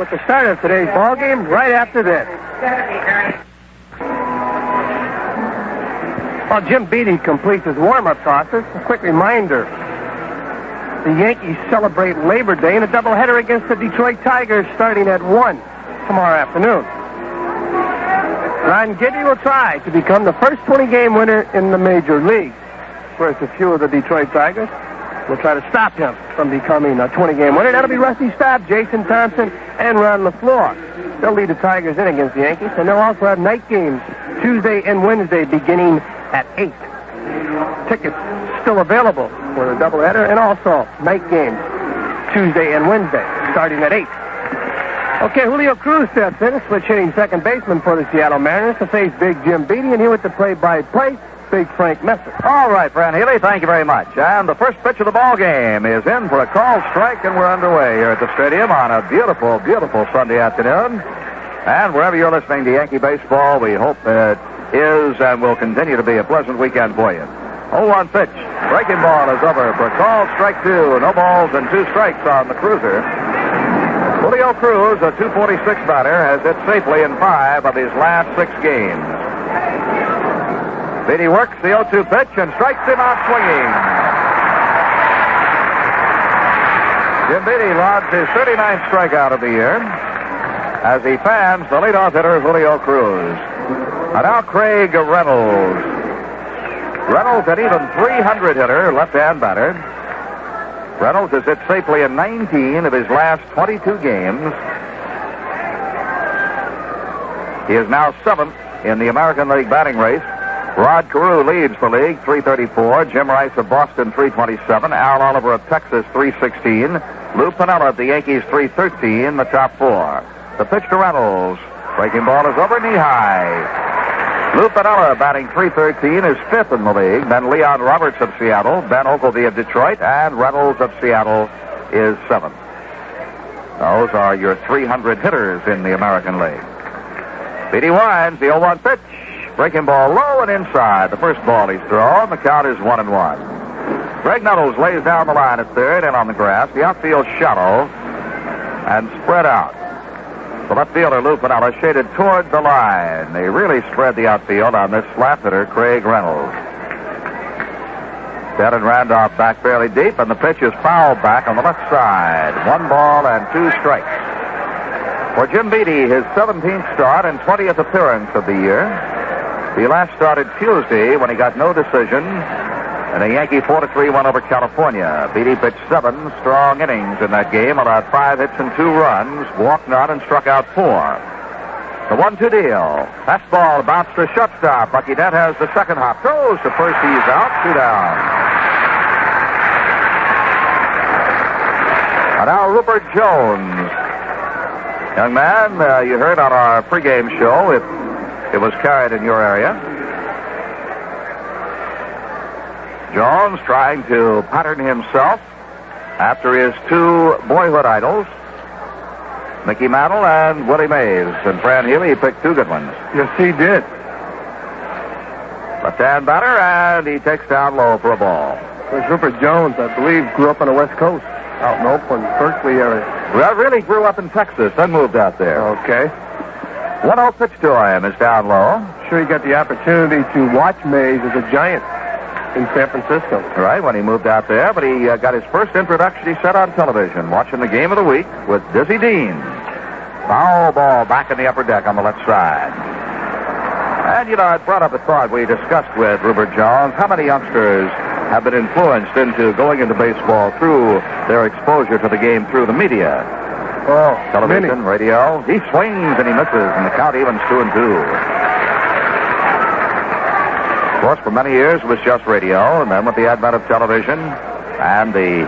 with the start of today's ball game right after this. While Jim Beattie completes his warm-up tosses, a quick reminder. The Yankees celebrate Labor Day in a doubleheader against the Detroit Tigers starting at 1 tomorrow afternoon. Ron Giddy will try to become the first 20-game winner in the major leagues. Whereas a few of the Detroit Tigers will try to stop him from becoming a 20-game winner. That'll be Rusty Staub, Jason Thompson, and Ron LaFleur. They'll lead the Tigers in against the Yankees, and they'll also have night games Tuesday and Wednesday beginning at 8. Tickets still available for the doubleheader, and also night games Tuesday and Wednesday starting at 8. Okay, Julio Cruz steps in, switch-hitting second baseman for the Seattle Mariners to face Big Jim Beattie, and here with the play-by-play, Big Frank Messer. All right, Fran Healy, thank you very much. And the first pitch of the ball game is in for a called strike, and we're underway here at the stadium on a beautiful, beautiful Sunday afternoon. And wherever you're listening to Yankee baseball, we hope it is and will continue to be a pleasant weekend for you. 0-1 pitch. Breaking ball is over for a called strike 2. No balls and 2 strikes on the cruiser. Julio Cruz, a .246 batter, has hit safely in 5 of his last 6 games. Beattie works the 0-2 pitch and strikes him out swinging. Jim Beattie logs his 39th strikeout of the year as he fans the leadoff hitter Julio Cruz. And now Craig Reynolds. Reynolds, an even .300 hitter, left-hand batter. Reynolds has hit safely in 19 of his last 22 games. He is now 7th in the American League batting race. Rod Carew leads the league, .334. Jim Rice of Boston, .327. Al Oliver of Texas, .316. Lou Piniella of the Yankees, .313, the top 4. The pitch to Reynolds. Breaking ball is over knee-high. Lou Piniella batting .313 is 5th in the league. Then Leon Roberts of Seattle, Ben Ogilvy of Detroit, and Reynolds of Seattle is 7th. Those are your 300 hitters in the American League. Beattie winds the 0-1 pitch. Breaking ball low and inside. The first ball he's thrown. The count is 1-1. Greg Nettles lays down the line at third and on the grass. The outfield shallow and spread out. The left fielder, Lou Piniella, shaded toward the line. They really spread the outfield on this slap hitter, Craig Reynolds. Ted and Randolph back fairly deep, and the pitch is fouled back on the left side. 1 ball and 2 strikes. For Jim Beattie, his 17th start and 20th appearance of the year. He last started Tuesday when he got no decision in a Yankee 4-3 win over California. Beattie pitched 7 strong innings in that game, allowed 5 hits and 2 runs, walked none, and struck out 4. The 1-2 deal. Fastball bounced to shortstop. Bucky Dent has the second hop. Throws to first. He's out. 2 down. And now Rupert Jones. Young man, you heard on our pregame show, if it was carried in your area. Jones trying to pattern himself after his 2 boyhood idols, Mickey Mantle and Willie Mays. And Fran Healy picked 2 good ones. Yes, he did. Left-hand batter, and he takes down low for a ball. There's Rupert Jones, I believe, grew up on the West Coast, out in Oakland, Berkeley area. Well, really grew up in Texas, then moved out there. Okay. 1-0 pitch to him is down low. Sure, he got the opportunity to watch Mays as a Giant in San Francisco. Right, when he moved out there, but he got his first introduction, he said, on television, watching the game of the week with Dizzy Dean. Foul ball back in the upper deck on the left side. And, I brought up a thought we discussed with Rupert Jones. How many youngsters have been influenced into going into baseball through their exposure to the game through the media? Oh, television, radio. He swings and he misses, and the count evens 2-2. Of course, for many years it was just radio, and then with the advent of television and the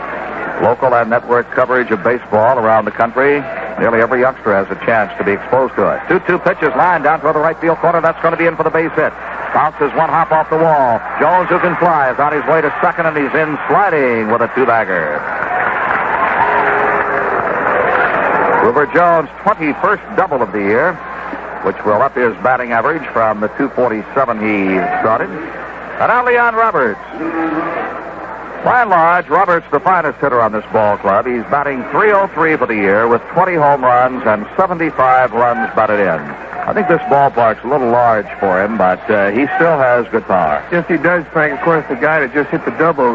local and network coverage of baseball around the country, nearly every youngster has a chance to be exposed to it. 2-2 pitches line down toward the right field corner. That's going to be in for the base hit. Bounces 1 hop off the wall. Jones, who can fly, is on his way to second, and he's in sliding with a 2-bagger. Rupert Jones' 21st double of the year, which will up his batting average from the .247 he started. And now Leon Roberts. By and large, Roberts the finest hitter on this ball club. He's batting .303 for the year with 20 home runs and 75 runs batted in. I think this ballpark's a little large for him, but he still has good power. Yes, he does, Frank. Of course, the guy that just hit the double,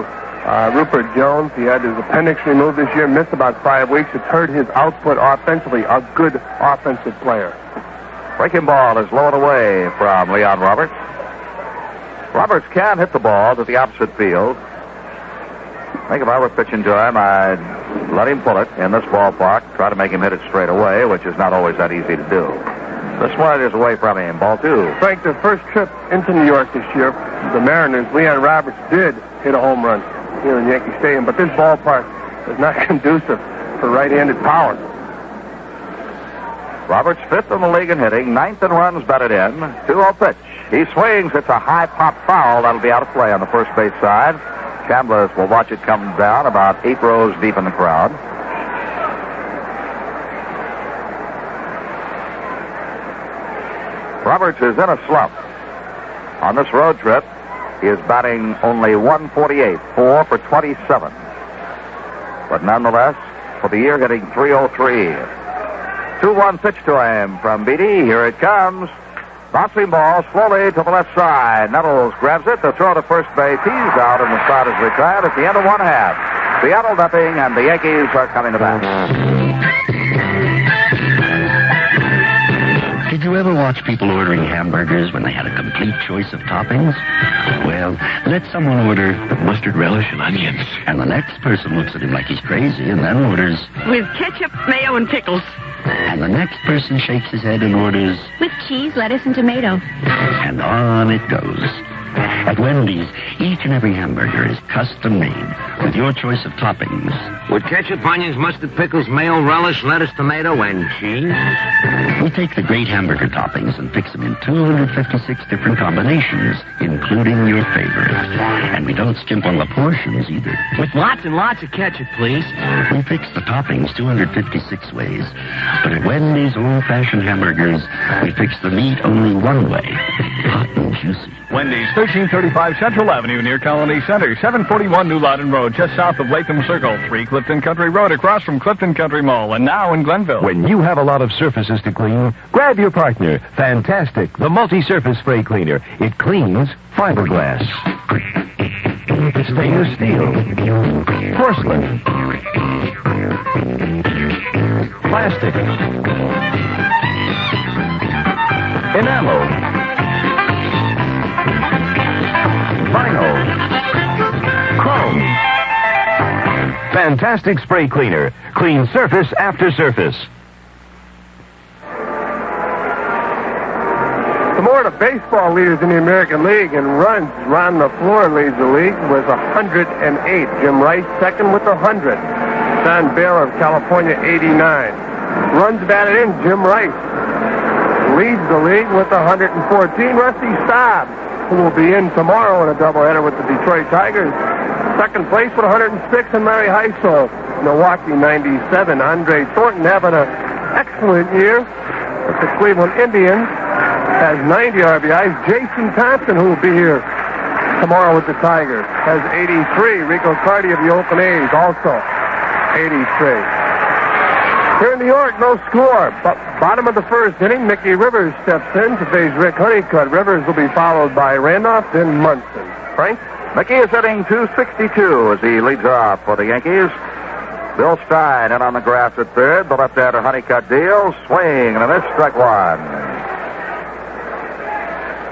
Rupert Jones, he had his appendix removed this year, missed about 5 weeks. It's hurt his output offensively. A good offensive player. Breaking ball is low and away from Leon Roberts. Roberts can hit the ball to the opposite field. I think if I were pitching to him, I'd let him pull it in this ballpark, try to make him hit it straight away, which is not always that easy to do. This one is away from him. Ball 2. Frank, the first trip into New York this year, the Mariners, Leon Roberts did hit a home run here in Yankee Stadium, but this ballpark is not conducive for right-handed power. Roberts 5th in the league in hitting, 9th in runs batted in. 2-0 pitch. He swings. It's a high pop foul. That'll be out of play on the first base side. Chambliss will watch it come down about 8 rows deep in the crowd. Roberts is in a slump. On this road trip, he is batting only .148, 4 for 27. But nonetheless, for the year, hitting .303. 2-1 pitch to him from Beatty. Here it comes. Bouncing ball slowly to the left side. Nettles grabs it. The throw to first base. He's out, and the side is retired at the end of 1/2. Seattle nothing, and the Yankees are coming to bat. Did you ever watch people ordering hamburgers when they had a complete choice of toppings? Well, let someone order mustard relish and onions, and the next person looks at him like he's crazy and then orders with ketchup, mayo, and pickles. And the next person shakes his head and orders with cheese, lettuce, and tomato. And on it goes. At Wendy's, each and every hamburger is custom made with your choice of toppings. With ketchup, onions, mustard, pickles, mayo, relish, lettuce, tomato, and cheese? We take the great hamburger toppings and fix them in 256 different combinations, including your favorites. And we don't skimp on the portions either. With lots and lots of ketchup, please. We fix the toppings 256 ways. But at Wendy's old-fashioned hamburgers, we fix the meat only one way. Hot and juicy. Wendy's, 1335 Central Avenue near Colony Center, 741 New Loudon Road, just south of Latham Circle, 3 Clifton Country Road, across from Clifton Country Mall, and now in Glenville. When you have a lot of surfaces to clean, grab your partner. Fantastic, the multi-surface spray cleaner. It cleans fiberglass, stainless steel, porcelain, plastic, enamel, vinyl, chrome. Fantastic spray cleaner. Clean surface after surface. Some more of the baseball leaders in the American League in runs. Ron LaFleur leads the league with 108. Jim Rice second with 100. Don Bale of California, 89. Runs batted in, Jim Rice leads the league with 114. Rusty Staub, who will be in tomorrow in a doubleheader with the Detroit Tigers, second place with 106, and Larry Heisel, Milwaukee, 97. Andre Thornton having an excellent year with the Cleveland Indians, has 90 RBIs. Jason Thompson, who will be here tomorrow with the Tigers, has 83. Rico Cardi of the Oakland A's, also 83. Here in New York, no score. But bottom of the first inning, Mickey Rivers steps in to face Rick Honeycutt. Rivers will be followed by Randolph, then Munson. Frank? Mickey is hitting .262 as he leads off for the Yankees. Bill Stein in on the grass at third. The left-hander Honeycutt deals. Swing and a miss, strike one.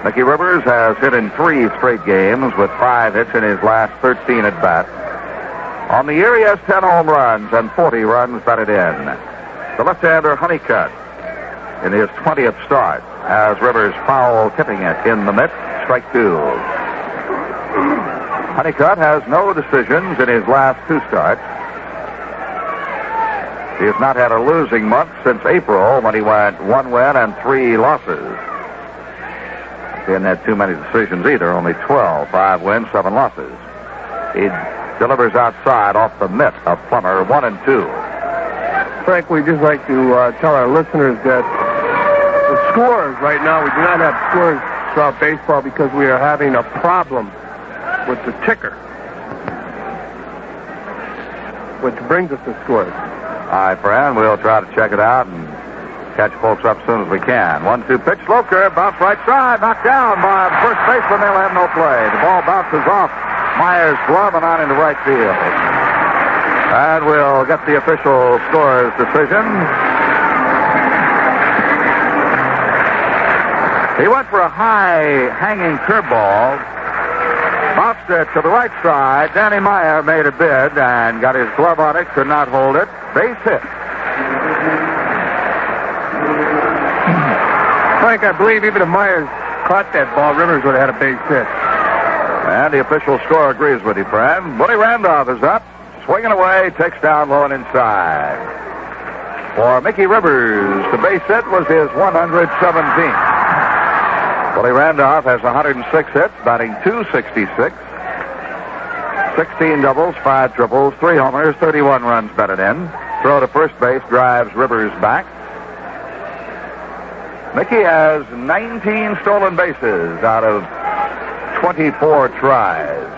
Mickey Rivers has hit in 3 straight games with 5 hits in his last 13 at-bats. On the year, he has 10 home runs and 40 runs batted in. The left-hander Honeycutt in his 20th start has Rivers foul tipping it in the mitt, strike 2. Honeycutt has no decisions in his last 2 starts. He has not had a losing month since April when he went 1 win and 3 losses. He hadn't had too many decisions either, only 12, 5 wins, 7 losses. He delivers outside off the mitt of Plummer, 1 and 2. Frank, we'd just like to tell our listeners that the scores right now, we do not have scores throughout baseball because we are having a problem with the ticker. which brings us to scores. All right, friend, we'll try to check it out and catch folks up as soon as we can. 1-2 pitch, slow curve, bounce right side, knocked down by the first baseman. They'll have no play. The ball bounces off Myers' glove and on into right field. And we'll get the official scores decision. He went for a high hanging curveball. Bounced it to the right side. Danny Meyer made a bid and got his glove on it, could not hold it. Base hit. Frank, I believe even if Myers caught that ball, Rivers would have had a base hit. And the official score agrees with you, friend. Willie Randolph is up. Swinging away, takes down low and inside. For Mickey Rivers, the base hit was his 117th. Willie Randolph has 106 hits, batting .266. 16 doubles, 5 triples, 3 homers, 31 runs batted in. Throw to first base drives Rivers back. Mickey has 19 stolen bases out of 24 tries.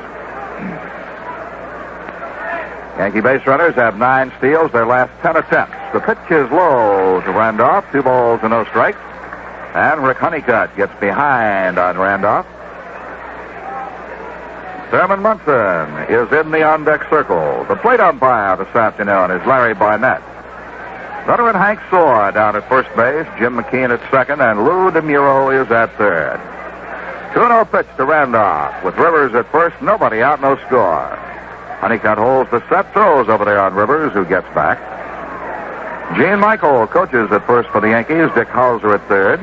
Yankee base runners have 9 steals, their last 10 attempts. The pitch is low to Randolph, 2 balls and no strikes. And Rick Honeycutt gets behind on Randolph. Thurman Munson is in the on-deck circle. The plate umpire this afternoon is Larry Barnett. Veteran Hank Soar down at first base, Jim McKean at second, and Lou DeMuro is at third. 2-0 pitch to Randolph. With Rivers at first, nobody out, no score. Honeycutt holds the set, throws over there on Rivers, who gets back. Gene Michael coaches at first for the Yankees, Dick Hauser at third.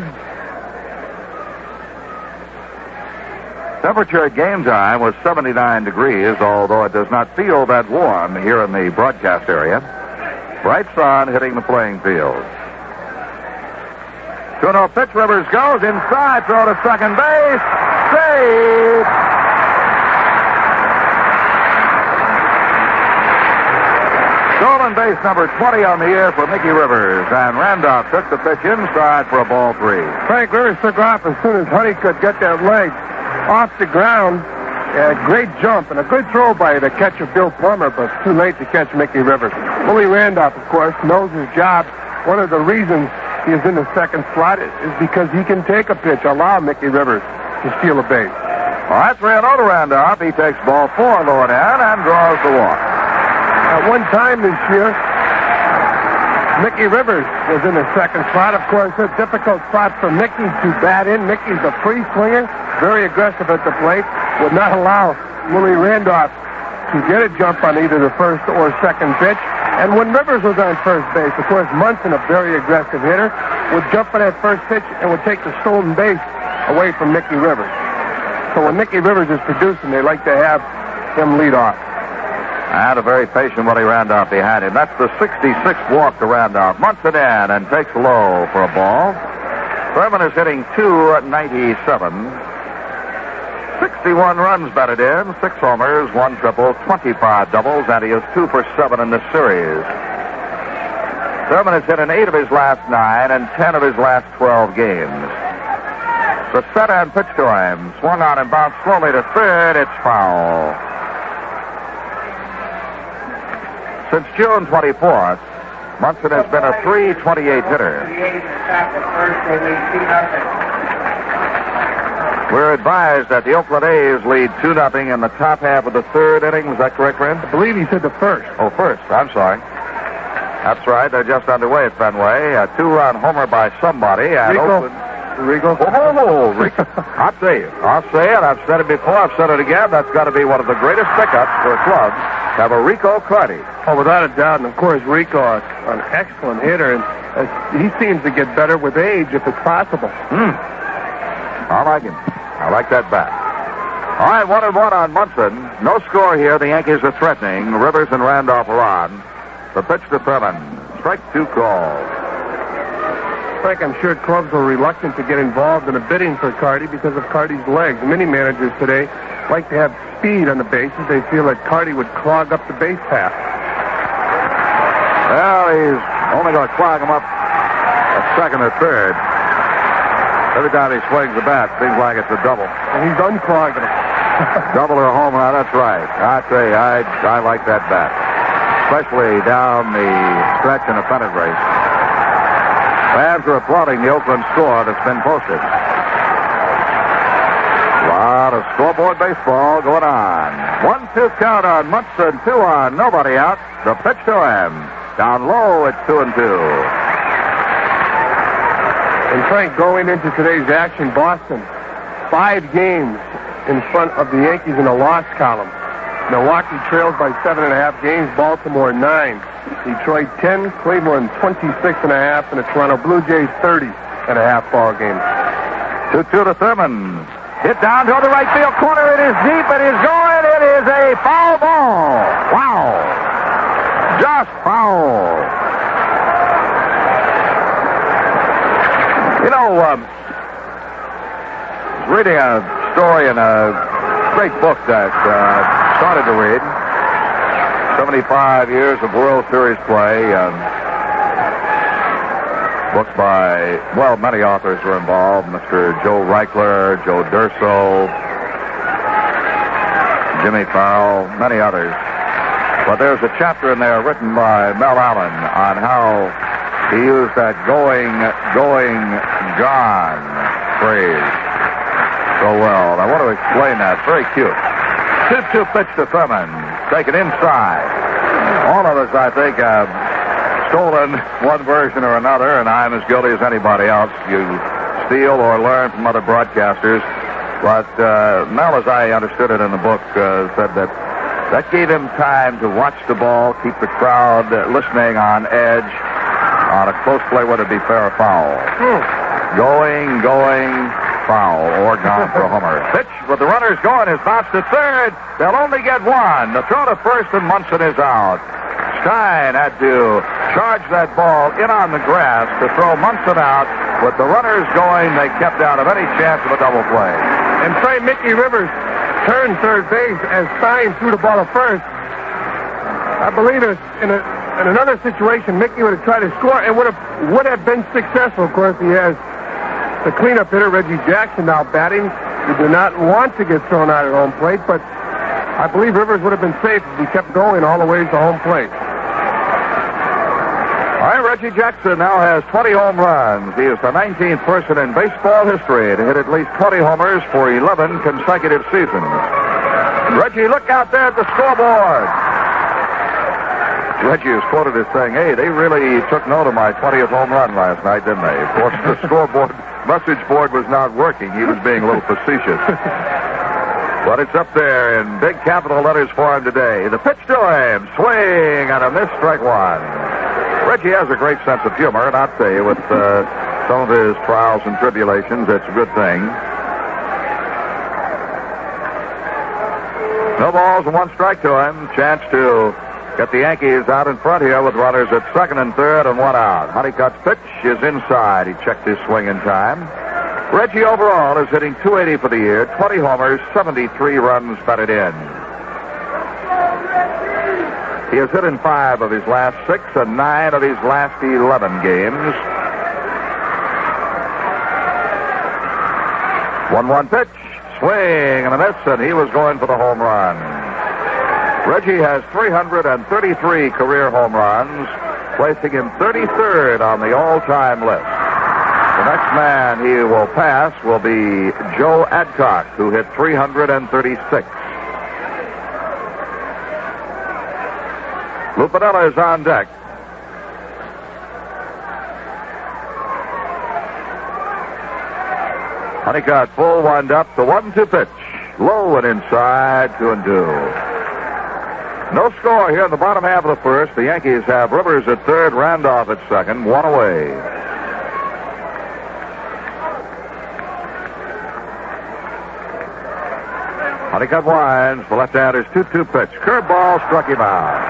Temperature at game time was 79 degrees, although it does not feel that warm here in the broadcast area. Bright sun hitting the playing field. 2-0 pitch, Rivers goes inside, throw to second base. Save! Stolen base number 20 on the year for Mickey Rivers, and Randolph took the pitch inside for a ball 3. Frank, Rivers took off as soon as Honeycutt got that leg off the ground. A great jump and a good throw by the catcher, Bill Plummer, but too late to catch Mickey Rivers. Willie Randolph, of course, knows his job. One of the reasons he is in the second slot is because he can take a pitch, allow Mickey Rivers to steal a base. All right, 3-0 to Randolph. He takes ball 4 low and in and draws the walk. At one time this year, Mickey Rivers was in the second slot. Of course, a difficult spot for Mickey to bat in. Mickey's a free swinger, very aggressive at the plate, would not allow Willie Randolph to get a jump on either the first or second pitch. And when Rivers was on first base, of course, Munson, a very aggressive hitter, would jump on that first pitch and would take the stolen base away from Mickey Rivers. So when Mickey Rivers is producing, they like to have him lead off. And a very patient Willie Randolph behind him. That's the 66th walk to Randolph. Munson in and takes low for a ball. Thurman is hitting .297. 61 runs batted in, 6 homers, 1 triple, 25 doubles, and he is 2 for 7 in this series. Thurman has hit in 8 of his last 9 and 10 of his last 12 games. The set and pitch to him. Swung on and bounced slowly to third. It's foul. Since June 24th, Munson has been a .328 hitter. We're advised that the Oakland A's lead 2-0 in the top half of the third inning. Was that correct, friend? I believe he said the first. Oh, first. I'm sorry. That's right. They're just underway at Fenway. A 2-run homer by somebody. And Rico. Oh, Rico. I'll say it. I've said it before. I've said it again. That's got to be one of the greatest pickups for a club to have a Rico Carty. Oh, without a doubt. And, of course, Rico, an excellent hitter. And he seems to get better with age if it's possible. I like him. I like that bat. All right, 1-1 on Munson. No score here. The Yankees are threatening. Rivers and Randolph are on. The pitch to Thurman. Strike 2 called. Frank, I'm sure clubs were reluctant to get involved in a bidding for Carty because of Carty's legs. Many managers today like to have speed on the bases. They feel that Carty would clog up the base path. Well, he's only going to clog him up a second or third. Every time he swings the bat, seems like it's a double. And he's unclogging him. Double or a home run, that's right. I tell you, I like that bat. especially down the stretch in a pennant race. Fans are applauding the Oakland score that's been posted. A lot of scoreboard baseball going on. 1-2 count on Munson, 2 on, nobody out. The pitch to him. Down low, it's 2-2. And Frank, going into today's action, Boston, 5 games in front of the Yankees in the loss column. Milwaukee trails by 7.5 games, Baltimore 9, Detroit 10, Cleveland 26.5, and the Toronto Blue Jays 30.5 ball games. 2-2 to Thurman. Hit down toward the right field corner. It is deep. It is going. It is a foul ball. Wow. Just foul. You know, I was reading a story in a great book that I started to read. 75 years of World Series play. Books by, well, many authors were involved. Mr. Joe Reichler, Joe Durso, Jimmy Farrell, many others. But there's a chapter in there written by Mel Allen on how he used that going, gone phrase so well. And I want to explain that. Very cute. 2-2 pitch to Thurman. Taken inside. All of us, I think, stolen one version or another, and I'm as guilty as anybody else. You steal or learn from other broadcasters. But Mel, as I understood it in the book, said that gave him time to watch the ball, keep the crowd listening on edge on a close play, whether it be fair or foul. Going, foul, or gone for a homer. Pitch with the runners going is bounced to third. They'll only get one. The throw to first, and Munson is out. Stein had to charge that ball in on the grass to throw Munson out. With the runners going, they kept out of any chance of a double play. And Trey Mickey Rivers turned third base as Stein threw the ball to first. I believe in another situation, Mickey would have tried to score and would have been successful. Of course, he has the cleanup hitter, Reggie Jackson, now batting. He did not want to get thrown out at home plate, but I believe Rivers would have been safe if he kept going all the way to home plate. All right, Reggie Jackson now has 20 home runs. He is the 19th person in baseball history to hit at least 20 homers for 11 consecutive seasons. Reggie, look out there at the scoreboard. Reggie is quoted as saying, hey, they really took note of my 20th home run last night, didn't they? Of course, the scoreboard message board was not working. He was being a little facetious. But it's up there in big capital letters for him today. The pitch to him. Swing and a miss, strike one. Reggie has a great sense of humor, and I'll tell you, with some of his trials and tribulations, it's a good thing. No balls and 1 strike to him. Chance to get the Yankees out in front here with runners at second and third and 1 out. Honeycutt's pitch is inside. He checked his swing in time. Reggie overall is hitting .280 for the year, 20 homers, 73 runs batted in. He has hit in 5 of his last 6 and 9 of his last 11 games. 1-1 pitch, swing and a miss, and he was going for the home run. Reggie has 333 career home runs, placing him 33rd on the all-time list. The next man he will pass will be Joe Adcock, who hit 336. Lou Piniella is on deck. Honeycutt full wind up, the 1-2 pitch. Low and inside, 2-2. No score here in the bottom half of the first. The Yankees have Rivers at third, Randolph at second, 1 away. Honeycutt winds. The left-hander's 2-2 pitch. Curveball struck him out.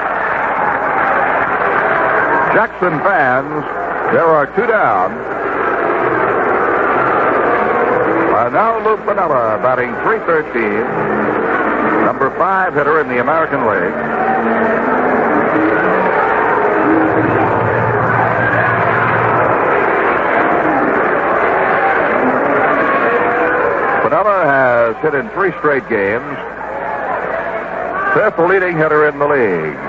Jackson fans, there are 2 down. And now Lou Piniella batting .313. Number 5 hitter in the American League. Piniella has hit in 3 straight games. 5th leading hitter in the league.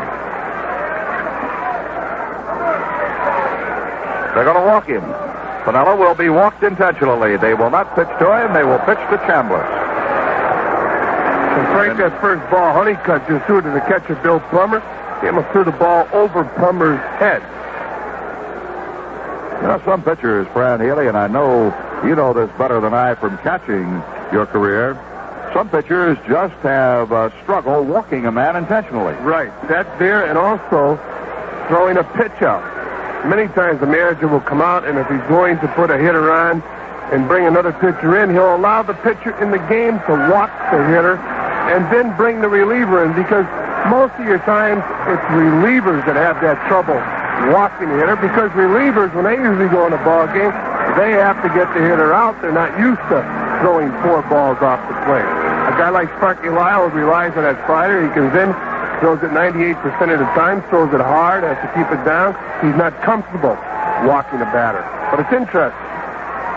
They're going to walk him. Pinella will be walked intentionally. They will not pitch to him. They will pitch to Chambliss. And Frank, that first ball, Honeycutt just threw it to the catcher, Bill Plummer. He almost threw the ball over Plummer's head. You know, some pitchers, Fran Healy, and I know you know this better than I from catching your career, some pitchers just have struggle walking a man intentionally. Right. That's there, and also throwing a pitch out. Many times the manager will come out, and if he's going to put a hitter on and bring another pitcher in, he'll allow the pitcher in the game to walk the hitter and then bring the reliever in, because most of your times it's relievers that have that trouble walking the hitter, because relievers, when they usually go in a ball game, they have to get the hitter out. They're not used to throwing 4 balls off the plate. A guy like Sparky Lyle relies on that slider. He comes in, throws it 98% of the time, throws it hard, has to keep it down. He's not comfortable walking a batter. But it's interesting.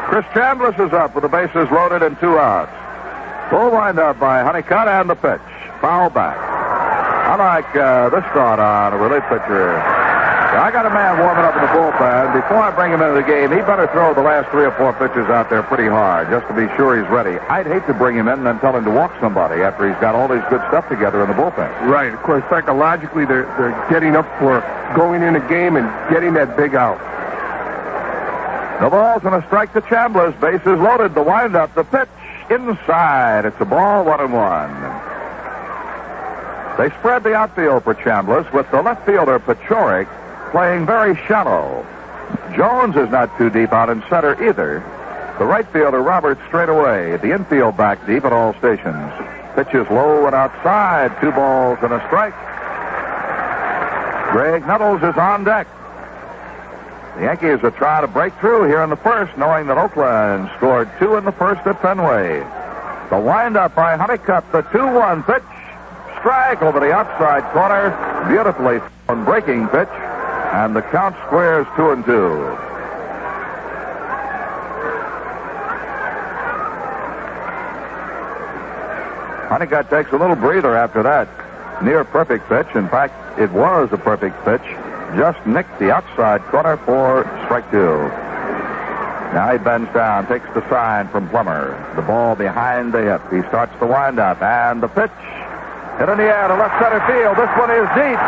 Chris Chambliss is up with the bases loaded and 2 outs. Full windup by Honeycutt and the pitch. Foul back. I like this thought on a relief pitcher. I got a man warming up in the bullpen. Before I bring him into the game, he better throw the last 3 or 4 pitches out there pretty hard just to be sure he's ready. I'd hate to bring him in and then tell him to walk somebody after he's got all his good stuff together in the bullpen. Right. Of course, psychologically, they're getting up for going in a game and getting that big out. The ball's going to strike to Chambliss. Bases loaded. The windup. The pitch inside. It's a ball, 1-1. They spread the outfield for Chambliss with the left fielder, Pachorik, playing very shallow. Jones is not too deep out in center either. The right fielder, Roberts, straight away. The infield back deep at all stations. Pitch is low and outside. 2 balls and a strike. Greg Nettles is on deck. The Yankees are trying to break through here in the first, knowing that Oakland scored 2 in the first at Fenway. The windup by Honeycutt, the 2-1 pitch. Strike over the outside corner. Beautifully on breaking pitch. And the count squares 2-2. Honeycutt takes a little breather after that. Near perfect pitch. In fact, it was a perfect pitch. Just nicked the outside corner for strike 2. Now he bends down, takes the sign from Plummer. The ball behind the hip. He starts the windup, and the pitch hit in the air to left center field. This one is deep.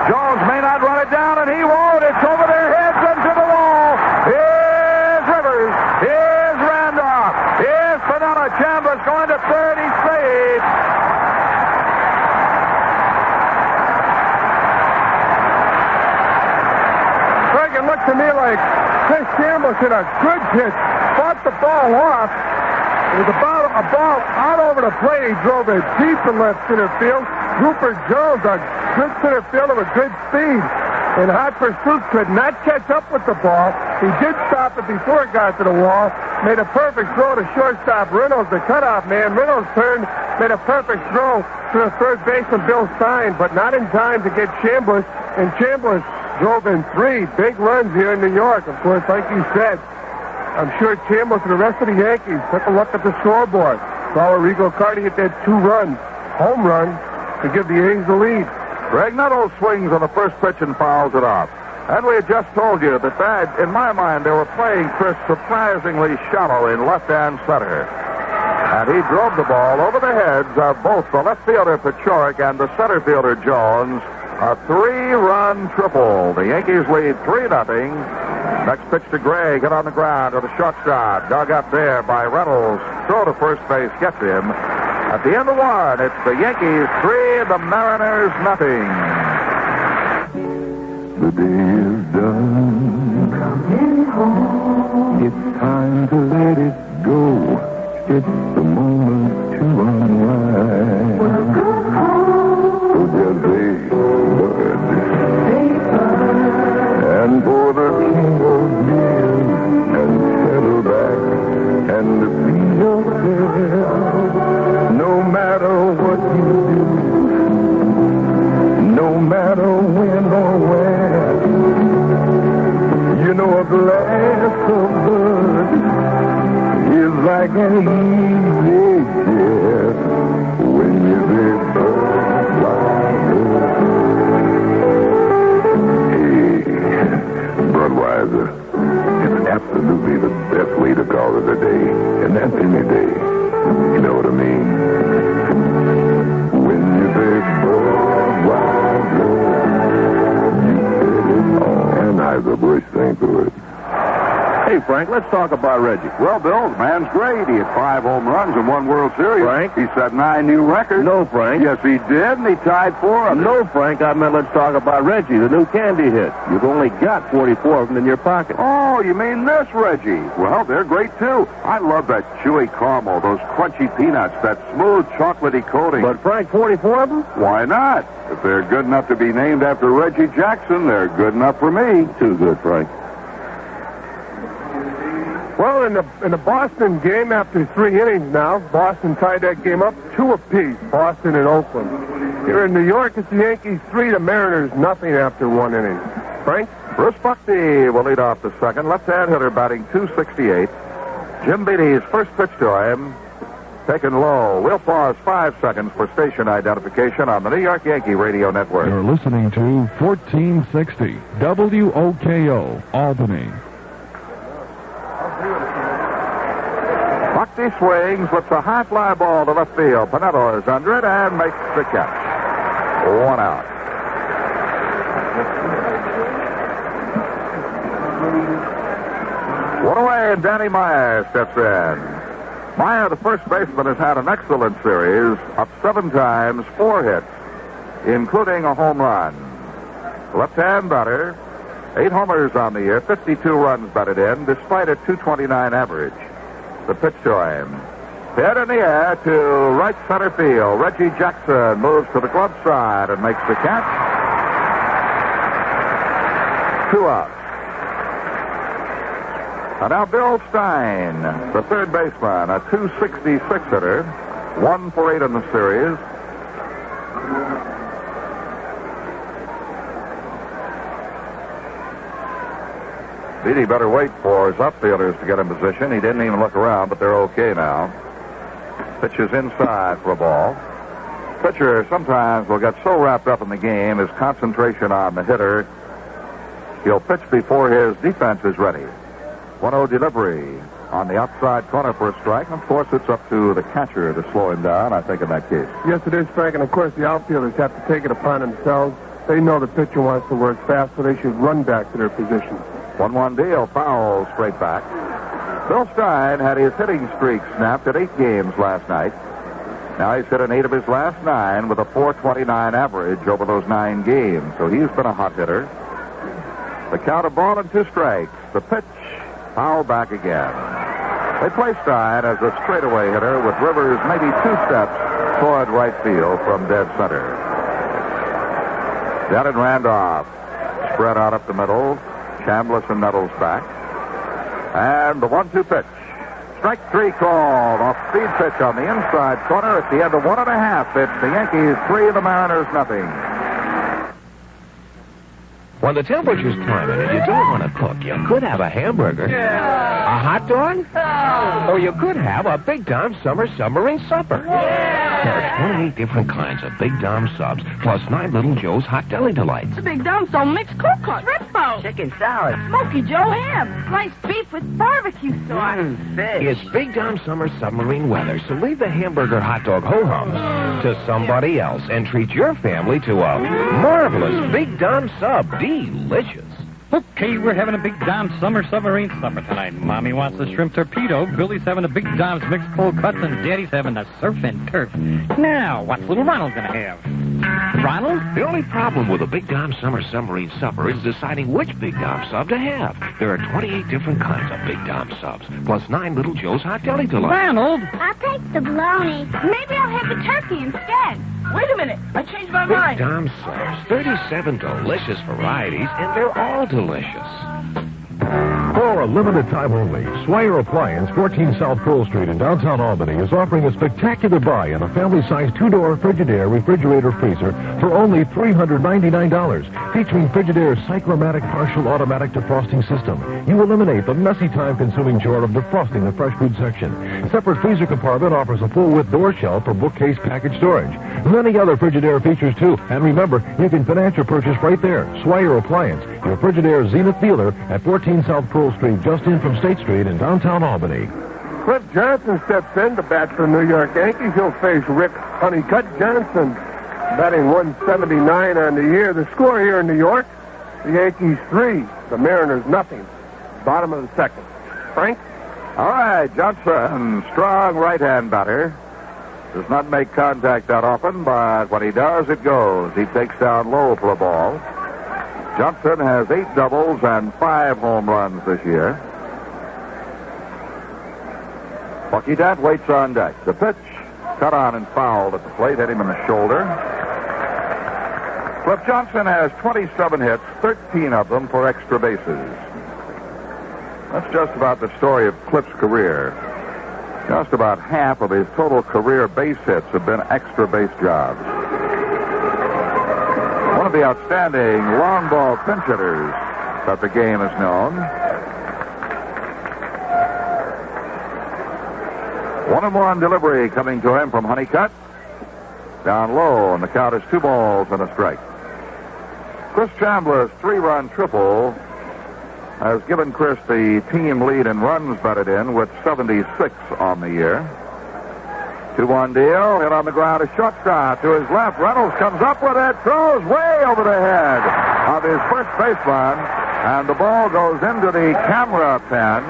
Jones may not run it down, and he won't. It's over their heads and to the wall. Here's Rivers. Here's Randolph. Here's Pinella. Chambliss going to third. He's safe. It looked to me like Chris Chambliss hit a good pitch, fought the ball off. It was about a ball out over the plate. He drove it deep in left center field. Rupert Jones, a good center fielder with good speed, in hot pursuit, could not catch up with the ball. He did stop it before it got to the wall. Made a perfect throw to shortstop Reynolds, the cutoff man. Reynolds turned, made a perfect throw to the third baseman Bill Stein, but not in time to get Chambliss. And Chambliss drove in 3 big runs here in New York. Of course, like you said, I'm sure Chambliss and the rest of the Yankees took a look at the scoreboard. Saw Arrigo Carty hit that 2-run home run to give the A's the lead. Greg Nettles swings on the first pitch and fouls it off. And we had just told you that, in my mind, they were playing Chris surprisingly shallow in left and center. And he drove the ball over the heads of both the left fielder Pachorik and the center fielder Jones. A 3-run triple. The Yankees lead 3-0. Next pitch to Gray. Hit on the ground to the shortstop. Dug up there by Reynolds. Throw to first base. Gets him. At the end of 1, it's the Yankees 3 and the Mariners nothing. The day is done. Coming home. It's time to let it go. It's the moment to unwind. Welcome home. So just say bud. And for the king of beers, and settle back and be yourself. No matter what you do, no matter when or where, you know a glass of bud is like an easy chair when you're there. Hey, Budweiser, absolutely the best way to call it a day. And that's any day. You know what I mean? When you say wild you said it all. And I the Bush thing to it. Hey, Frank, let's talk about Reggie. Well, Bill, the man's great. He had 5 home runs and 1 World Series. Frank? He set 9 new records. No, Frank. Yes, he did, and he tied 4 of them. No, Frank, I meant let's talk about Reggie, the new candy hit. You've only got 44 of them in your pocket. Oh, you mean this Reggie? Well, they're great, too. I love that chewy caramel, those crunchy peanuts, that smooth chocolatey coating. But, Frank, 44 of them? Why not? If they're good enough to be named after Reggie Jackson, they're good enough for me. Too good, Frank. Well, in the Boston game, after 3 innings now, Boston tied that game up 2 apiece, Boston and Oakland. Here in New York, it's the Yankees 3, the Mariners nothing after 1 inning. Frank? Bruce Buckney will lead off the second. Left-hand hitter batting .268. Jim Beatty's first pitch to him, taken low. We'll pause 5 seconds for station identification on the New York Yankee Radio Network. You're listening to 1460 WOKO, Albany. Buckney swings, slips a high fly ball to left field. Panetto is under it and makes the catch. 1 out. One away, and Danny Meyer steps in. Meyer, the first baseman, has had an excellent series, up 7 times, 4 hits, including a home run. Left-hand batter, 8 homers on the year, 52 runs batted in, despite a .229 average. The pitch to him. Hit in the air to right center field. Reggie Jackson moves to the glove side and makes the catch. 2 outs. And now Bill Stein, the third baseman, a .266 hitter, 1 for 8 in the series. Beatty better wait for his outfielders to get in position. He didn't even look around, but they're okay now. Pitches inside for a ball. Pitcher sometimes will get so wrapped up in the game, his concentration on the hitter, he'll pitch before his defense is ready. 1-0 delivery on the outside corner for a strike. And of course, it's up to the catcher to slow him down, I think, in that case. Yes, it is, Frank, and of course the outfielders have to take it upon themselves. They know the pitcher wants to work fast, so they should run back to their positions. 1-1 deal, foul straight back. Bill Stein had his hitting streak snapped at 8 games last night. Now he's hit in 8 of his last 9 with a .429 average over those 9 games. So he's been a hot hitter. The count of 1-2 strikes. The pitch, foul back again. They play Stein as a straightaway hitter with Rivers maybe 2 steps toward right field from dead center. Dead and Randolph spread out up the middle. Chambliss and Nettles back. And the 1-2 pitch. Strike 3 called. Off speed pitch on the inside corner at the end of 1.5. It's the Yankees 3, the Mariners nothing. When the temperature's climbing and you don't want to cook, you could have a hamburger, a hot dog, or you could have a Big Dom Summer Submarine Supper. There are 28 different kinds of Big Dom subs, plus 9 Little Joe's Hot Deli Delights. The Big Dom so mixed cold cut, shrimp bowl, chicken salad, Smoky Joe ham, sliced beef with barbecue sauce, fish. It's Big Dom Summer Submarine weather, so leave the hamburger hot dog ho-hums to somebody else and treat your family to a marvelous Big Dom sub. Delicious. Okay, we're having a Big Dom Summer Submarine Supper tonight. Mommy wants the shrimp torpedo, Billy's having a Big Dom's mixed cold cuts, and Daddy's having the surf and turf. Now, what's little Ronald gonna have? Ronald? The only problem with a Big Dom Summer Submarine Supper is deciding which Big Dom sub to have. There are 28 different kinds of Big Dom subs, plus 9 Little Joe's Hot Deli Delights. Ronald? I'll take the bologna. Maybe I'll have the turkey instead. Wait a minute, I changed my Big mind. Dom subs, 37 delicious varieties, and they're all delicious. For a limited time only, Swire Appliance, 14 South Pearl Street in downtown Albany, is offering a spectacular buy on a family-sized 2-door Frigidaire refrigerator freezer for only $399, featuring Frigidaire's Cyclomatic partial automatic defrosting system. You eliminate the messy time-consuming chore of defrosting the fresh food section. Separate freezer compartment offers a full-width door shelf for bookcase package storage. Many other Frigidaire features, too. And remember, you can finance your purchase right there. Swire Appliance, your Frigidaire Zenith dealer at 14 South Pearl Street, just in from State Street in downtown Albany. Cliff Johnson steps in to bat for the New York Yankees. He'll face Rick Honeycutt Johnson, batting 179 on the year. The score here in New York, the Yankees 3, the Mariners nothing. Bottom of the second. Frank? All right, Johnson, strong right-hand batter. Does not make contact that often, but when he does, it goes. He takes down low for a ball. Johnson has 8 doubles and 5 home runs this year. Bucky Dent waits on deck. The pitch, cut on and fouled at the plate, hit him in the shoulder. Cliff Johnson has 27 hits, 13 of them for extra bases. That's just about the story of Cliff's career. Just about half of his total career base hits have been extra base jobs. One of the outstanding long ball pinch hitters that the game has known. 1-1 delivery coming to him from Honeycutt. Down low, and the count is 2 balls and a strike. Chris Chandler's 3-run triple has given Chris the team lead in runs batted in with 76 on the year. 2-1 deal, hit on the ground, a shortstop to his left. Reynolds comes up with it, throws way over the head of his first baseman, and the ball goes into the camera pen.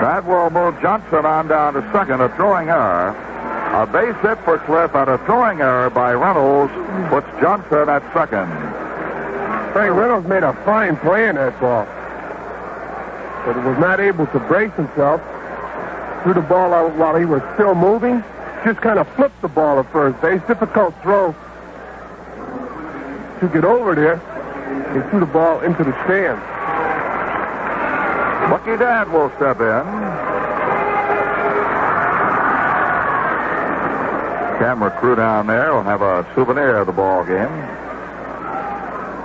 That will move Johnson on down to second, a throwing error. A base hit for Cliff and a throwing error by Reynolds puts Johnson at second. Frank Reynolds made a fine play in that ball, but he was not able to brace himself. Threw the ball out while he was still moving. Just kind of flipped the ball at first base. Difficult throw to get over there. He threw the ball into the stands. Bucky Dent will step in. Camera crew down there will have a souvenir of the ball game.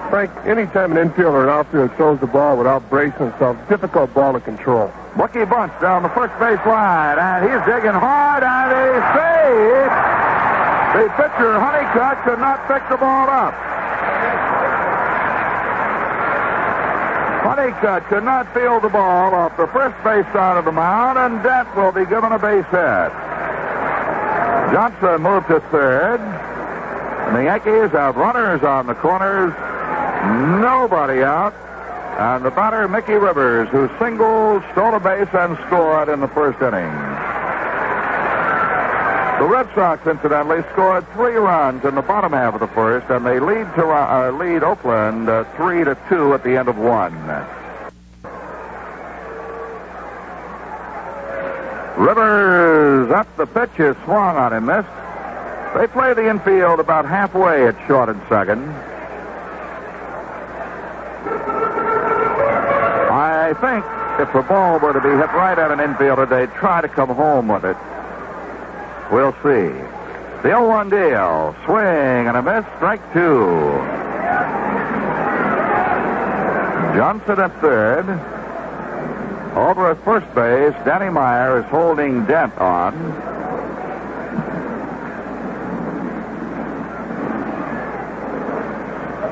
Frank, anytime an infielder or outfielder throws the ball without bracing himself, difficult ball to control. Bucky bunts down the first base line, and he's digging hard, and he's safe. The pitcher, Honeycutt, could not pick the ball up. Honeycutt could not field the ball off the first base side of the mound, and Dent will be given a base hit. Johnson moved to third, and the Yankees have runners on the corners. Nobody out. And the batter, Mickey Rivers, who singled, stole a base, and scored in the first inning. The Red Sox, incidentally, scored 3 runs in the bottom half of the first, and they lead Oakland 3-2 at the end of 1. Rivers up the pitch is swung on and missed. They play the infield about halfway at short and second. I think if the ball were to be hit right at an infielder, they'd try to come home with it. We'll see. The 0-1 deal. Swing and a miss. Strike 2. Johnson at third. Over at first base, Danny Meyer is holding Dent on.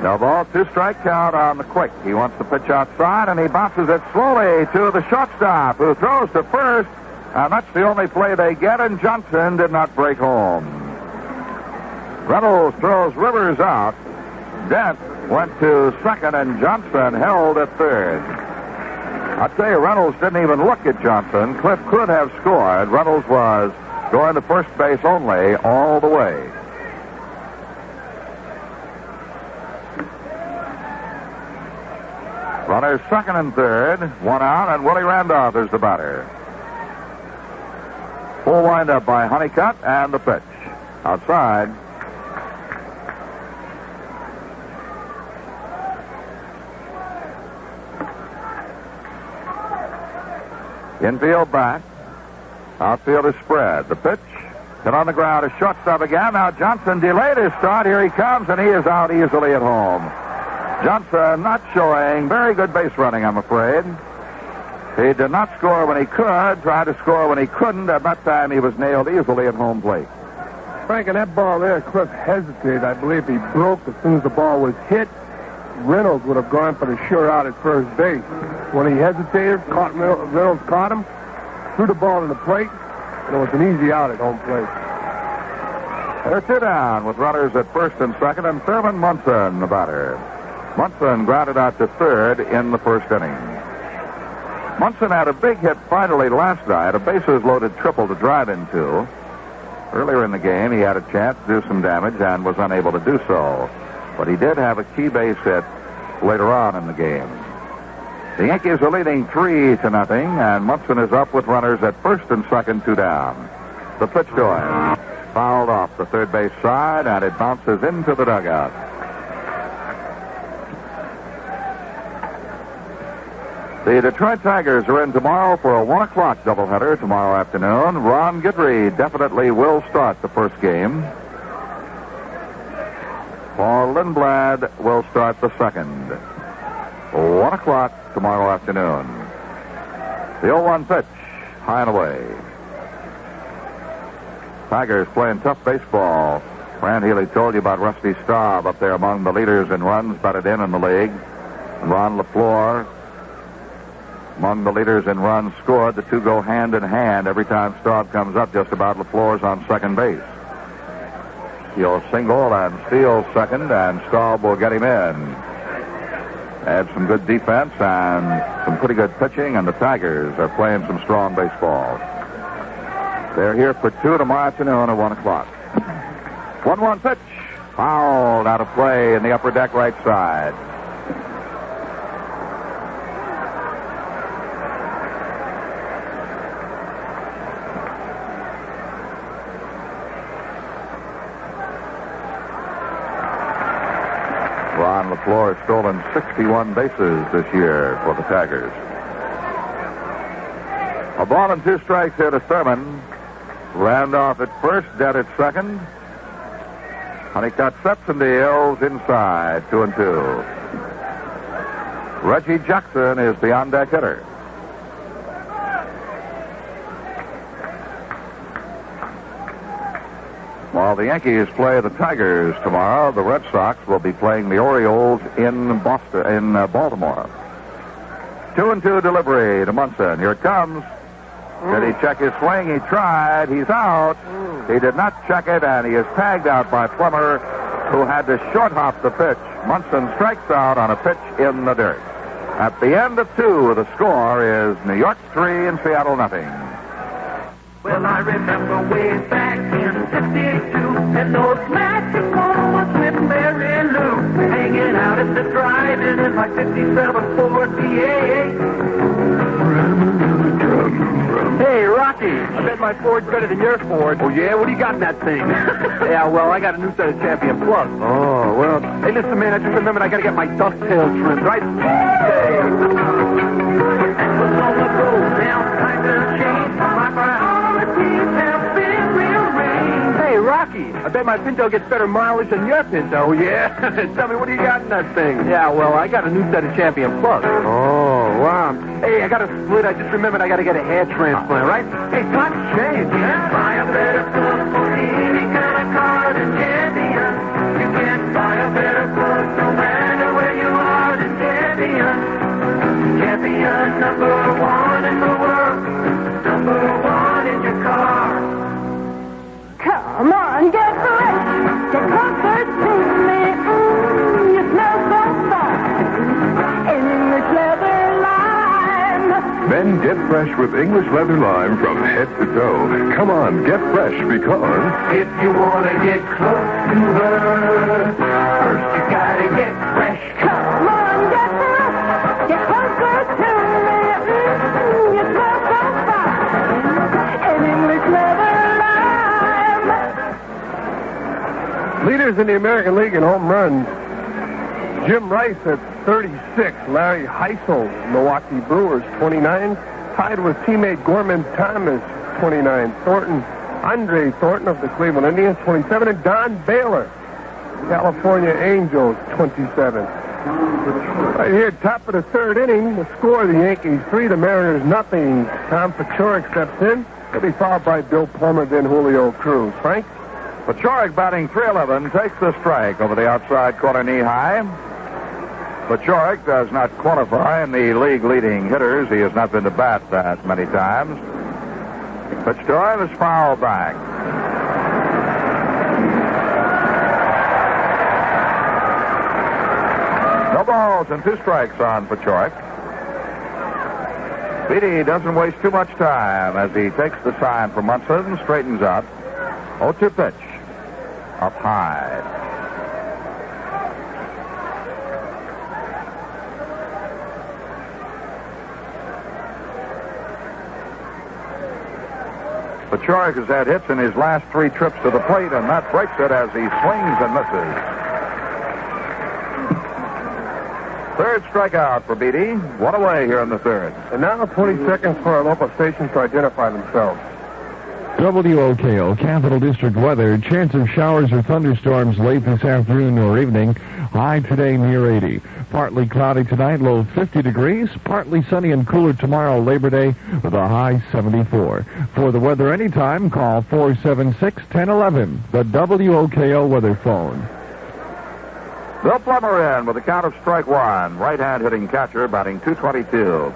No ball, 2-strike count on the quick. He wants to pitch outside, and he bounces it slowly to the shortstop, who throws to first, and that's the only play they get, and Johnson did not break home. Reynolds throws Rivers out. Dent went to second, and Johnson held at third. I'll tell you, Reynolds didn't even look at Johnson. Cliff could have scored. Reynolds was going to first base only all the way. Runners second and third, 1 out, and Willie Randolph is the batter. Full windup by Honeycutt, and the pitch. Outside. Infield back. Outfield is spread. The pitch. Hit on the ground. A shortstop again. Now Johnson delayed his start. Here he comes, and he is out easily at home. Johnson not showing very good base running, I'm afraid. He did not score when he could, tried to score when he couldn't. At that time, he was nailed easily at home plate. Frank, on that ball there, Cliff hesitated. I believe he broke as soon as the ball was hit. Reynolds would have gone for the sure out at first base. When he hesitated, Reynolds caught him, threw the ball to the plate, and it was an easy out at home plate. They're 2 down with runners at first and second, and Thurman Munson, the batter. Munson grounded out to third in the first inning. Munson had a big hit finally last night, a bases-loaded triple to drive into. Earlier in the game, he had a chance to do some damage and was unable to do so. But he did have a key base hit later on in the game. The Yankees are leading 3-0, and Munson is up with runners at first and second, 2 down. The pitch to him. Fouled off the third base side, and it bounces into the dugout. The Detroit Tigers are in tomorrow for a 1 o'clock doubleheader tomorrow afternoon. Ron Guidry definitely will start the first game. Paul Lindblad will start the second. 1 o'clock tomorrow afternoon. The 0-1 pitch, high and away. Tigers playing tough baseball. Fran Healy told you about Rusty Staub up there among the leaders in runs batted in the league. And Ron LaFleur among the leaders in runs scored. The two go hand in hand every time Staub comes up. Just about LaFleur's on second base. He'll single and steal second, and Staub will get him in. Had some good defense and some pretty good pitching, and the Tigers are playing some strong baseball. They're here for 2 tomorrow afternoon at 1 o'clock. 1-1 pitch. Fouled out of play in the upper deck right side. Ron LaFleur has stolen 61 bases this year for the Tigers. A ball and 2 strikes here to Thurman. Randolph at first, dead at second. Honeycutt steps and deals inside, 2-2. Reggie Jackson is the on-deck hitter. While the Yankees play the Tigers tomorrow, the Red Sox will be playing the Orioles in Baltimore. 2-2 delivery to Munson. Here it comes. Did he check his swing? He tried. He's out. He did not check it, and he is tagged out by Plummer, who had to short hop the pitch. Munson strikes out on a pitch in the dirt. At the end of 2, the score is New York 3 and Seattle 0. Well, I remember way back in 52, and those magic moments with Mary Lou, hanging out at the drive-in in my 57 Ford V8. Hey, Rocky, I bet my Ford's better than your Ford. Oh, yeah? What do you got in that thing? Yeah, well, I got a new set of Champion Plus. Oh, well, hey, listen, man, I just remembered I got to get my ducktail trimmed, right? Hey. And was on the road, now time to change. My priorities have been rearranged. Hey, Rocky, I bet my Pinto gets better mileage than your Pinto. Oh, yeah? Tell me, what do you got in that thing? Yeah, well, I got a new set of Champion Plus. Oh, wow. Hey, I got a split. I just remembered I got to get a hair transplant, right? Hey, time to change. Can't buy a better plug for any kind of car than Champion. You can't buy a better plug no matter where you are than Champion. Champion number 1 in the world. Number 1 in your car. Come on, get fresh. Get comfort to me. You smell so fine. In English leather lime. Men get fresh with English leather lime from head to toe. Come on, get fresh because If you want to get close to her, first you gotta get fresh. Come on, get fresh. Get comfort to me. You smell so fine. In English leather lime. Leaders in the American League in home runs. Jim Rice at 36. Larry Heisel, Milwaukee Brewers, 29. Tied with teammate Gorman Thomas, 29. Andre Thornton of the Cleveland Indians, 27. And Don Baylor, California Angels, 27. Right here, top of the third inning, the score, the Yankees 3, the Mariners nothing. Tom Paciorek steps in. He'll be followed by Bill Plummer, then Julio Cruz. Frank? Paciorek batting .311 takes the strike over the outside corner knee high. Paciorek does not qualify in the league leading hitters. He has not been to bat that many times. Pitch to him is fouled back. No balls and 2 strikes on Paciorek. Beatty doesn't waste too much time as he takes the sign from Munson, straightens up. 0-2 pitch. Up high. Paciorek has had hits in his last 3 trips to the plate, and that breaks it as he swings and misses. Third strikeout for Beatty. 1 away here in the third. And now 20 seconds for our local stations to identify themselves. WOKO, Capital District weather. Chance of showers or thunderstorms late this afternoon or evening. High today near 80. Partly cloudy tonight, low 50 degrees. Partly sunny and cooler tomorrow, Labor Day, with a high 74. For the weather anytime, call 476-1011, the WOKO weather phone. Bill Plummer in with a count of strike 1. Right-hand hitting catcher, batting .222.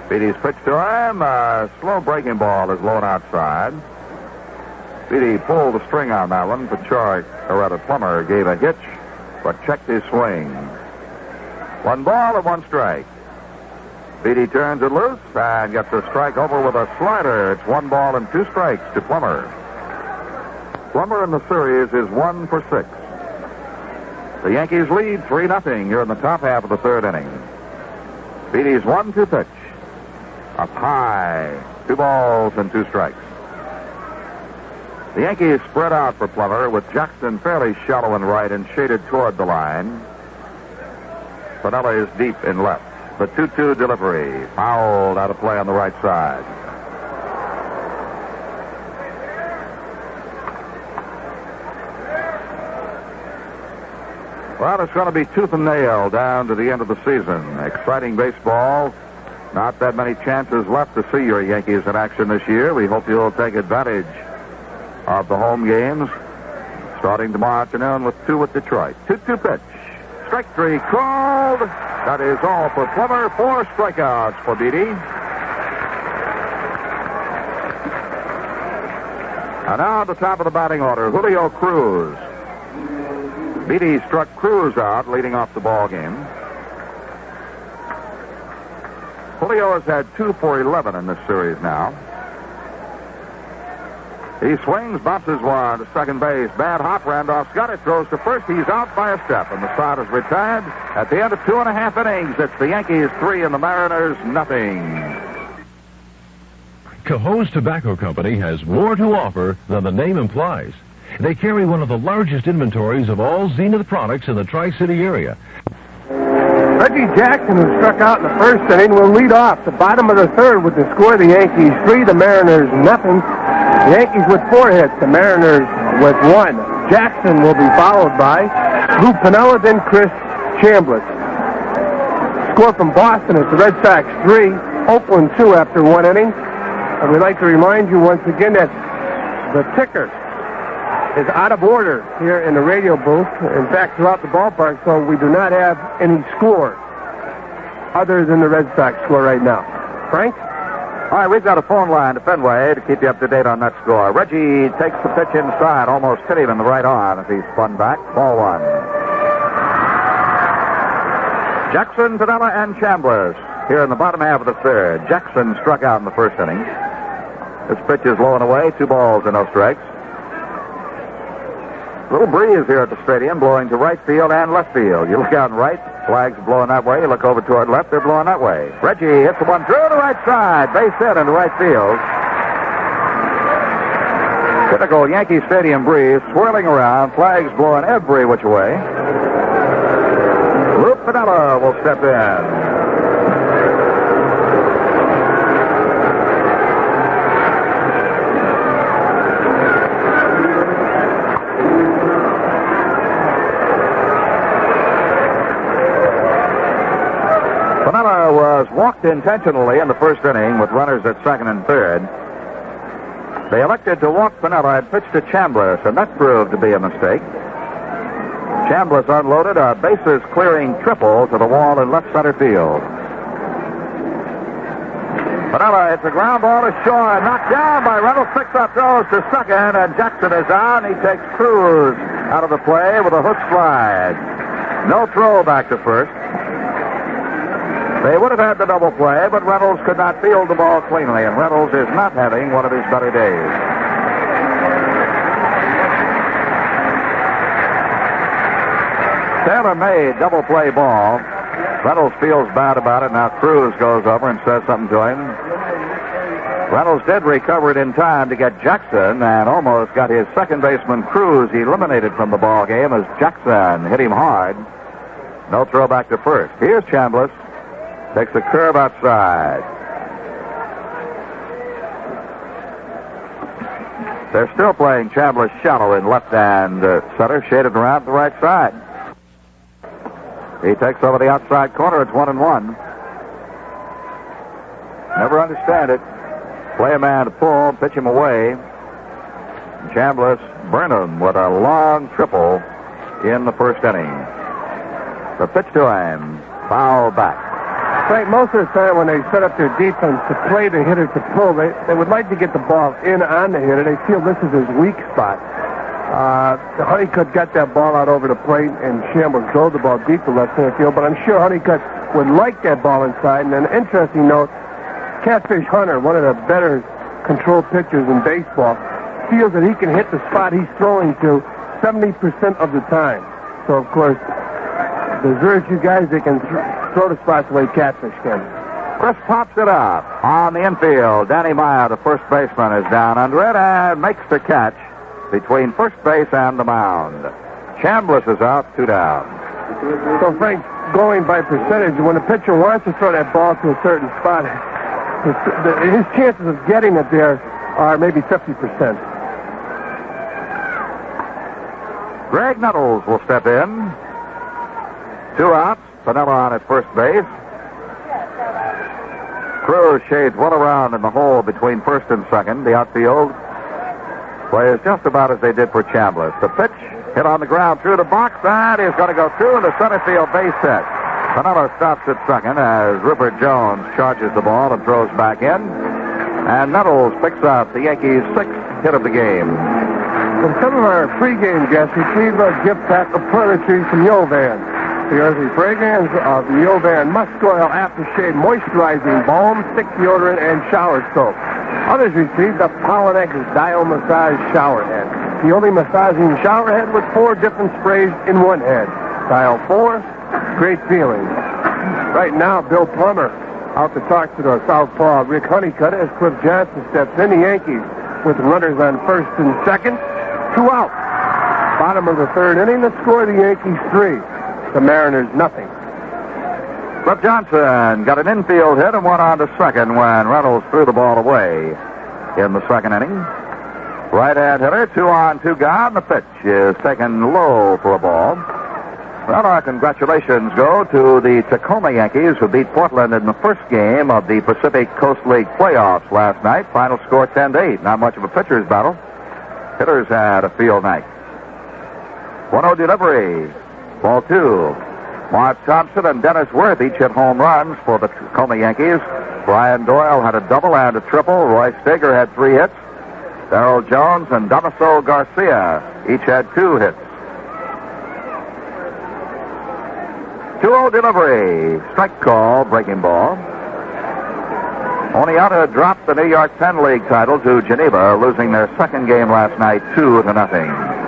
Beatty's pitch to him. A slow breaking ball is low and outside. Beatty pulled the string on that one. Paciorek, or rather Plummer, gave a hitch, but checked his swing. 1 ball and 1 strike. Beatty turns it loose and gets a strike over with a slider. It's 1 ball and 2 strikes to Plummer. Plummer in the series is 1 for 6. The Yankees lead 3-0 here in the top half of the third inning. Beatty's 1-2 pitch. Up high. 2 balls and 2 strikes. The Yankees spread out for Plummer with Jackson fairly shallow in right and shaded toward the line. Pinella is deep in left. The 2-2 delivery. Fouled out of play on the right side. Well, it's going to be tooth and nail down to the end of the season. Exciting baseball. Not that many chances left to see your Yankees in action this year. We hope you'll take advantage of the home games starting tomorrow afternoon with 2 with Detroit. 2-2 pitch. Strike 3 called. That is all for Plummer. 4 strikeouts for Beatty. And now at the top of the batting order, Julio Cruz. Beatty struck Cruz out, leading off the ball game. Julio has had 2 for 11 in this series now. He swings, bounces one to second base. Bad hop, Randolph's got it, throws to first. He's out by a step, and the side is retired. At the end of 2.5 innings, it's the Yankees 3 and the Mariners nothing. Cahoe's Tobacco Company has more to offer than the name implies. They carry one of the largest inventories of all Zenith products in the Tri-City area. Reggie Jackson, who struck out in the first inning, will lead off the bottom of the third with the score. The Yankees 3, the Mariners nothing. The Yankees with 4 hits, the Mariners with 1. Jackson will be followed by Lou Pinella, then Chris Chambliss. Score from Boston is the Red Sox 3, Oakland 2 after 1 inning. And we'd like to remind you once again that the ticker is out of order here in the radio booth. In fact, throughout the ballpark, so we do not have any score other than the Red Sox score right now. Frank? All right, we've got a phone line to Fenway to keep you up to date on that score. Reggie takes the pitch inside, almost hit him in the right arm as he spun back. Ball 1. Jackson, Pinella, and Chambliss here in the bottom half of the third. Jackson struck out in the first inning. This pitch is low and away, 2 balls and no strikes. A little breeze here at the stadium, blowing to right field and left field. You look out in right, flags blowing that way. You look over toward left, they're blowing that way. Reggie hits the one through the right side, base hit into right field. Typical Yankee Stadium breeze, swirling around, flags blowing every which way. Lou Pinella will step in. walked intentionally in the first inning with runners at second and third. They elected to walk Piniella and pitch to Chambliss, and that proved to be a mistake. Chambliss unloaded a bases-clearing triple to the wall in left center field. Piniella hits a ground ball to short, knocked down by Reynolds, picks up, throws to second, and Jackson is out, and he takes Cruz out of the play with a hook slide. No throw back to first. They would have had the double play, but Reynolds could not field the ball cleanly, and Reynolds is not having one of his better days. Taylor made double play ball. Reynolds feels bad about it. Now Cruz goes over and says something to him. Reynolds did recover it in time to get Jackson and almost got his second baseman Cruz eliminated from the ball game as Jackson hit him hard. No throw back to first. Here's Chambliss. Takes a curve outside. They're still playing Chambliss shallow in left-hand center, shaded around to the right side. He takes over the outside corner. It's 1-1. Never understand it. Play a man to pull, pitch him away. Chambliss burned him with a long triple in the first inning. The pitch to him, foul back. Frank, most of the time when they set up their defense to play the hitter to pull, they would like to get the ball in on the hitter. They feel this is his weak spot. Honeycutt got that ball out over the plate, and Chambliss drove the ball deep to left center field, but I'm sure Honeycutt would like that ball inside. And an interesting note, Catfish Hunter, one of the better control pitchers in baseball, feels that he can hit the spot he's throwing to 70% of the time. So, of course, there's very few guys that can throw the spots the way Catfish can. Chris pops it up on the infield. Danny Meyer, the first baseman, is down under it and makes the catch between first base and the mound. Chambliss is out, 2 down. So, Frank, going by percentage, when a pitcher wants to throw that ball to a certain spot, his chances of getting it there are maybe 50%. Greg Nettles will step in. 2 outs. Piniella on at first base. Cruz shades well around in the hole between first and second. The outfield plays just about as they did for Chambliss. The pitch hit on the ground through the box. That is going to go through in the center field base hit. Piniella stops at second as Rupert Jones charges the ball and throws back in. And Nettles picks up the Yankees' 6th hit of the game. From some of our pregame guests, receive a gift pack of toiletries from Yovan. Here's the fragrance of the Yovan Musk Oil Aftershave Moisturizing Balm, Stick Deodorant, and Shower Soap. Others received a Pollenex Dial Massage Shower Head. The only massaging shower head with 4 different sprays in one head. Dial 4, great feeling. Right now, Bill Plummer out to talk to the southpaw Rick Honeycutt as Cliff Johnson steps in. The Yankees with runners on first and second. 2 out. Bottom of the third inning. The score, the Yankees 3. The Mariners, nothing. Cliff Johnson got an infield hit and went on to second when Reynolds threw the ball away in the second inning. Right-hand hitter, 2 on, 2 gone. The pitch is taken low for a ball. Well, our congratulations go to the Tacoma Yankees, who beat Portland in the first game of the Pacific Coast League playoffs last night. Final score 10-8. Not much of a pitcher's battle. Hitters had a field night. 1-0 delivery. Ball 2. Mark Thompson and Dennis Worth each hit home runs for the Tacoma Yankees. Brian Doyle had a double and a triple. Roy Steger had 3 hits. Darrell Jones and Damaso Garcia each had 2 hits. 2-0 delivery. Strike call, breaking ball. Oneonta dropped the New York Penn League title to Geneva, losing their second game last night 2-0.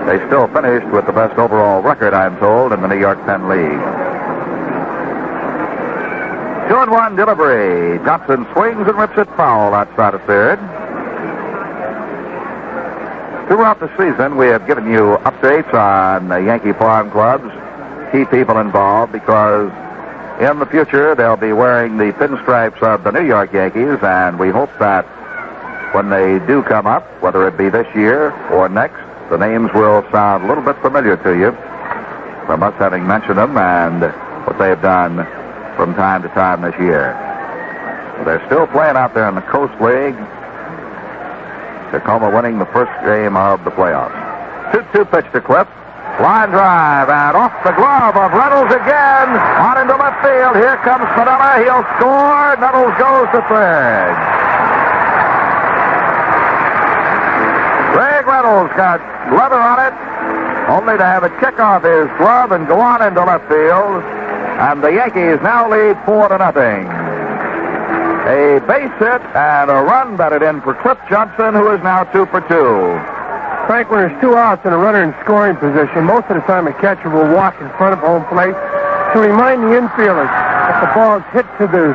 They still finished with the best overall record, I'm told, in the New York Penn League. 2-1 delivery. Johnson swings and rips it foul outside of third. Throughout the season, we have given you updates on the Yankee farm clubs, key people involved, because in the future they'll be wearing the pinstripes of the New York Yankees, and we hope that when they do come up, whether it be this year or next, the names will sound a little bit familiar to you from us having mentioned them and what they have done from time to time this year. They're still playing out there in the Coast League. Tacoma winning the first game of the playoffs. 2-2 pitch to Cliff. Line drive, and off the glove of Reynolds again. On into left field. Here comes Fedella. He'll score. Nettles goes to third. Greg Reynolds got leather on it, only to have it kick off his glove and go on into left field. And the Yankees now lead 4-0. A base hit and a run batted in for Cliff Johnson, who is now 2 for 2. Frank, when there's 2 outs and a runner in scoring position, most of the time a catcher will walk in front of home plate to remind the infielders if the ball is hit to the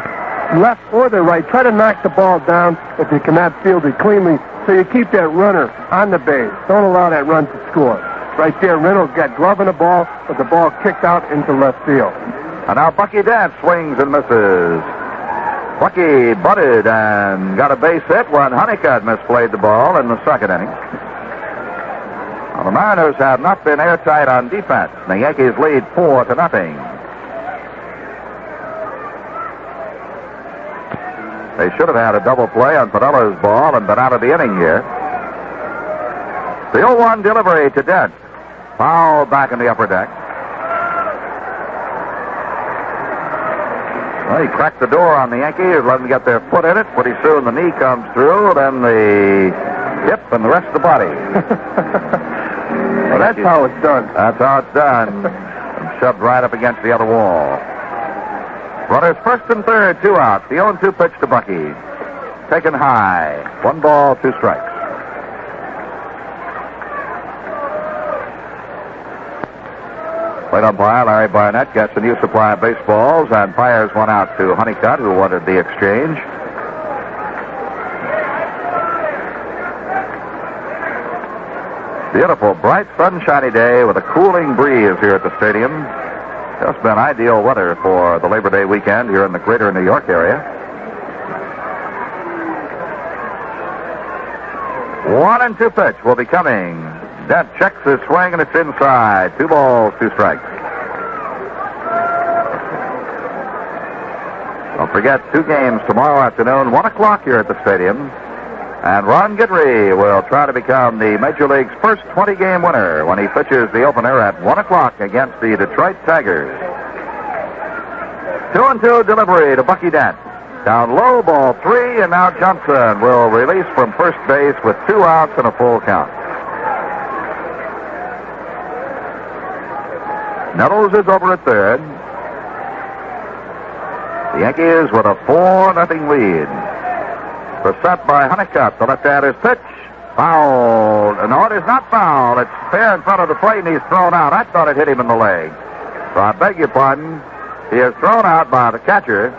left or the right, try to knock the ball down if you cannot field it cleanly, so you keep that runner on the base. Don't allow that run to score. Right there, Reynolds got glove in the ball, but the ball kicked out into left field. And now Bucky Dent swings and misses. Bucky butted and got a base hit when Honeycutt misplayed the ball in the second inning. Well, the Mariners have not been airtight on defense. The Yankees lead 4-0. They should have had a double play on Fedella's ball and been out of the inning here. The 0-1 delivery to Dent. Foul back in the upper deck. Well, he cracked the door on the Yankees, let them get their foot in it. Pretty soon the knee comes through, then the hip and the rest of the body. Well, that's how it's done. That's how it's done. And shoved right up against the other wall. Runners first and third, 2 outs. The 0-2 pitch to Bucky. Taken high. 1 ball, 2 strikes. Plate umpire Larry Barnett gets a new supply of baseballs and fires one out to Honeycutt, who wanted the exchange. Beautiful, bright, sunshiny day with a cooling breeze here at the stadium. Just been ideal weather for the Labor Day weekend here in the greater New York area. 1-2 pitch will be coming. Dent checks his swing and it's inside. 2 balls, 2 strikes. Don't forget, 2 games tomorrow afternoon, 1 o'clock here at the stadium. And Ron Guidry will try to become the Major League's first 20-game winner when he pitches the opener at 1 o'clock against the Detroit Tigers. 2-2 delivery to Bucky Dent. Down low, ball 3, and now Johnson will release from first base with 2 outs and a full count. Nettles is over at third. The Yankees with a 4-0 lead. The set by Honeycutt. The left-hander's pitch. Foul. No, it is not foul. It's fair in front of the plate, and he's thrown out. I thought it hit him in the leg. So I beg your pardon. He is thrown out by the catcher.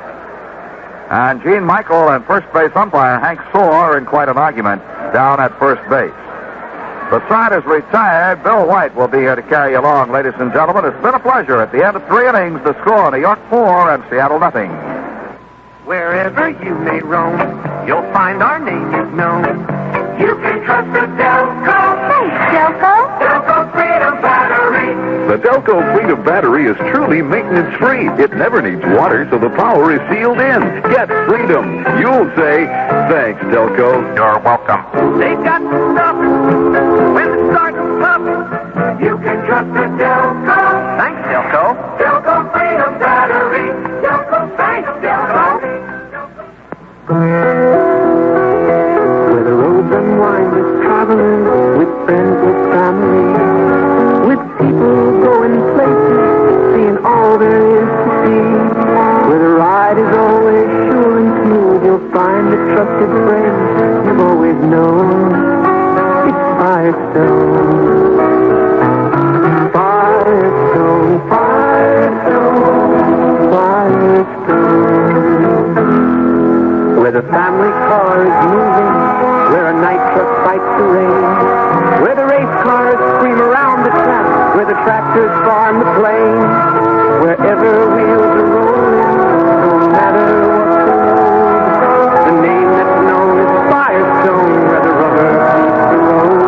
And Gene Michael and first base umpire Hank Soar are in quite an argument down at first base. The side is retired. Bill White will be here to carry you along, ladies and gentlemen. It's been a pleasure. At the end of 3 innings, the score, New York 4 and Seattle 0. Wherever you may roam, you'll find our name is known. You can trust the Delco. Thanks, Delco. Delco Freedom Battery. The Delco Freedom Battery is truly maintenance-free. It never needs water, so the power is sealed in. Get freedom. You'll say, thanks, Delco. You're welcome. They've got stuff when it starts to puff. You can trust the Delco. Thanks, Delco. Delco Freedom Battery. Delco, thanks, Delco. Where the roads unwind with traveling, with friends, with family, with people going places, seeing all there is to see. Where the ride is always sure and smooth, you'll find a trusted friend you've always known. It's Firestone. Firestone, Firestone, Firestone. Where the family car is moving, where a night truck fights the rain, where the race cars scream around the track, where the tractors farm the plain, wherever wheels are rolling, no matter what the road, the name that's known is Firestone, where the rubber meets the road.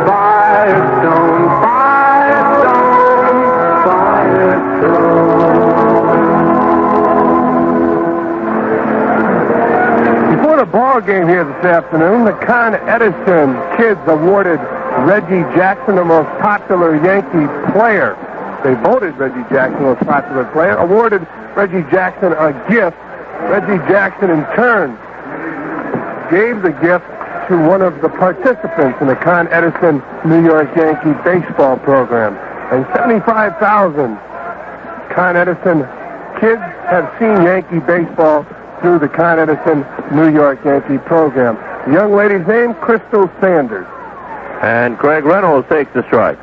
Firestone, Firestone, Firestone. ball game here this afternoon. The Con Edison kids awarded Reggie Jackson the most popular Yankee player. They voted Reggie Jackson the most popular player, awarded Reggie Jackson a gift. Reggie Jackson, in turn, gave the gift to one of the participants in the Con Edison New York Yankee baseball program. And 75,000 Con Edison kids have seen Yankee baseball through the Con Edison New York Yankee program. The young lady's name, Crystal Sanders. And Craig Reynolds takes the strike.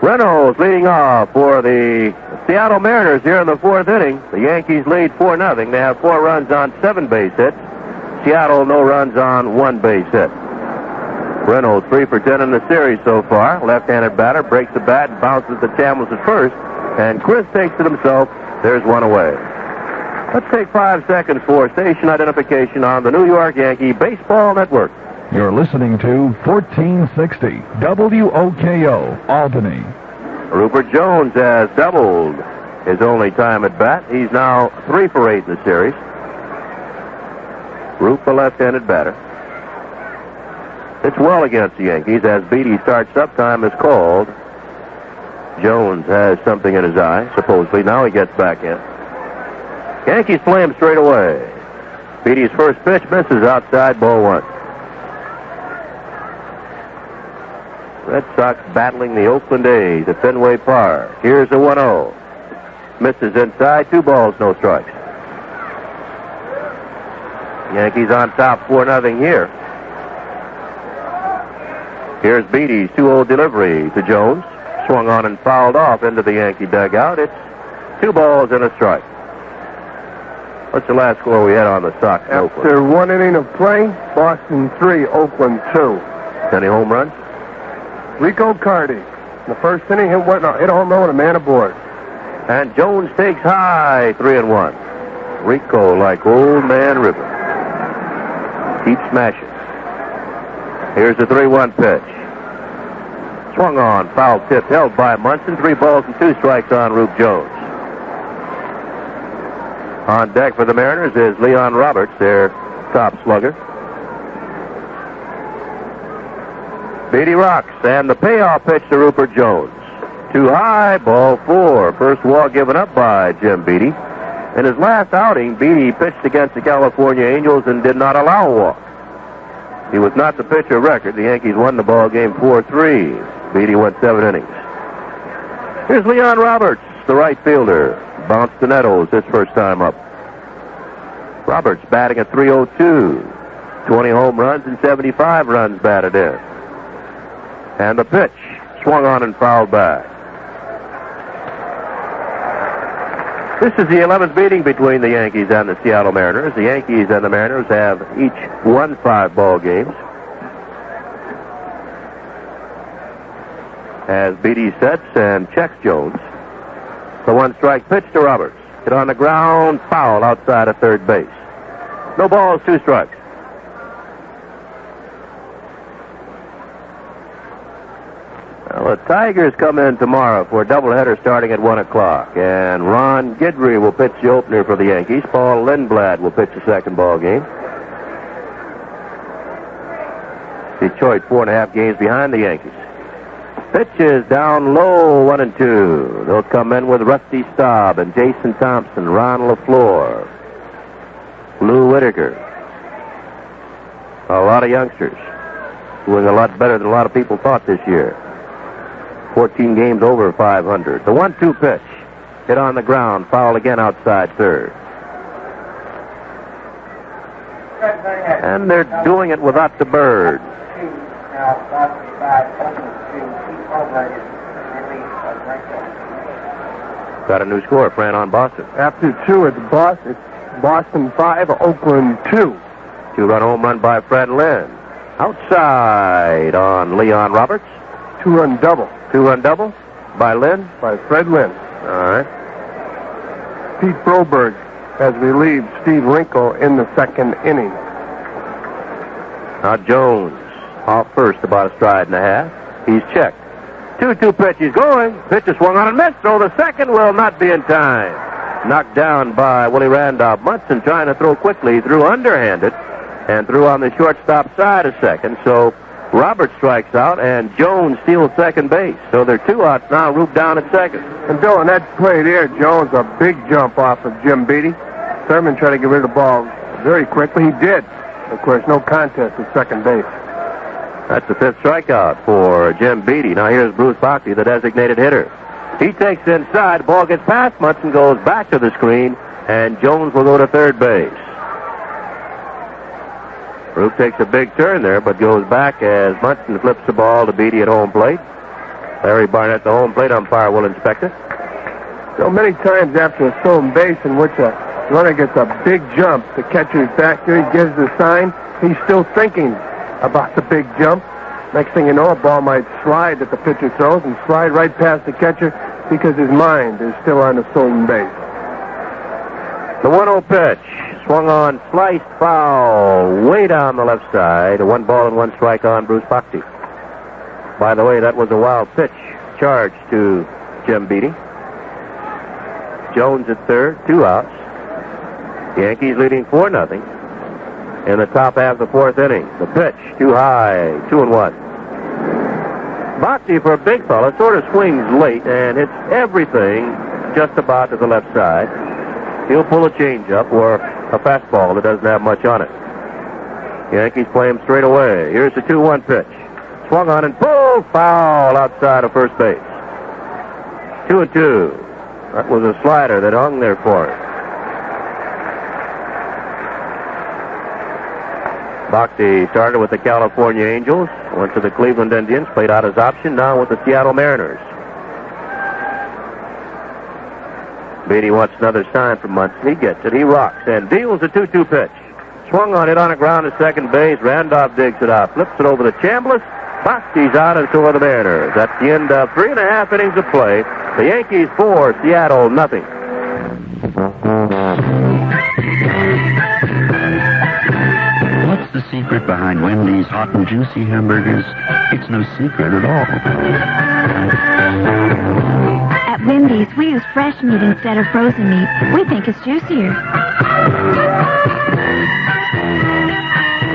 Reynolds leading off for the Seattle Mariners here in the fourth inning. The Yankees lead 4-0. They have 4 runs on 7 base hits. Seattle, no runs on 1 base hit. Reynolds 3 for 10 in the series so far. Left-handed batter, breaks the bat and bounces the Chambliss at first. And Chris takes it himself. There's one away. Let's take 5 seconds for station identification on the New York Yankee Baseball Network. You're listening to 1460 WOKO, Albany. Rupert Jones has doubled his only time at bat. He's now 3 for 8 in the series. Rupe, the left-handed batter. It's well against the Yankees as Beatty starts up. Time is called. Jones has something in his eye, supposedly. Now he gets back in. Yankees play him straight away. Beatty's first pitch misses outside, ball 1. Red Sox battling the Oakland A's at Fenway Park. Here's a 1-0. Misses inside, 2 balls, no strikes. Yankees on top 4-0 here. Here's Beatty's 2-0 delivery to Jones. Swung on and fouled off into the Yankee dugout. It's 2 balls and a strike. What's the last score we had on the Sox in Oakland? After 1 inning of play, Boston 3, Oakland 2. Any home runs? Rico Cardi. In the first inning, hit a home run with a man aboard. And Jones takes high, 3-1. Rico like old man River. Keeps smashing. Here's the 3-1 pitch. Swung on, foul tip, held by Munson. 3 balls and 2 strikes on Rube Jones. On deck for the Mariners is Leon Roberts, their top slugger. Beatty rocks, and the payoff pitch to Rupert Jones. Too high, ball 4. First walk given up by Jim Beatty. In his last outing, Beatty pitched against the California Angels and did not allow a walk. He was not the pitcher of record. The Yankees won the ball game 4-3. Beatty went 7 innings. Here's Leon Roberts, the right fielder. Bounced to Nettles his first time up. Roberts batting at .302. 20 home runs and 75 runs batted in. And the pitch swung on and fouled back. This is the 11th meeting between the Yankees and the Seattle Mariners. The Yankees and the Mariners have each won 5 ball games. As Beatty sets and checks Jones. The 1-strike pitch to Roberts. Hit on the ground, foul outside of third base. No balls, 2 strikes. Well, the Tigers come in tomorrow for a doubleheader starting at 1 o'clock. And Ron Guidry will pitch the opener for the Yankees. Paul Lindblad will pitch the second ball game. Detroit 4.5 games behind the Yankees. Pitch is down low, 1-2. They'll come in with Rusty Staub and Jason Thompson, Ron LaFleur, Lou Whitaker. A lot of youngsters doing a lot better than a lot of people thought this year. 14 games over 500. The 1-2 pitch. Hit on the ground. Foul again outside third. And they're doing it without the bird. Got a new score, Fran, on Boston. After 2, it's Boston 5, Oakland 2. 2-run home run by Fred Lynn. Outside on Leon Roberts. 2-run double. 2-run double by Lynn? By Fred Lynn. All right. Pete Broberg has relieved Steve Winkle in the second inning. Now Jones off first, about a stride and a half. He's checked. 2-2 pitch. He's going. Pitch is swung on and missed. So the second will not be in time. Knocked down by Willie Randolph. Munson trying to throw quickly, threw underhanded, and threw on the shortstop side a second. So Roberts strikes out, and Jones steals second base. So they're 2 outs now. Roop down at second. And Bill, on that play there, Jones, a big jump off of Jim Beattie. Thurman tried to get rid of the ball very quickly. He did. Of course, no contest at second base. That's the 5th strikeout for Jim Beattie. Now here's Bruce Bochy, the designated hitter. He takes inside. Ball gets past Munson, goes back to the screen, and Jones will go to third base. Roop takes a big turn there, but goes back as Munson flips the ball to Beattie at home plate. Larry Barnett, the home plate umpire, will inspect it. So many times after a stolen base in which a runner gets a big jump, the catcher's back there, he gives the sign. He's still thinking about the big jump. Next thing you know, a ball might slide that the pitcher throws and slide right past the catcher because his mind is still on the stolen base. The 1-0 pitch, swung on, sliced foul, way down the left side. 1 ball and 1 strike on Bruce Bochy. By the way, that was a wild pitch charged to Jim Beattie. Jones at third, 2 outs. Yankees leading 4-0 in the top half of the 4th inning. The pitch, too high, 2-1. Bochy, for a big fella, sort of swings late and hits everything just about to the left side. He'll pull a changeup or a fastball that doesn't have much on it. Yankees play him straight away. Here's the 2-1 pitch. Swung on and pulled, foul outside of first base. 2-2. That was a slider that hung there for him. Bochy started with the California Angels, went to the Cleveland Indians, played out his option, now with the Seattle Mariners. Beattie wants another sign from Munson. He gets it. He rocks and deals a 2-2 pitch. Swung on it on the ground to second base. Randolph digs it out, flips it over to Chambliss. Bochy's out, and so are the Mariners. That's the end of 3.5 innings of play. The Yankees 4, Seattle nothing. What's the secret behind Wendy's hot and juicy hamburgers? It's no secret at all. At Wendy's, we use fresh meat instead of frozen meat. We think it's juicier.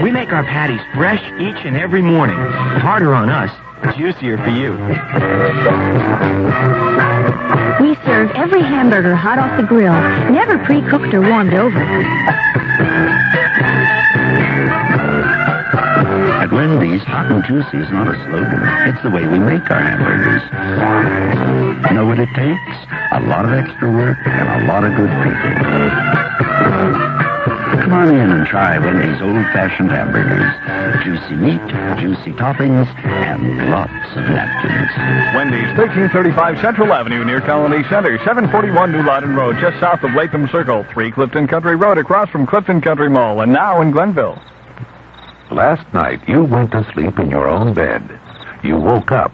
We make our patties fresh each and every morning. Harder on us, juicier for you. We serve every hamburger hot off the grill, never pre-cooked or warmed over. At Wendy's, hot and juicy is not a slogan. It's the way we make our hamburgers. You know what it takes? A lot of extra work and a lot of good people. Come on in and try Wendy's old-fashioned hamburgers. Juicy meat, juicy toppings, and lots of napkins. Wendy's, 1335 Central Avenue near Colony Center, 741 New Lawton Road, just south of Latham Circle, 3 Clifton Country Road, across from Clifton Country Mall, and now in Glenville. Last night, you went to sleep in your own bed. You woke up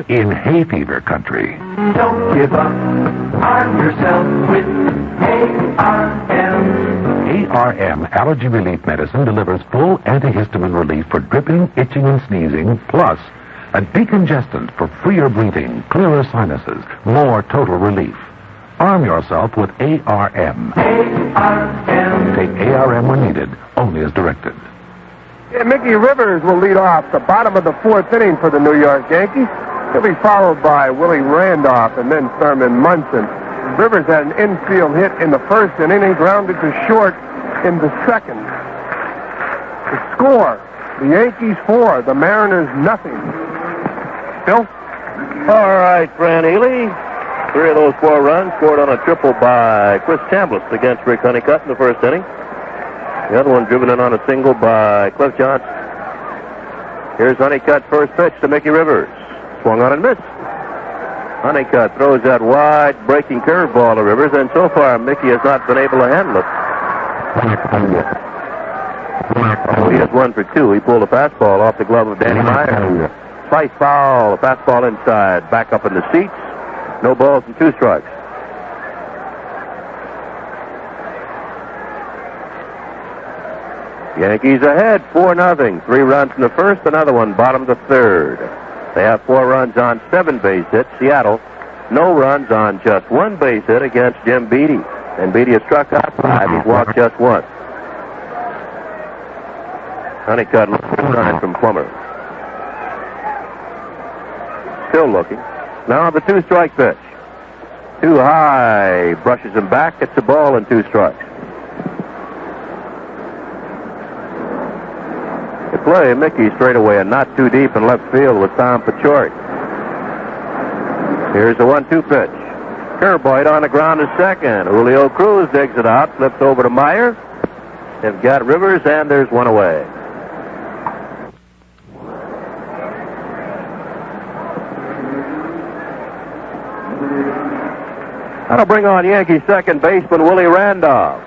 in hay fever country. Don't give up. Arm yourself with ARM. ARM Allergy Relief Medicine delivers full antihistamine relief for dripping, itching, and sneezing, plus a decongestant for freer breathing, clearer sinuses, more total relief. Arm yourself with ARM. ARM. Take ARM when needed, only as directed. Yeah, Mickey Rivers will lead off the bottom of the 4th inning for the New York Yankees. He'll be followed by Willie Randolph and then Thurman Munson. Rivers had an infield hit in the 1st inning and grounded to short in the 2nd. The score, the Yankees 4, the Mariners nothing. Bill? All right, Fran Ely. 3 of those 4 runs scored on a triple by Chris Chambliss against Rick Honeycutt in the 1st inning. The other one driven in on a single by Cliff Johnson. Here's Honeycutt's first pitch to Mickey Rivers. Swung on and missed. Honeycutt throws that wide breaking curveball to Rivers, and so far Mickey has not been able to handle it. He has 1 for 2. He pulled a fastball off the glove of Danny Meyer. Slice foul, a fastball inside, back up in the seats. No balls and 2 strikes. Yankees ahead, 4-0. 3 runs in the 1st, another one bottom of the 3rd. They have 4 runs on 7 base hits. Seattle, no runs on just 1 base hit against Jim Beattie. And Beattie has struck out 5. He's walked just 1. Honeycutt line from Plummer. Still looking. Now the 2-strike pitch. Too high. Brushes him back. It's a ball and 2 strikes. The play, Mickey straightaway and not too deep in left field with Tom Paciorek. Here's the 1-2 pitch. Curveball hit on the ground to second. Julio Cruz digs it out, flips over to Meyer. They've got Rivers, and there's one away. That'll bring on Yankee second baseman Willie Randolph.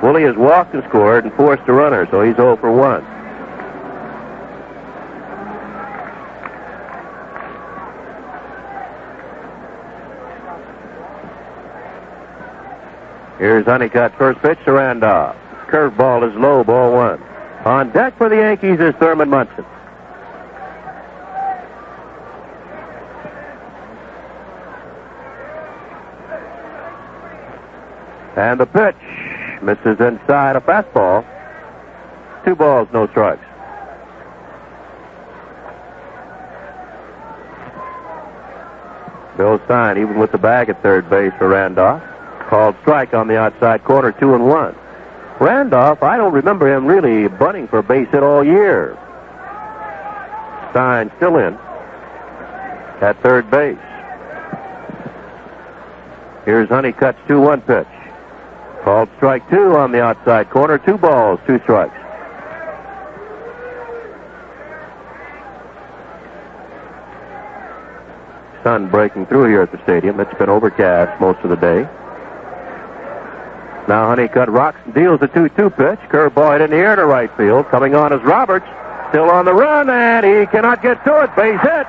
Willie has walked and scored and forced a runner, so he's 0 for 1. Here's Honeycutt's first pitch to Randolph. Curveball is low, ball 1. On deck for the Yankees is Thurman Munson. And the pitch misses inside a fastball. 2 balls, no strikes. Bill Stein, even with the bag at third base for Randolph. Called strike on the outside corner, 2-1. Randolph, I don't remember him really bunting for a base hit all year. Stein still in at third base. Here's Honeycutt's 2-1 pitch. Called strike 2 on the outside corner. 2 balls, 2 strikes. Sun breaking through here at the stadium. It's been overcast most of the day. Now Honeycutt rocks and deals a 2-2 pitch. Curveball hit in the air to right field. Coming on is Roberts. Still on the run, and he cannot get to it. Base hit.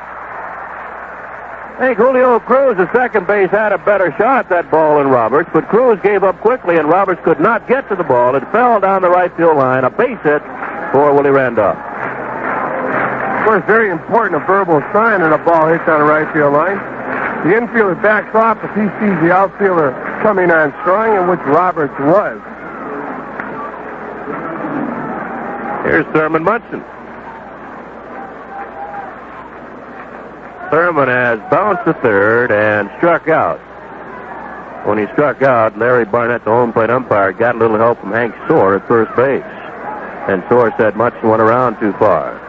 I think Julio Cruz, the second base, had a better shot at that ball than Roberts, but Cruz gave up quickly, and Roberts could not get to the ball. It fell down the right field line. A base hit for Willie Randolph. Of course, very important, a verbal sign and a ball hit down the right field line. The infielder backs off if he sees the outfielder coming on strong, in which Roberts was. Here's Thurman Munson. Thurman has bounced to third and struck out. When he struck out, Larry Barnett, the home plate umpire, got a little help from Hank Soar at first base. And Soar said Munson went around too far.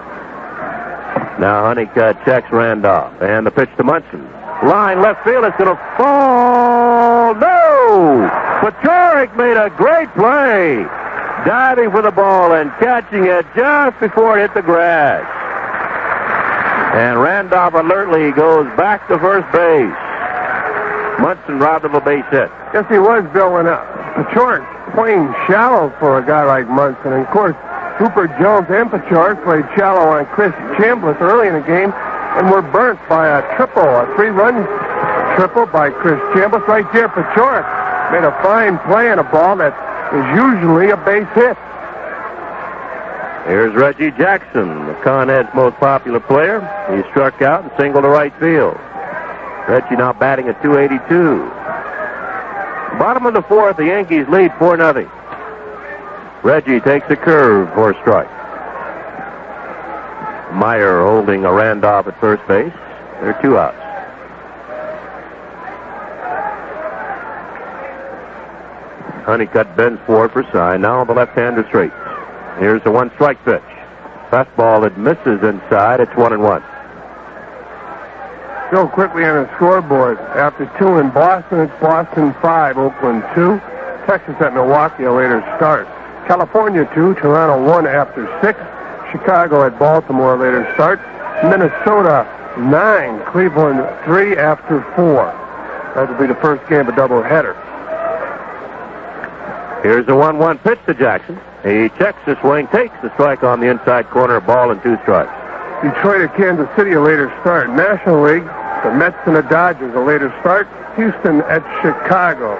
Now Honeycutt checks Randolph. And the pitch to Munson. Line left field, it's going to fall. No! Paciorek made a great play. Diving for the ball and catching it just before it hit the grass. And Randolph alertly goes back to first base. Munson robbed of a base hit. Yes, he was, Bill. And Paciorek playing shallow for a guy like Munson. And, of course, Cooper Jones and Paciorek played shallow on Chris Chambliss early in the game and were burnt by a 3-run triple by Chris Chambliss. Right there, Paciorek made a fine play on a ball that is usually a base hit. Here's Reggie Jackson, the Con-Ed's most popular player. He struck out and singled to right field. Reggie now batting at .282. Bottom of the 4th, the Yankees lead 4-0. Reggie takes a curve for a strike. Meyer holding a Randolph at first base. There are 2 outs. Honeycutt bends forward for sign. Now the left-hander straight. Here's the 1-strike pitch. Fastball that misses inside. It's 1-1. Go quickly on the scoreboard. After 2 in Boston, it's Boston 5, Oakland 2. Texas at Milwaukee, a later start. California 2, Toronto 1 after 6. Chicago at Baltimore, a later start. Minnesota 9, Cleveland 3 after 4. That will be the first game of a doubleheader. Here's the 1-1 pitch to Jackson. He checks the swing, takes the strike on the inside corner, ball and 2 strikes. Detroit at Kansas City, a later start. National League, the Mets and the Dodgers, a later start. Houston at Chicago,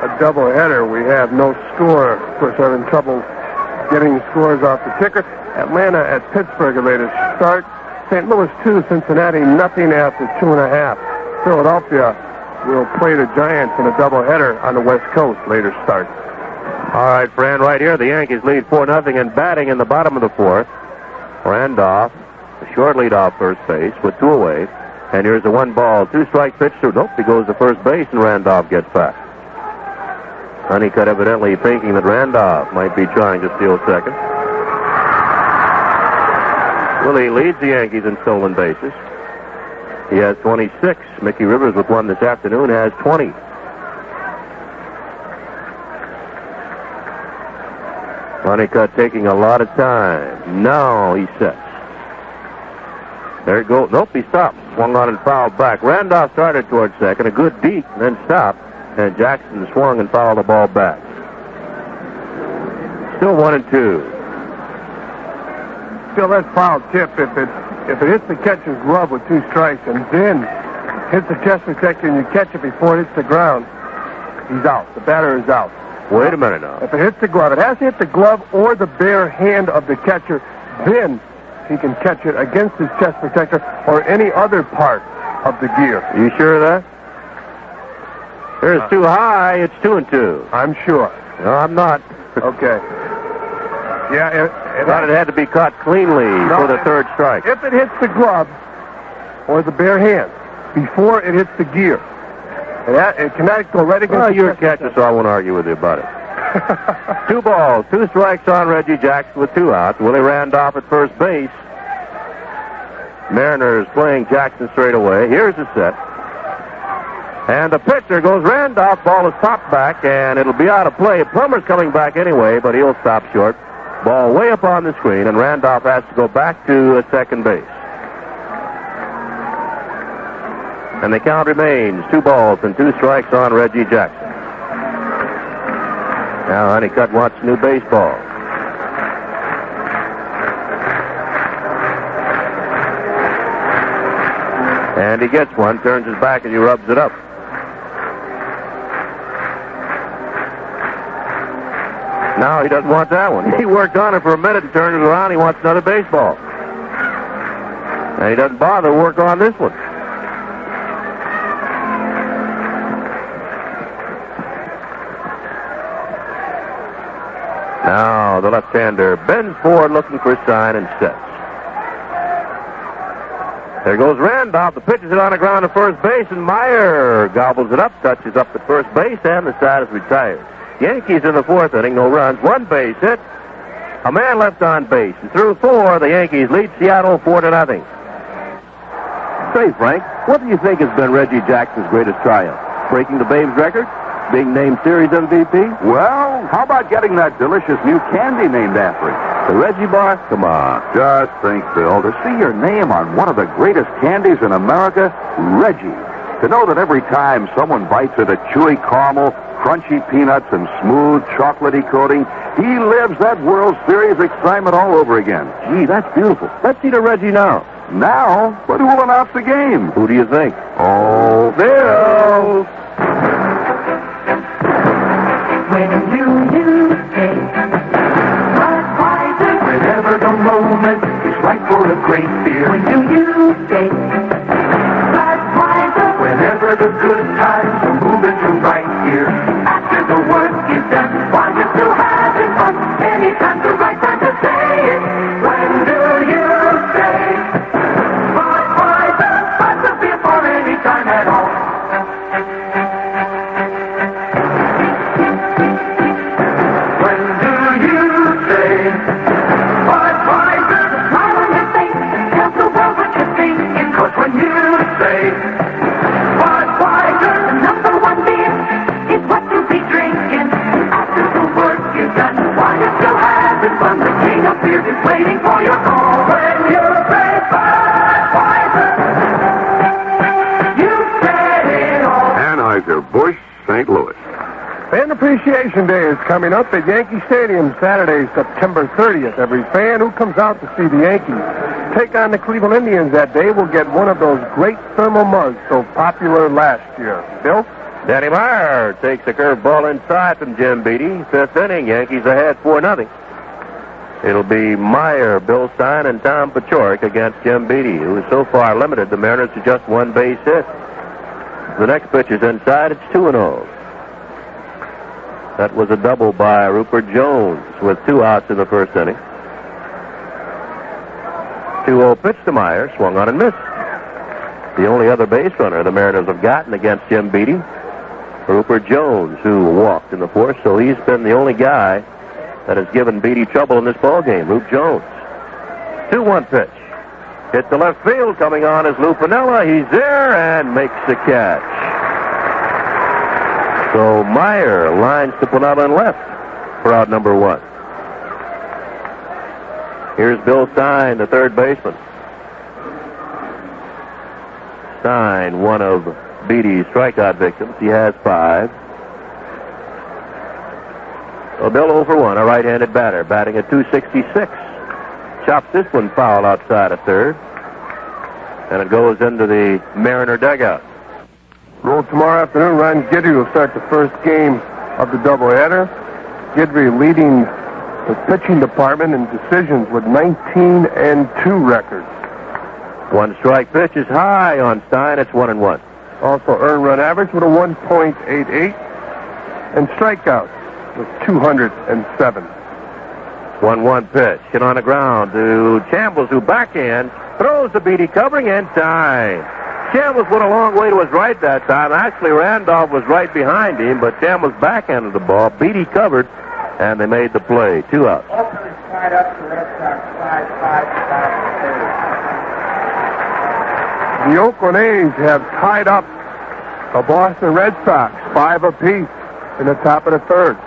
a doubleheader. We have no score. Of course, I'm in trouble getting scores off the ticker. Atlanta at Pittsburgh, a later start. St. Louis 2, Cincinnati nothing after 2.5. Philadelphia will play the Giants in a doubleheader on the West Coast, later start. All right, Fran, right here, the Yankees lead 4-0 and batting in the bottom of the fourth. Randolph, a short lead off first base with 2 away. And here's a 1-ball, 2-strike pitch to, nope, he goes to first base and Randolph gets back. Honeycutt evidently thinking that Randolph might be trying to steal second. Willie leads the Yankees in stolen bases. He has 26. Mickey Rivers with one this afternoon has 20. Honeycutt taking a lot of time. Now he sets. There it goes. Nope, he stopped. Swung on and fouled back. Randolph started towards second. A good deke, then stopped. And Jackson swung and fouled the ball back. Still 1-2. Still, that's foul tip if it hits the catcher's glove with 2 strikes and then hits the chest protector and you catch it before it hits the ground, he's out. The batter is out. Wait a minute now. If it hits the glove, it has to hit the glove or the bare hand of the catcher. Then he can catch it against his chest protector or any other part of the gear. You sure of that? Here's too high. It's 2-2. I'm sure. No, I'm not. Okay. Yeah, I thought it had to be caught cleanly for the third strike. If it hits the glove or the bare hand before it hits the gear, it cannot go right against Well, the you're a catcher, so I won't argue with you about it. 2 balls, 2 strikes on Reggie Jackson with 2 outs. Willie Randolph at first base. Mariners playing Jackson straight away. Here's the set. And the pitcher goes Randolph. Ball is popped back, and it'll be out of play. Plummer's coming back anyway, but he'll stop short. Ball way up on the screen, and Randolph has to go back to second base. And the count remains 2 balls and 2 strikes on Reggie Jackson. Now Honeycutt wants new baseball. And he gets one, turns his back, and he rubs it up. Now he doesn't want that one. He worked on it for a minute and turned it around. He wants another baseball. And he doesn't bother to work on this one. Now the left-hander bends forward looking for a sign and sets. There goes Randolph. The pitch is on the ground at first base, and Meyer gobbles it up, touches up at first base, and the side is retired. Yankees in the 4th inning, no runs, 1 base hit, a man left on base. And through 4, the Yankees lead Seattle 4-0. Say, Frank, what do you think has been Reggie Jackson's greatest triumph? Breaking the Babe's record? Being named Series MVP? Well, how about getting that delicious new candy named after him? The Reggie Bar? Come on. Just think, Bill, to see your name on one of the greatest candies in America, Reggie. To know that every time someone bites at a chewy caramel, crunchy peanuts, and smooth chocolatey coating, he lives that World Series excitement all over again. Gee, that's beautiful. Let's see the Reggie now. Now? But who will announce the game? Who do you think? Oh, Bill! When you say Budweiser, whenever the moment is right for a great beer. When you say Budweiser, whenever the good times are moving to right here. After the work is done, while you're still having fun, anytime's the right time to say it. When do you say Budweiser? Bud's a beer for any time at all. Waiting for your call when you say Budweiser. You said it all. Anheuser-Busch, St. Louis. Fan Appreciation Day is coming up at Yankee Stadium Saturday, September 30th. Every fan who comes out to see the Yankees take on the Cleveland Indians that day will get one of those great thermal mugs so popular last year. Bill? Danny Meyer takes a curveball inside from Jim Beattie. 5th inning, Yankees ahead 4-0. It'll be Meyer, Bill Stein, and Tom Paciorek against Jim Beattie, who has so far limited the Mariners to just 1 base hit. The next pitch is inside. It's 2-0. That was a double by Rupert Jones with 2 outs in the first inning. 2-0 pitch to Meyer, swung on and missed. The only other base runner the Mariners have gotten against Jim Beattie, Rupert Jones, who walked in the fourth, so he's been the only guy that has given Beattie trouble in this ballgame, Rupert Jones. 2-1 pitch. Hit to left field, coming on is Lou Piniella. He's there and makes the catch. So Meyer lines to Piniella in left for out number 1. Here's Bill Stein, the third baseman. Stein, one of Beattie's strikeout victims. He has 5. So Bill 0 for 1, a right-handed batter, batting at .266. Chops this one foul outside of third. And it goes into the Mariner dugout. Roll tomorrow afternoon. Ron Guidry will start the first game of the doubleheader. Guidry leading the pitching department in decisions with 19-2 records. 1 strike pitch is high on Stein. It's 1-1. Also earned run average with a 1.88 and strikeouts with 207. 1-1 pitch. Hit on the ground to Chambliss, who backhand throws the Beattie covering in time. Chambliss went a long way to his right that time. Actually, Randolph was right behind him, but Chambliss backhanded the ball. Beattie covered, and they made the play. 2 outs. The Oakland A's have tied up the Boston Red Sox 5 apiece in the top of the third.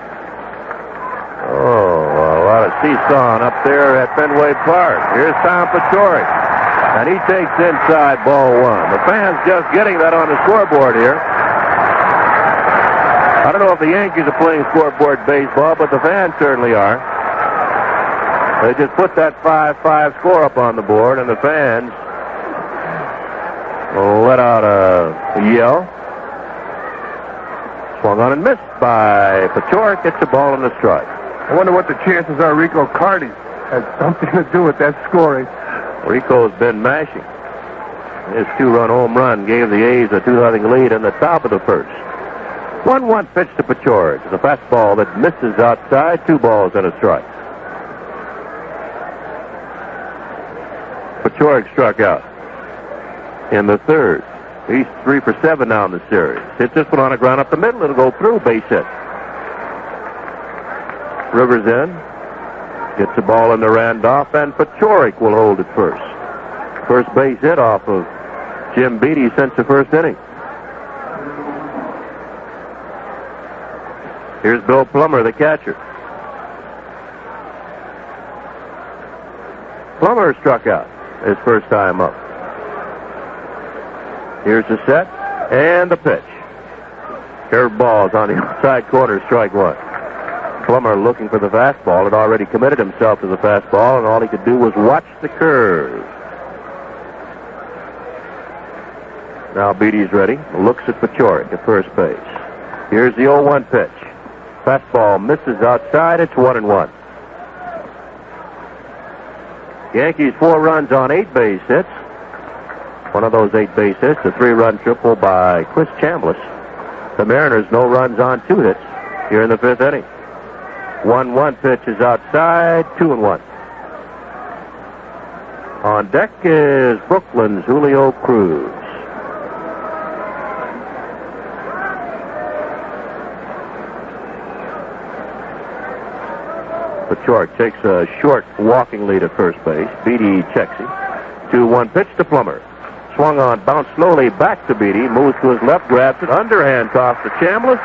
Oh, a lot of seesawing up there at Fenway Park. Here's Tom Paciorek, and he takes inside ball 1. The fans just getting that on the scoreboard here. I don't know if the Yankees are playing scoreboard baseball, but the fans certainly are. They just put that 5-5 score up on the board, and the fans let out a yell. Swung on and missed by Paciorek. It's a ball and a strike. I wonder what the chances are Rico Carty had something to do with that scoring. Rico's been mashing. His 2-run home run gave the A's a 2-0 lead in the top of the first. 1-1 pitch to Paciorek. It's a fastball that misses outside. 2 balls and a strike. Paciorek struck out in the third. He's 3 for 7 now in the series. Hits this one on the ground up the middle. It'll go through. Base hit. Rivers in. Gets the ball into Randolph, and Paciorek will hold it first. First base hit off of Jim Beattie since the first inning. Here's Bill Plummer, the catcher. Plummer struck out his first time up. Here's the set and the pitch. Curved balls on the outside corner, strike 1. Plummer looking for the fastball, had already committed himself to the fastball, and all he could do was watch the curve. Now Beattie's ready. Looks at Paciorek at first base. Here's the 0-1 pitch. Fastball misses outside. It's 1-1. Yankees 4 runs on 8 base hits. One of those 8 base hits, a 3-run triple by Chris Chambliss. The Mariners no runs on 2 hits here in the 5th inning. 1-1 pitch is outside. 2-1. On deck is Brooklyn's Julio Cruz. Paciorek takes a short walking lead at first base. Beattie checks him. 2-1 pitch to Plummer. Swung on, bounced slowly back to Beattie. Moves to his left, grabs it. Underhand toss to Chambliss.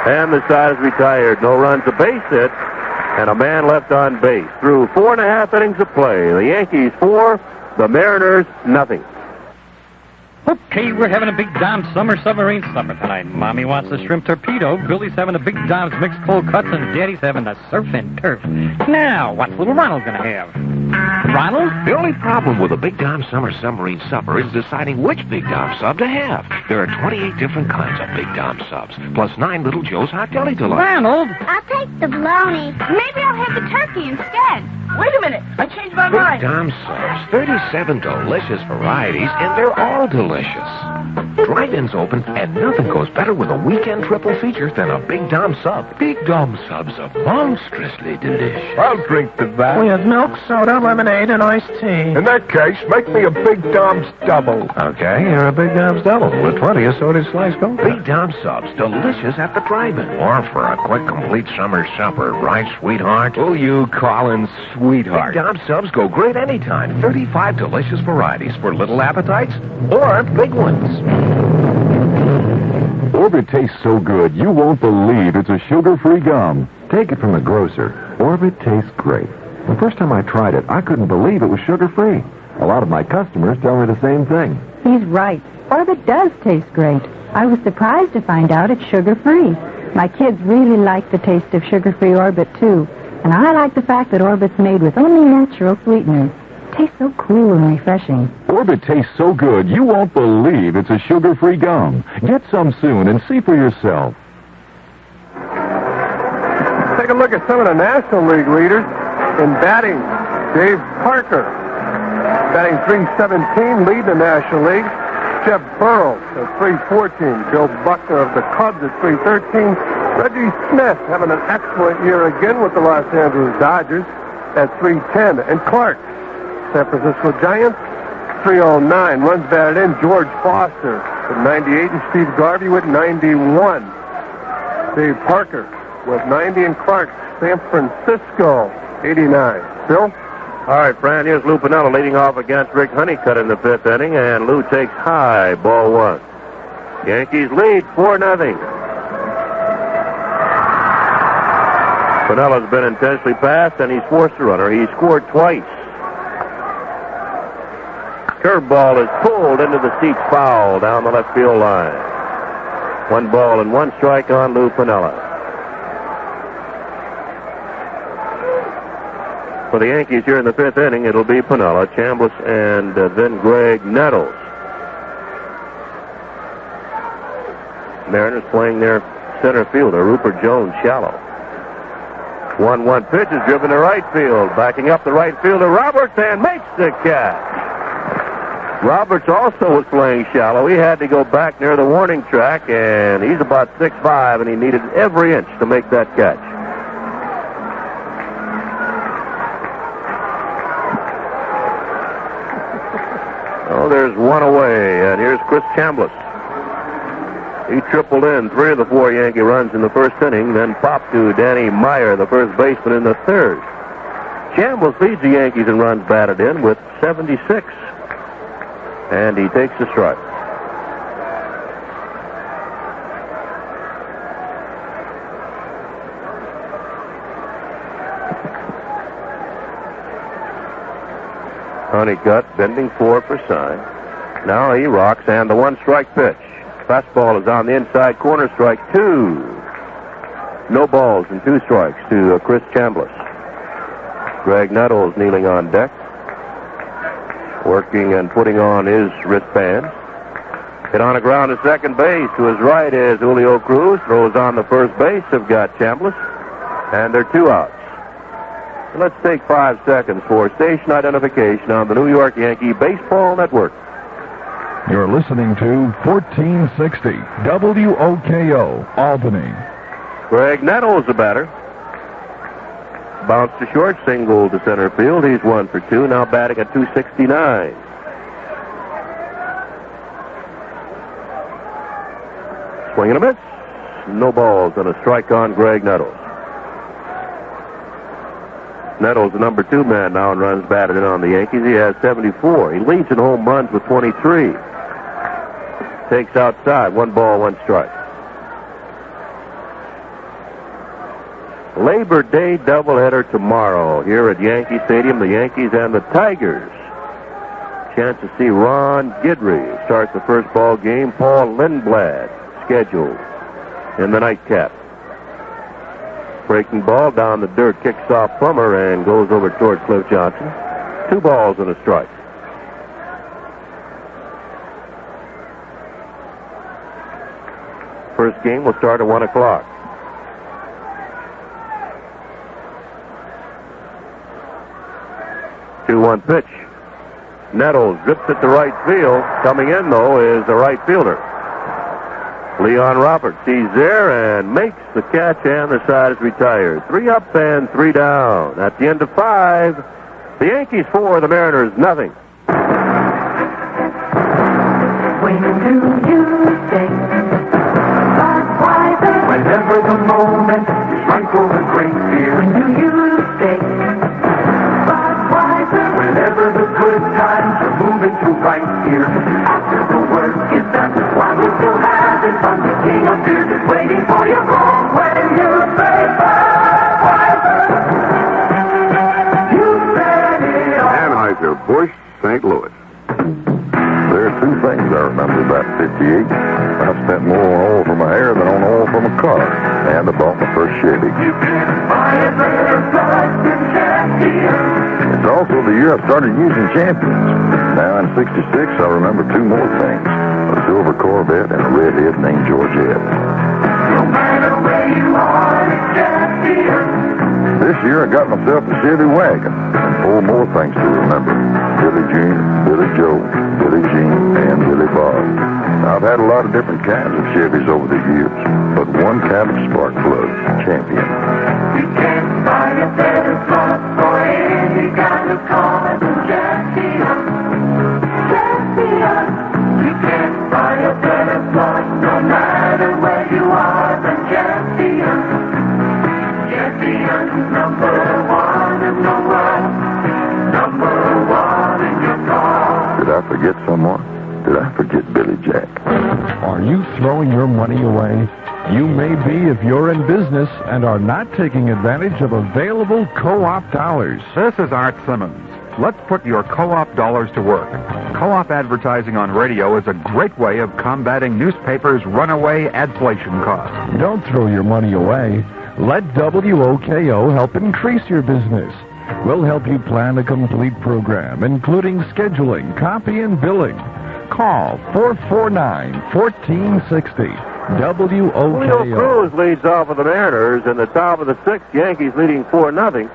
And the side is retired. No runs, a base hit. And a man left on base. Through 4.5 innings of play. The Yankees 4, the Mariners nothing. Okay, we're having a Big Dom's summer submarine supper tonight. Mommy wants a shrimp torpedo. Billy's having a Big Dom's mixed cold cuts, and Daddy's having a surf and turf. Now, what's little Ronald going to have? Ronald? The only problem with a Big Dom Summer Submarine Supper is deciding which Big Dom sub to have. There are 28 different kinds of Big Dom subs, plus 9 Little Joe's Hot Deli Delights. Ronald? I'll take the bologna. Maybe I'll have the turkey instead. Wait a minute. I changed my Big mind. Dom Subs, 37 delicious varieties, and they're all delicious. Drive-ins open, and nothing goes better with a weekend triple feature than a Big Dom Sub. Big Dom Subs are monstrously delicious. I'll drink to that. With milk, soda, lemonade, and iced tea. In that case, make me a Big Dom's double. Okay, you're a Big Dom's double with 20 assorted sliced gold. Big Dom Subs, delicious at the drive-in. Or for a quick, complete summer supper, right, sweetheart? Who you calling sweetheart? Big Dom Subs go great anytime. 35 delicious varieties for little appetites or big ones. Orbit tastes so good, you won't believe it's a sugar-free gum. Take it from the grocer. Orbit tastes great. The first time I tried it, I couldn't believe it was sugar-free. A lot of my customers tell me the same thing. He's right. Orbit does taste great. I was surprised to find out it's sugar-free. My kids really like the taste of sugar-free Orbit, too. And I like the fact that Orbit's made with only natural sweeteners. Tastes so cool and refreshing. Orbit tastes so good, you won't believe it's a sugar-free gum. Get some soon and see for yourself. Take a look at some of the National League leaders. In batting, Dave Parker, batting .317, lead the National League. Jeff Burrows at .314. Bill Buckner of the Cubs at .313. Reggie Smith having an excellent year again with the Los Angeles Dodgers at .310. And Clark, San Francisco Giants, .309. Runs batted in, George Foster at 98 and Steve Garvey with 91. Dave Parker with 90 and Clark, San Francisco, 89. Bill? All right, Fran, here's Lou Piniella leading off against Rick Honeycutt in the fifth inning, and Lou takes high, ball one. Yankees lead 4-0. Piniella's been intensely passed, and he's forced a runner. He scored twice. Curveball is pulled into the seats, foul down the left field line. 1 ball and 1 strike on Lou Piniella. For the Yankees here in the fifth inning, it'll be Piniella, Chambliss, and then Greg Nettles. Mariners playing their center fielder, Rupert Jones, shallow. 1-1 pitch is driven to right field. Backing up the right fielder, Roberts, and makes the catch. Roberts also was playing shallow. He had to go back near the warning track, and he's about 6'5", and he needed every inch to make that catch. Oh, there's one away, and here's Chris Chambliss. He tripled in 3 of the 4 Yankee runs in the first inning, then popped to Danny Meyer, the first baseman, in the third. Chambliss leads the Yankees in runs batted in with 76, and he takes a strike. Honeycutt bending 4 for sign. Now he rocks, and the 1-strike pitch. Fastball is on the inside corner, strike 2. No balls and 2 strikes to Chris Chambliss. Greg Nettles kneeling on deck, working and putting on his wristbands. Hit on a ground to second base. To his right is Julio Cruz. Throws on the first base. Have got Chambliss, and they're 2 outs. Let's take 5 seconds for station identification on the New York Yankee Baseball Network. You're listening to 1460 WOKO, Albany. Greg Nettles, the batter. Bounce to short, single to center field. He's 1 for 2, now batting at .269. Swing and a miss. No balls and a strike on Greg Nettles. Nettles, the number 2 man now, and runs batted in on the Yankees. He has 74. He leads in home runs with 23. Takes outside. 1 ball, 1 strike. Labor Day doubleheader tomorrow here at Yankee Stadium. The Yankees and the Tigers. Chance to see Ron Guidry start the first ball game. Paul Lindblad scheduled in the nightcap. Breaking ball down the dirt, kicks off Plummer and goes over toward Cliff Johnson. 2 balls and a strike. First game will start at 1 o'clock. 2-1 pitch. Nettles zips it to right field. Coming in, though, is the right fielder. Leon Roberts. He's there and makes the catch, and the side is retired. 3 up and 3 down. At the end of 5, the Yankees 4, the Mariners nothing. When do you think Budweiser? Whenever the moment is right for a great beer. When do you think Budweiser? Whenever the good times are moving to right here. After the work is done, while we're still having fun, the king of beer is waiting for you home. When you say Budweiser, you bet it all. Anheuser-Busch, St. Louis. There are 2 things I remember about 58. I spent more on oil for my hair than on oil for my car. And I bought my first Chevy. It's also the year I started using Champions. Now in 66, I remember 2 more things. A silver Corvette and a redhead named Georgette. No matter where you are, it's Champions. This year I got myself a Chevy wagon. And 4 more things to remember. Billy Jr., Billy Joe, Billy Jean, and Billy Bob. I've had a lot of different kinds of Chevys over the years, but one kind of spark plug, Champion. You can't buy a better plug for any kind of car than Champion. Champion. You can't buy a better plug no matter where you are than Champion. Champion, number 1 in the world. Number 1 in your car. Did I forget someone? Did I forget Billy Jack? Are you throwing your money away? You may be if you're in business and are not taking advantage of available co-op dollars. This is Art Simmons. Let's put your co-op dollars to work. Co-op advertising on radio is a great way of combating newspapers' runaway adflation costs. Don't throw your money away. Let WOKO help increase your business. We'll help you plan a complete program, including scheduling, copy, and billing. Call 449-1460. WOKO. Julio Cruz leads off of the Mariners in the top of the 6th. Yankees leading 4-0.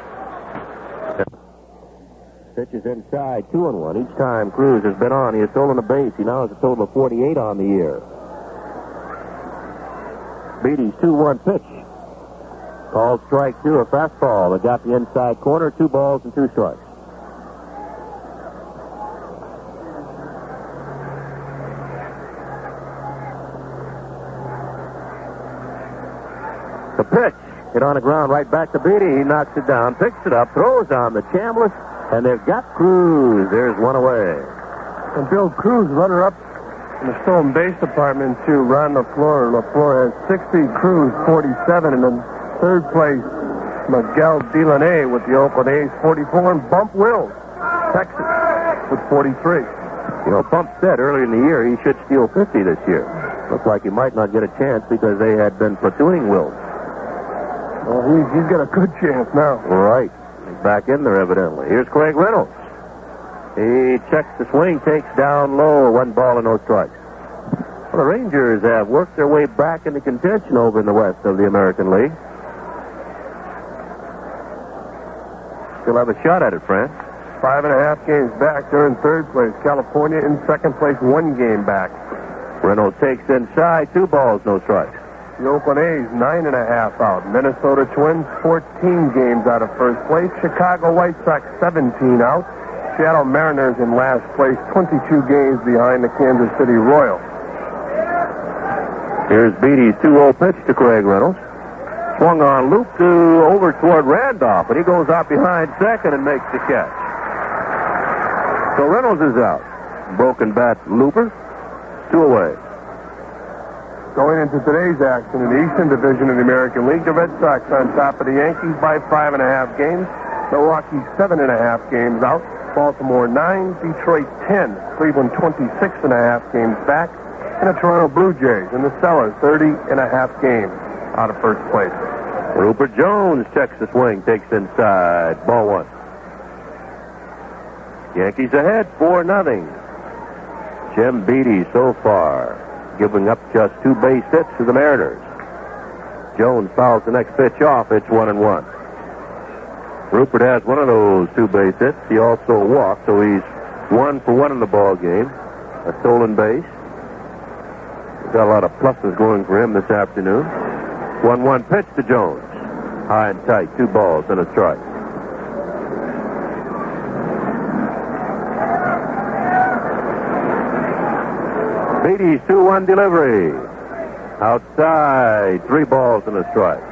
Pitch is inside, 2-1. Each time Cruz has been on, he has stolen a base. He now has a total of 48 on the year. Beatty's 2-1 pitch. Called strike 2, a fastball that got the inside corner. 2 balls and 2 strikes. The pitch hit on the ground right back to Beatty. He knocks it down, picks it up, throws on the Chambliss, and they've got Cruz. There's one away. And Bill Cruz, runner-up in the stolen base department to Ron LaFleur. LaFleur has 60, Cruz 47, and then third place Miguel Delaney with the Oakland A's 44, and Bump Wills, Texas, with 43. You know, Bump said earlier in the year he should steal 50 this year. Looks like he might not get a chance because they had been platooning Wills. Well, he's got a good chance now. Right. He's back in there, evidently. Here's Craig Reynolds. He checks the swing, takes down low, 1 ball and no strikes. Well, the Rangers have worked their way back into contention over in the west of the American League. Still have a shot at it, Fran. 5.5 games back. They're in third place. California in second place, 1 game back. Reynolds takes inside, 2 balls, no strikes. The Oakland A's 9.5 out. Minnesota Twins 14 games out of first place. Chicago White Sox 17 out. Seattle Mariners in last place, 22 games behind the Kansas City Royals. Here's Beatty's 2-0 pitch to Craig Reynolds. Swung on loop over toward Randolph, and he goes out behind second and makes the catch. So Reynolds is out. Broken bat looper. 2 away. Going into today's action in the Eastern Division of the American League, the Red Sox on top of the Yankees by 5.5 games. Milwaukee 7.5 games out. Baltimore 9, Detroit 10, Cleveland 26.5 games back, and the Toronto Blue Jays in the cellar 30.5 games out of first place. Rupert Jones checks the swing, takes inside, ball 1. Yankees ahead 4-0. Jim Beatty so far giving up just 2 base hits to the Mariners. Jones fouls the next pitch off. It's 1-1. Rupert has one of those 2 base hits. He also walked, so he's 1 for 1 in the ball game. A stolen base. He's got a lot of pluses going for him this afternoon. 1-1 pitch to Jones. High and tight, 2 balls and a strike. Beatty's 2-1 delivery. Outside, 3 balls and a strike.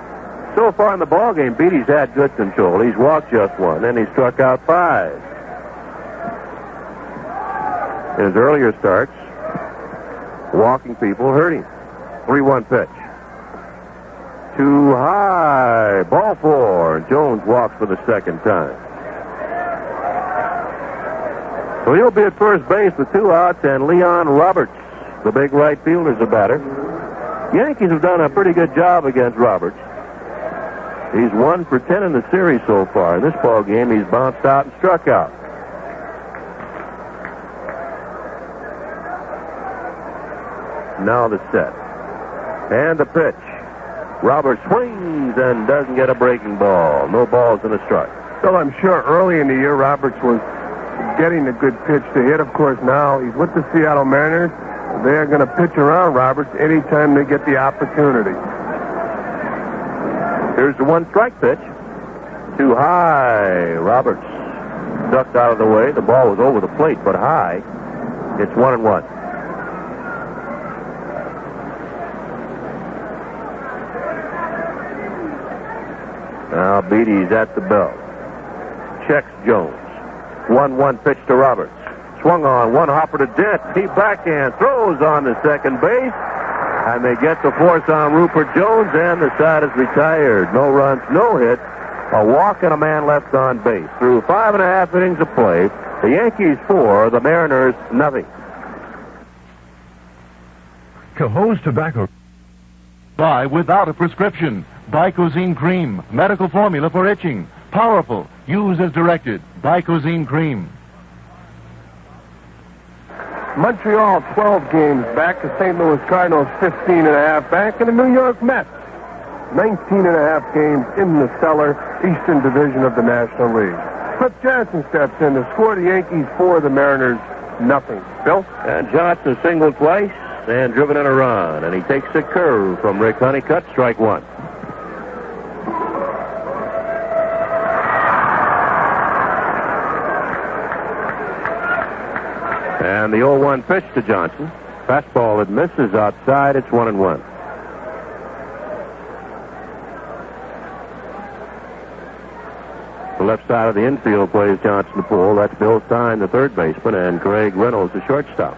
So far in the ball game, Beatty's had good control. He's walked just 1, and he struck out 5. In his earlier starts, walking people hurt him. 3-1 pitch. Too high. Ball 4. Jones walks for the second time. So he'll be at first base with 2 outs, and Leon Roberts, the big right fielder, is a batter. Yankees have done a pretty good job against Roberts. He's 1 for 10 in the series so far. In this ball game, he's bounced out and struck out. Now the set. And the pitch. Roberts swings and doesn't get a breaking ball. No balls and a strike. Well, I'm sure early in the year, Roberts was getting a good pitch to hit. Of course, now he's with the Seattle Mariners. They're going to pitch around Roberts anytime they get the opportunity. Here's the 1 strike pitch. Too high. Roberts ducked out of the way. The ball was over the plate, but high. It's 1-1. Now Beatty's at the bell. Checks Jones. 1-1 pitch to Roberts. Swung on, 1 hopper to Dent. He backhand throws on the second base. And they get the force on Rupert Jones, and the side is retired. No runs, no hit. A walk and a man left on base. Through 5.5 innings of play, the Yankees 4, the Mariners nothing. Cahoe's Tobacco. Buy without a prescription. Bicozine cream, medical formula for itching. Powerful. Use as directed. Bicozine cream. Montreal 12 games back. The St. Louis Cardinals 15.5 back. And the New York Mets 19.5 games in the cellar, Eastern Division of the National League. Cliff Johnson steps in to score. The Yankees 4, the Mariners nothing. Bill? And Johnson singled twice and driven in a run. And he takes a curve from Rick Honeycutt, strike 1. And the 0-1 pitch to Johnson. Fastball that misses outside. It's 1-1. The left side of the infield plays Johnson to pull. That's Bill Stein, the third baseman, and Craig Reynolds, the shortstop.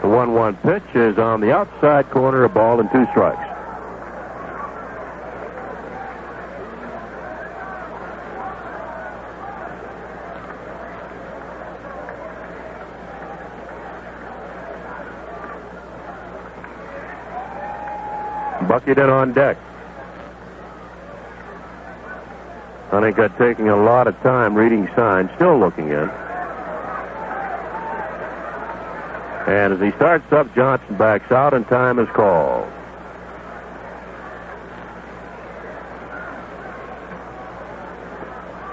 The 1-1 pitch is on the outside corner, a ball and 2 strikes. Buckingham on deck. Honeycutt taking a lot of time reading signs, still looking in. And as he starts up, Johnson backs out and time is called.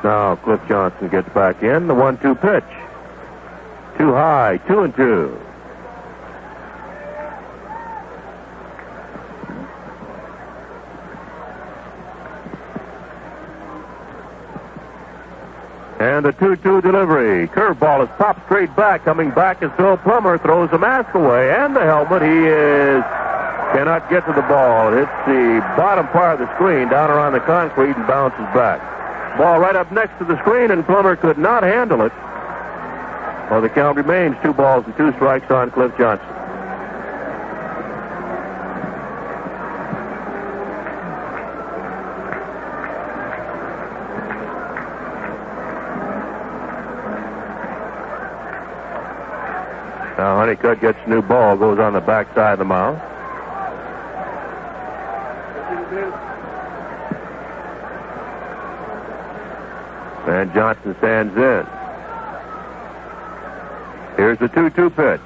Now Cliff Johnson gets back in. The 1-2 pitch. Too high, 2-2. And the 2-2 delivery. Curveball is popped straight back. Coming back is Bill Plummer. Throws the mask away and the helmet. Cannot get to the ball. It hits the bottom part of the screen down around the concrete and bounces back. Ball right up next to the screen, and Plummer could not handle it. Well, the count remains 2 balls and 2 strikes on Cliff Johnson. Now Honeycutt gets a new ball, goes on the backside of the mound. And Johnson stands in. Here's the 2-2 pitch.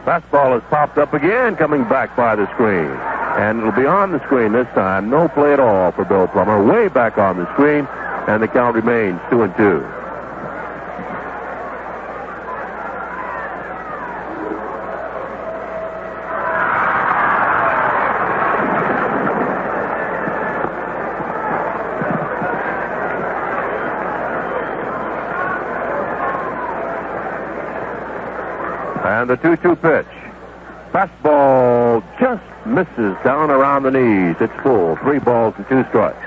Fastball is popped up again, coming back by the screen. And it'll be on the screen this time. No play at all for Bill Plummer. Way back on the screen. And the count remains 2-2. And the 2-2 pitch. Fastball just misses down around the knees. It's full. 3 balls and 2 strikes.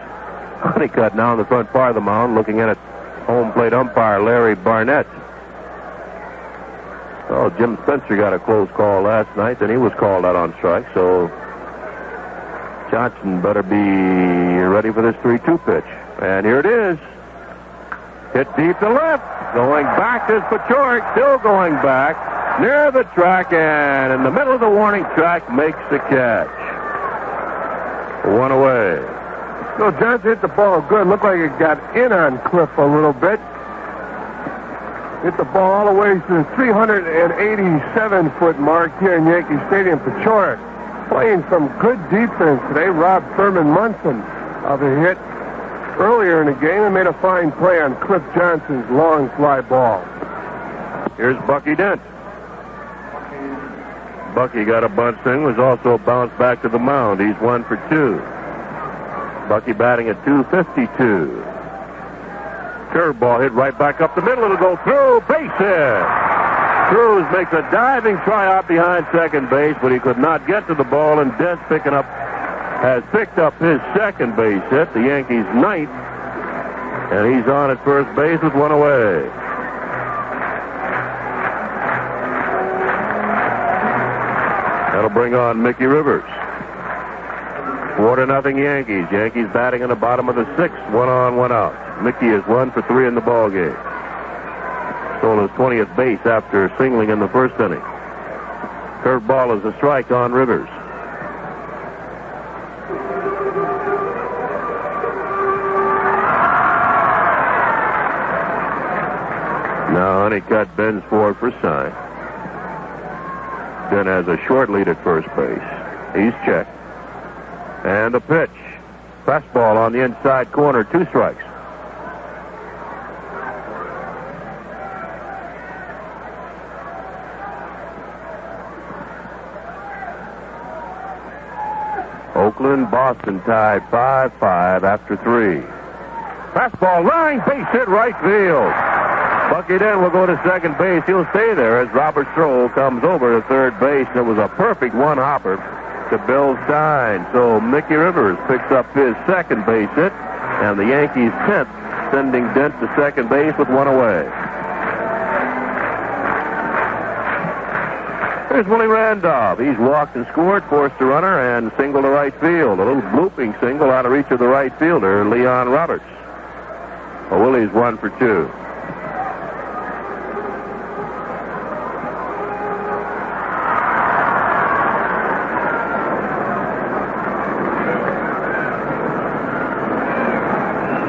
Honeycutt now in the front part of the mound looking at it. Home plate umpire Larry Barnett. Oh, Jim Spencer got a close call last night, and he was called out on strike, so Johnson better be ready for this 3-2 pitch. And here it is. Hit deep to left. Going back is Pachorik, still going back. Near the track and in the middle of the warning track makes the catch. 1 away. No, Johnson hit the ball good. Looked like it got in on Cliff a little bit. Hit the ball all the way to the 387-foot mark here in Yankee Stadium. Pachorik playing some good defense today. Robbed Thurman Munson of a hit earlier in the game and made a fine play on Cliff Johnson's long fly ball. Here's Bucky Dent. Bucky got a bunt swing, was also bounced back to the mound. He's 1 for 2. Bucky batting at .252. Curveball hit right back up the middle. It'll go through. Base hit. Cruz makes a diving try out behind second base, but he could not get to the ball, and Dent has picked up his second base hit, the Yankees' 9th, and he's on at first base with 1 away. That'll bring on Mickey Rivers. 4-0 Yankees. Yankees batting in the bottom of the 6th. 1 on, 1 out. Mickey is 1 for 3 in the ball game. Stole his 20th base after singling in the first inning. Curveball is a strike on Rivers. Now Honeycutt bends forward for sign. Then has a short lead at first base. He's checked. And a pitch. Fastball on the inside corner. 2 strikes. Oakland, Boston tied 5-5 after 3. Fastball line, base hit right field. Bucky Dent will go to second base. He'll stay there as Robert Stroll comes over to third base. It was a perfect one-hopper to Bill Stein. So Mickey Rivers picks up his second base hit, and the Yankees' 10th, sending Dent to second base with 1 away. Here's Willie Randolph. He's walked and scored, forced a runner, and single to right field. A little blooping single out of reach of the right fielder, Leon Roberts. Well, Willie's 1 for 2.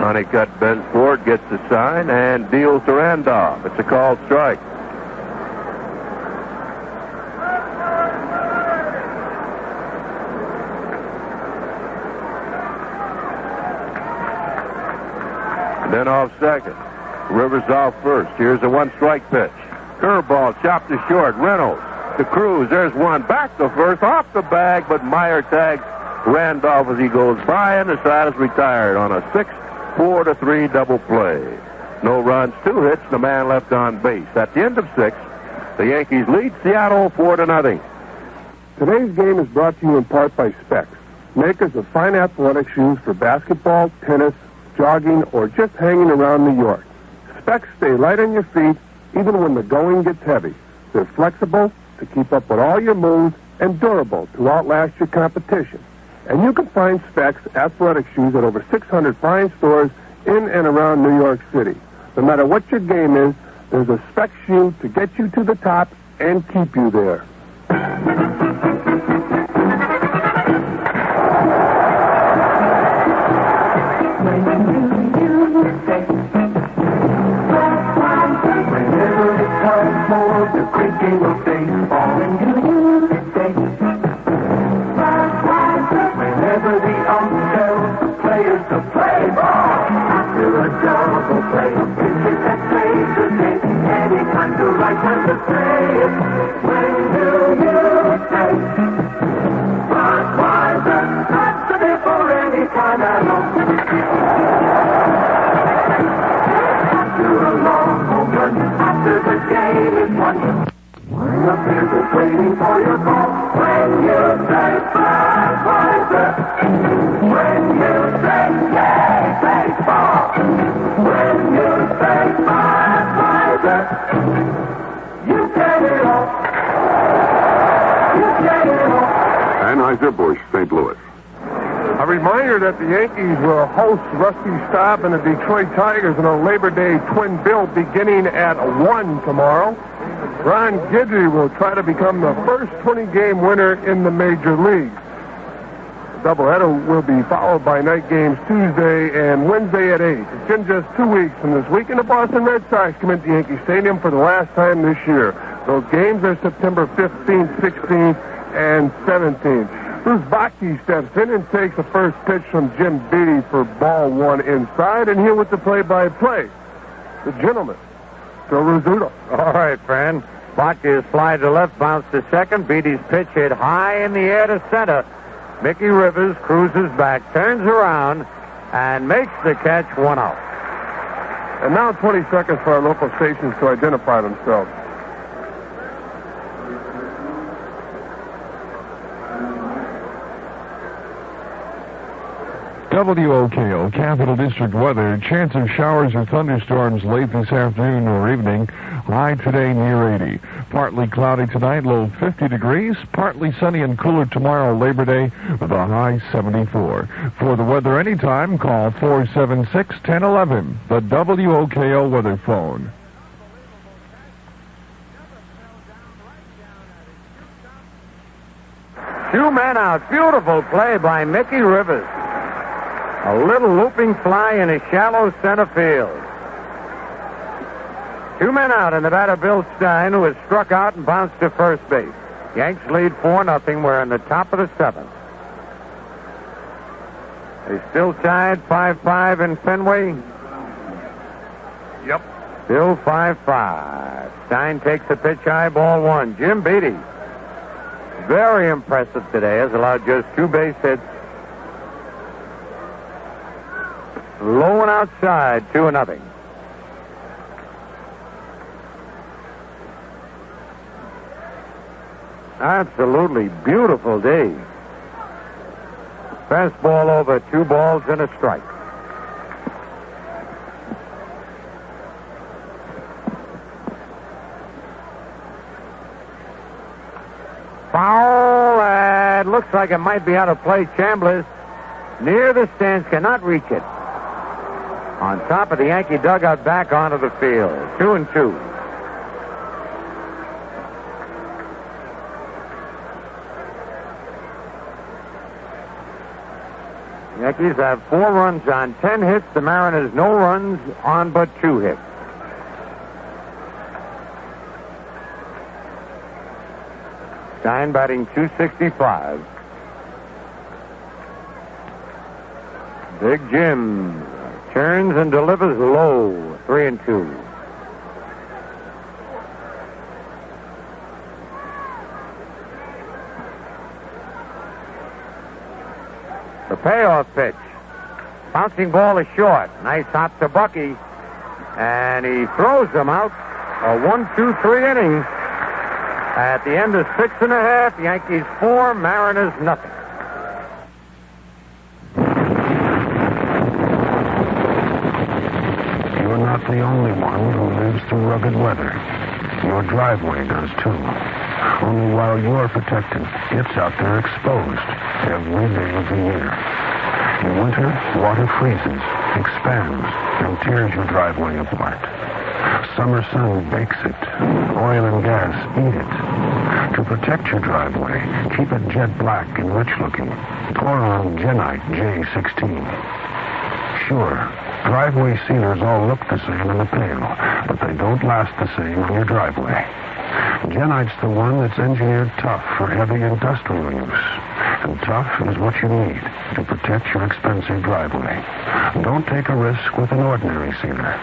Honeycutt bends forward, gets the sign, and deals to Randolph. It's a called strike. Then off second. Rivers off first. Here's a 1-strike pitch. Curveball chopped to short. Reynolds to Cruz. There's one. Back to first. Off the bag, but Meyer tags Randolph as he goes by, and the side is retired on a 6-4-3 double play. No runs, 2 hits, and a man left on base. At the end of 6, the Yankees lead Seattle 4-0. Today's game is brought to you in part by Specs, makers of fine athletic shoes for basketball, tennis, jogging, or just hanging around New York. Specs stay light on your feet even when the going gets heavy. They're flexible to keep up with all your moves and durable to outlast your competition. And you can find Specs athletic shoes at over 600 fine stores in and around New York City. No matter what your game is, there's a Specs shoe to get you to the top and keep you there. The great game of baseball, whenever the ump tells the players to play ball, after a time to say it. When do you say? Budweiser, that's the beer for any kind of home. After a long home run, after the game is won, the beer is waiting for your call. When you say Budweiser, when you say yay, baseball, when you say Budweiser, you get it all. You get it all. Anheuser-Busch, St. Louis. A reminder that the Yankees will host Rusty Staub and the Detroit Tigers in a Labor Day twin bill beginning at 1 tomorrow. Ron Guidry will try to become the first 20-game winner in the major leagues. The doubleheader will be followed by night games Tuesday and Wednesday at 8. It's in just 2 weeks from this week, and the Boston Red Sox come into Yankee Stadium for the last time this year. Those games are September 15th, 16th, and 17th. Bruce Bochy steps in and takes the first pitch from Jim Beattie for ball one inside, and here with the play-by-play, the gentleman, Joe Rizzuto. All right, friend. Bochy's fly to left, bounced to second. Beattie's pitch hit high in the air to center. Mickey Rivers cruises back, turns around, and makes the catch, 1 out. And now 20 seconds for our local stations to identify themselves. WOKO, Capital District weather. Chance of showers or thunderstorms late this afternoon or evening. High today near 80. Partly cloudy tonight, low 50 degrees. Partly sunny and cooler tomorrow, Labor Day, with a high 74. For the weather anytime, call 476-1011, the WOKO weather phone. 2 men out. Beautiful play by Mickey Rivers. A little looping fly in a shallow center field. 2 men out, and the batter Bill Stein, who has struck out and bounced to first base. Yanks lead 4-0. We're in the top of the 7th. They still tied 5-5 in Fenway. Yep. Still 5-5. Stein takes the pitch high, ball 1. Jim Beattie, very impressive today, has allowed just 2 base hits. Low and outside, 2-0. Absolutely beautiful day. Fastball over, 2 balls and a strike. Foul, and looks like it might be out of play. Chambliss near the stands, cannot reach it. On top of the Yankee dugout, back onto the field. 2-2. Yankees have 4 runs on 10 hits. The Mariners no runs on but 2 hits. Stein batting .265. Big Jim turns and delivers low. 3-2. The payoff pitch. Bouncing ball is short. Nice hop to Bucky. And he throws them out. A 1-2-3 inning. At the end of 6.5, Yankees 4, Mariners nothing. You're not the only one who lives through rugged weather. Your driveway does too. Only while you're protected, it's out there exposed every day of the year. In winter, water freezes, expands, and tears your driveway apart. Summer sun bakes it. Oil and gas eat it. To protect your driveway, keep it jet black and rich looking. Pour on Genite J16. Sure, driveway sealers all look the same in the pail, but they don't last the same on your driveway. Genite's the one that's engineered tough for heavy industrial use. And tough is what you need to protect your expensive driveway. Don't take a risk with an ordinary sealer.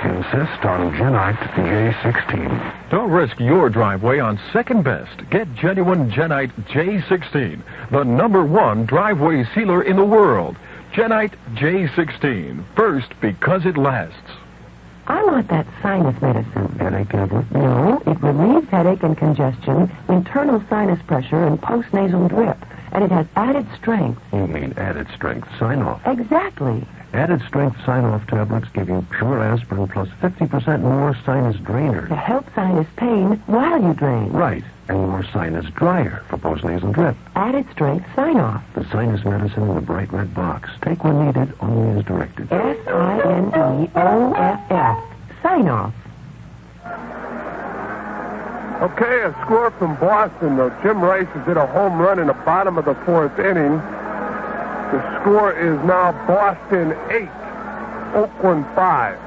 Insist on Genite J16. Don't risk your driveway on second best. Get genuine Genite J16, the #1 driveway sealer in the world. Genite J16. First because it lasts. I want that sinus medicine. Headache tablet? No, it relieves headache and congestion, internal sinus pressure, and postnasal drip. And it has added strength. You mean added strength sign-off? Exactly. Added strength sign-off tablets give you pure aspirin plus 50% more sinus drainer. To help sinus pain while you drain. Right. And more sinus dryer for postnasal drip. Added strength sign-off. The sinus medicine in the bright red box. Take when needed, only as directed. SINEOFF. Sign-off. Okay, a score from Boston. Jim Rice has hit a home run in the bottom of the 4th inning. The score is now Boston 8, Oakland 5.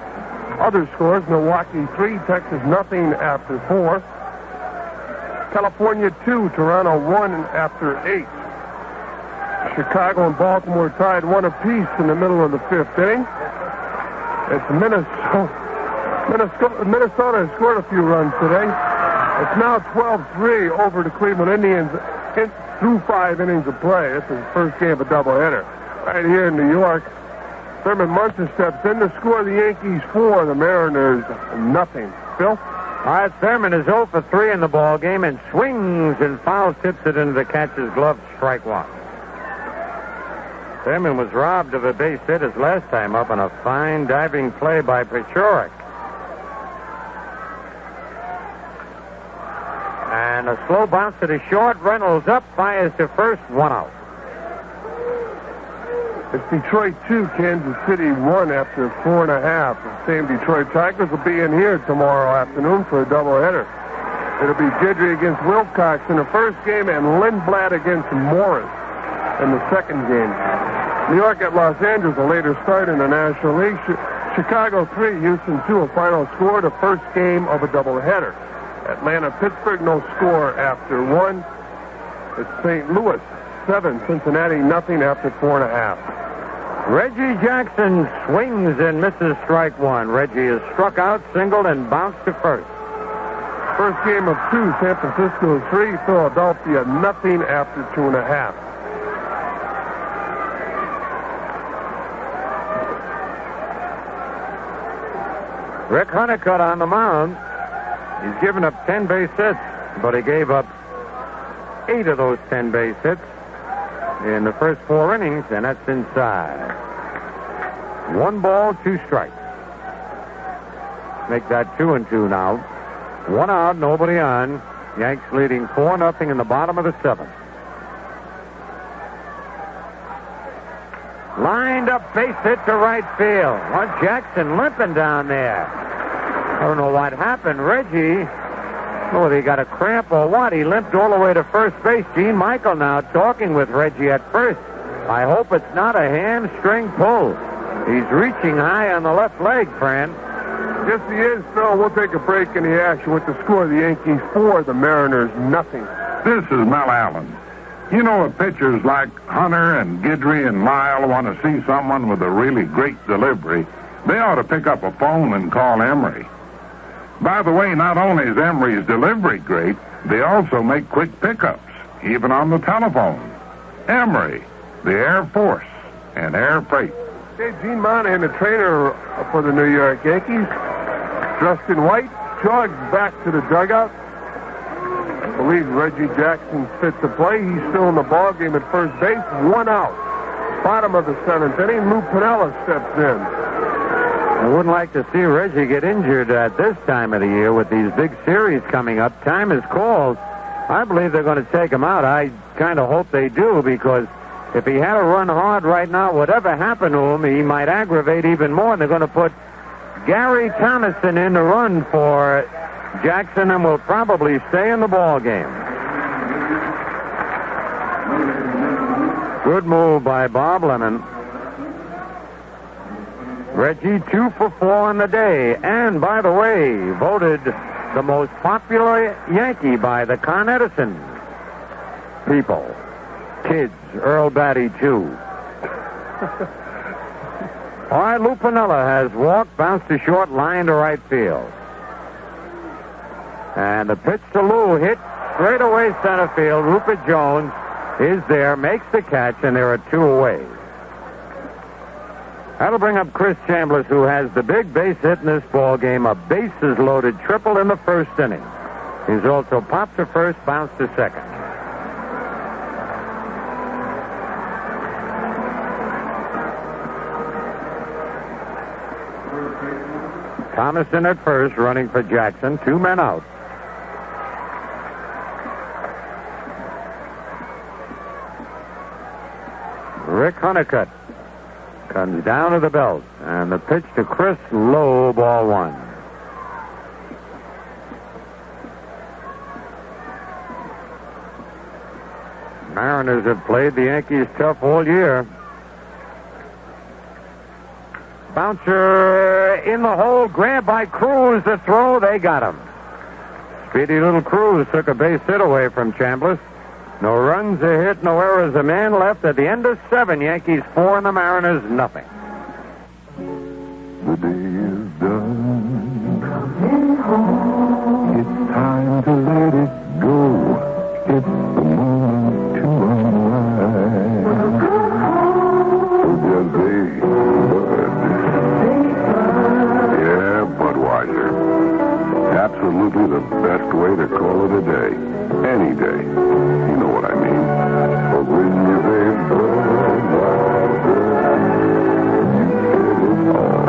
Other scores, Milwaukee 3, Texas nothing after 4. California 2, Toronto 1 after 8. Chicago and Baltimore tied 1 apiece in the middle of the 5th inning. It's Minnesota has scored a few runs today. It's now 12-3 over the Cleveland Indians through 5 innings of play. This is the first game of a doubleheader. Right here in New York, Thurman Munson steps in to score. The Yankees 4, the Mariners nothing. Phil? All right, Thurman is 0 for 3 in the ball game and swings and foul tips it into the catcher's glove, strike 1. Thurman was robbed of a base hit his last time up on a fine diving play by Pechorik. And a slow bounce to the short. Reynolds up, fires to first, 1 out. It's Detroit 2, Kansas City 1 after 4.5. The same Detroit Tigers will be in here tomorrow afternoon for a doubleheader. It'll be Guidry against Wilcox in the first game and Lindblad against Morris in the second game. New York at Los Angeles, a later start in the National League. Chicago 3, Houston 2, a final score, the first game of a doubleheader. Atlanta, Pittsburgh, no score after 1. It's St. Louis 7, Cincinnati nothing after 4.5. Reggie Jackson swings and misses strike 1. Reggie is struck out, singled, and bounced to first. First game of 2, San Francisco 3, Philadelphia nothing after 2.5. Rick Honeycutt on the mound. He's given up 10 base hits, but he gave up 8 of those 10 base hits in the first 4 innings, and that's inside. 1 ball, 2 strikes. Make that 2-2 now. 1 out, nobody on. Yanks leading 4-0 in the bottom of the 7th. Lined up base hit to right field. Well, Jackson limping down there. I don't know what happened. Reggie, whether he got a cramp or what, he limped all the way to first base. Gene Michael now talking with Reggie at first. I hope it's not a hamstring pull. He's reaching high on the left leg, Fran. Yes, he is, Phil. We'll take a break in the action with the score. The Yankees 4, the Mariners nothing. This is Mel Allen. You know, if pitchers like Hunter and Guidry and Lyle want to see someone with a really great delivery, they ought to pick up a phone and call Emery. By the way, not only is Emery's delivery great, they also make quick pickups, even on the telephone. Emery, the Air Force, and Air Freight. Hey, Gene Monahan, the trainer for the New York Yankees, dressed in white, jogs back to the dugout. I believe Reggie Jackson's fit to play. He's still in the ball game at first base. 1 out. Bottom of the 7th inning, Lou Piniella steps in. I wouldn't like to see Reggie get injured at this time of the year with these big series coming up. Time is called. I believe they're going to take him out. I kind of hope they do, because if he had to run hard right now, whatever happened to him, he might aggravate even more. And they're going to put Gary Thomason in to run for Jackson and will probably stay in the ball game. Good move by Bob Lemon. Reggie 2 for 4 on the day. And, by the way, voted the most popular Yankee by the Con Edison people. Kids, Earl Batty, too. All right, Lou Piniella has walked, bounced to short, line to right field. And the pitch to Lou hit straight away center field. Rupert Jones is there, makes the catch, and there are 2 away. That'll bring up Chris Chambliss, who has the big base hit in this ball game, a bases-loaded triple in the first inning. He's also popped to first, bounced to second. Thomason at first, running for Jackson. 2 men out. Rick Honeycutt comes down to the belt, and the pitch to Chris, low, ball 1. Mariners have played the Yankees tough all year. Bouncer in the hole, grabbed by Cruz. The throw, they got him. Speedy little Cruz took a base hit away from Chambliss. No runs, a hit, no errors, a man left. At the end of 7, Yankees 4 and the Mariners nothing. The day is done. It's time to let it go. It's the moment to unwind. So just say, Bud. Yeah, Budweiser. Absolutely the best way to call it a day. Any day. You know what I mean. But when you say Budweiser,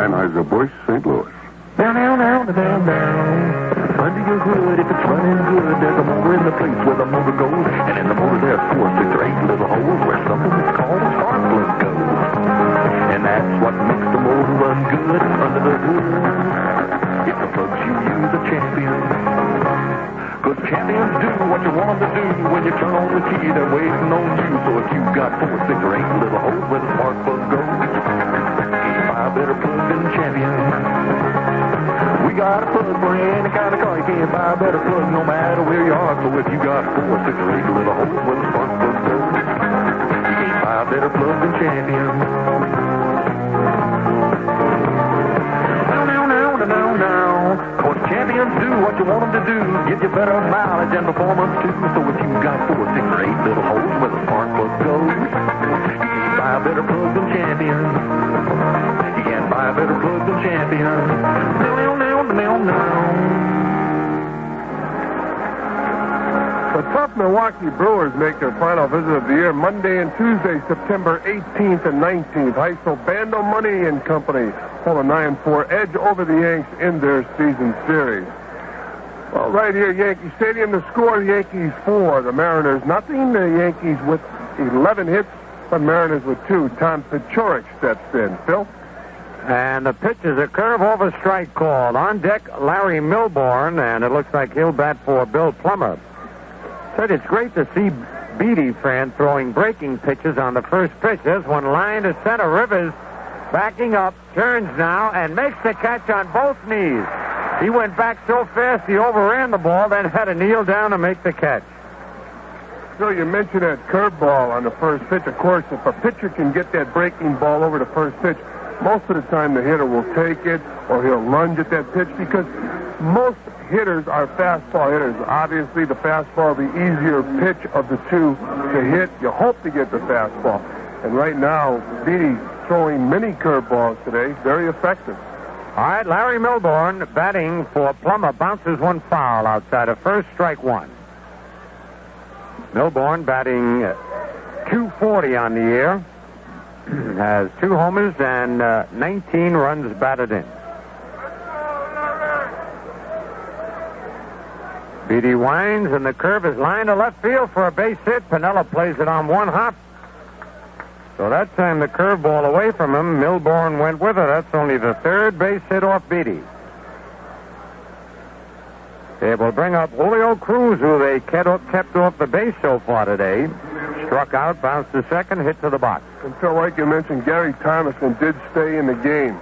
Anheuser-Busch, St. Louis. Down, down, down, down, down. Under your hood, if it's running good, there's a motor in the place where the motor goes. And in the motor there's 4, 6, or 8 little holes where something that's called a spark plug goes. And that's what makes the motor run good under the hood. If the plugs you use are champion. Cause champions do what you want them to do. When you turn on the key, they're waiting on you. So if you've got 4, 6, or 8 little holes where the spark plug goes, can't buy a better plug than champion. We got a plug for any kind of car. You can't buy a better plug no matter where you are. So if you got 4, 6, or 8 little holes where the spark plug goes, you can't buy a better plug than champion. Now. Cause champions do what you want them to do. Give you better mileage and performance too. So if you got 4, 6, or 8 little holes where the spark plug goes, you can't buy a better plug than champion. You can't buy a better plug than champion. The tough Milwaukee Brewers make their final visit of the year Monday and Tuesday, September 18th and 19th. Heisel Bando Money and Company hold a 9-4 edge over the Yanks in their season series. Well, right here, Yankee Stadium, the score, the Yankees 4, the Mariners nothing. The Yankees with 11 hits, the Mariners with 2. Tom Pechorik steps in. Phil? And the pitch is a curve over strike called. On deck, Larry Milbourne, and it looks like he'll bat for Bill Plummer. Said it's great to see Beatty, Fran, throwing breaking pitches on the first pitch. There's one line to center. Rivers backing up, turns now, and makes the catch on both knees. He went back so fast he overran the ball, then had to kneel down to make the catch. So you mentioned that curveball on the first pitch. Of course, if a pitcher can get that breaking ball over the first pitch, most of the time the hitter will take it or he'll lunge at that pitch because most hitters are fastball hitters. Obviously, the fastball, the easier pitch of the two to hit. You hope to get the fastball. And right now, Beatty throwing many curveballs today, very effective. All right, Larry Milbourne batting for Plummer, bounces one foul outside of first, strike 1. Milbourne batting .240 on the year, has 2 homers and 19 runs batted in. Beatty winds, and the curve is lined to left field for a base hit. Piniella plays it on one hop. So that time the curveball away from him. Milbourne went with it. That's only the third base hit off Beatty. It will bring up Julio Cruz, who they kept off the base so far today. Struck out, bounced to second, hit to the box. And Phil, like you mentioned, Gary Thomason did stay in the game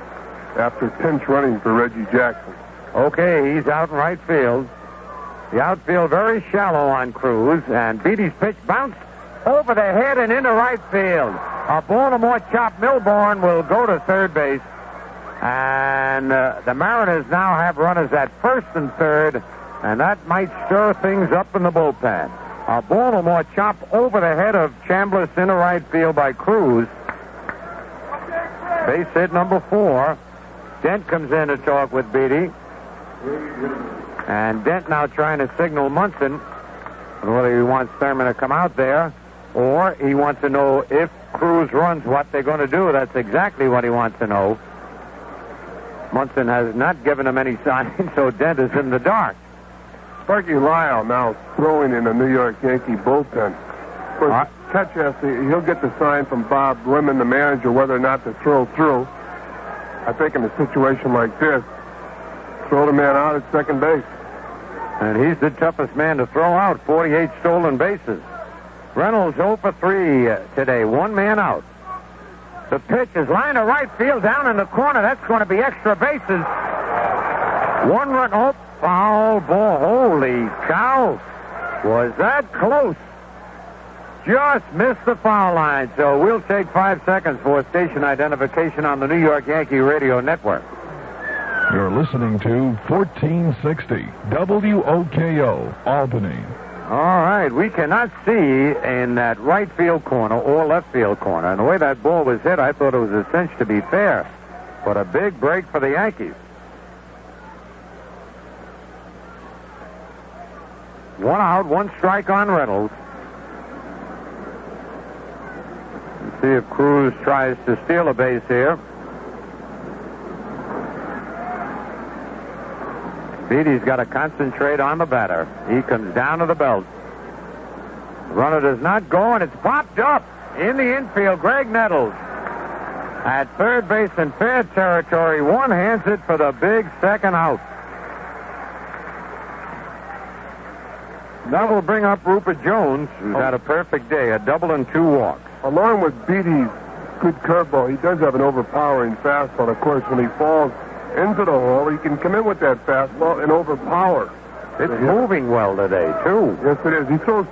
after pinch running for Reggie Jackson. Okay, he's out in right field. The outfield very shallow on Cruz, and Beatty's pitch bounced over the head and into right field. A Baltimore chop. Milborn will go to third base. And the Mariners now have runners at first and third, and that might stir things up in the bullpen. A Baltimore chop over the head of Chambliss into right field by Cruz. Base hit number 4. Dent comes in to talk with Beatty. And Dent now trying to signal Munson whether he wants Thurman to come out there or he wants to know if Cruz runs what they're going to do. That's exactly what he wants to know. Munson has not given him any signs, so Dent is in the dark. Sparky Lyle now throwing in the New York Yankee bullpen. Of course, catch has he'll get the sign from Bob Lemon, the manager, whether or not to throw through. I think in a situation like this, throw the man out at second base. And he's the toughest man to throw out, 48 stolen bases. Reynolds 0 for 3 today, one man out. The pitch is line to right field down in the corner. That's going to be extra bases. One run. Oh, foul ball. Holy cow. Was that close? Just missed the foul line. So we'll take 5 seconds for station identification on the New York Yankee Radio Network. You're listening to 1460 WOKO, Albany. All right, we cannot see in that right field corner or left field corner. And the way that ball was hit, I thought it was a cinch to be fair. But a big break for the Yankees. 1 out, 1 strike on Reynolds. Let's see if Cruz tries to steal a base here. Beatty's got to concentrate on the batter. He comes down to the belt. Runner does not go, and it's popped up in the infield. Greg Nettles at third base in fair territory. One hands it for the big second out. That will bring up Rupert Jones, who's had a perfect day, a double and 2 walks. Along with Beatty's good curveball, he does have an overpowering fastball. Of course, when he falls into the hole, he can come in with that fastball and overpower. It's moving well today, too. Yes, it is. He throws 2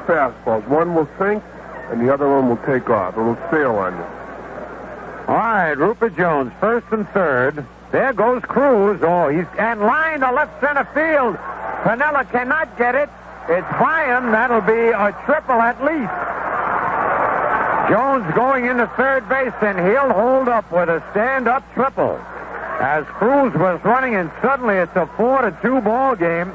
fastballs. One will sink, and the other one will take off. It will sail on you. All right, Rupert Jones, first and third. There goes Cruz. Oh, he's and line to left center field. Piniella cannot get it. It's by him. That'll be a triple at least. Jones going into third base, and he'll hold up with a stand-up triple. As Cruz was running, and suddenly it's a 4-2 ball game.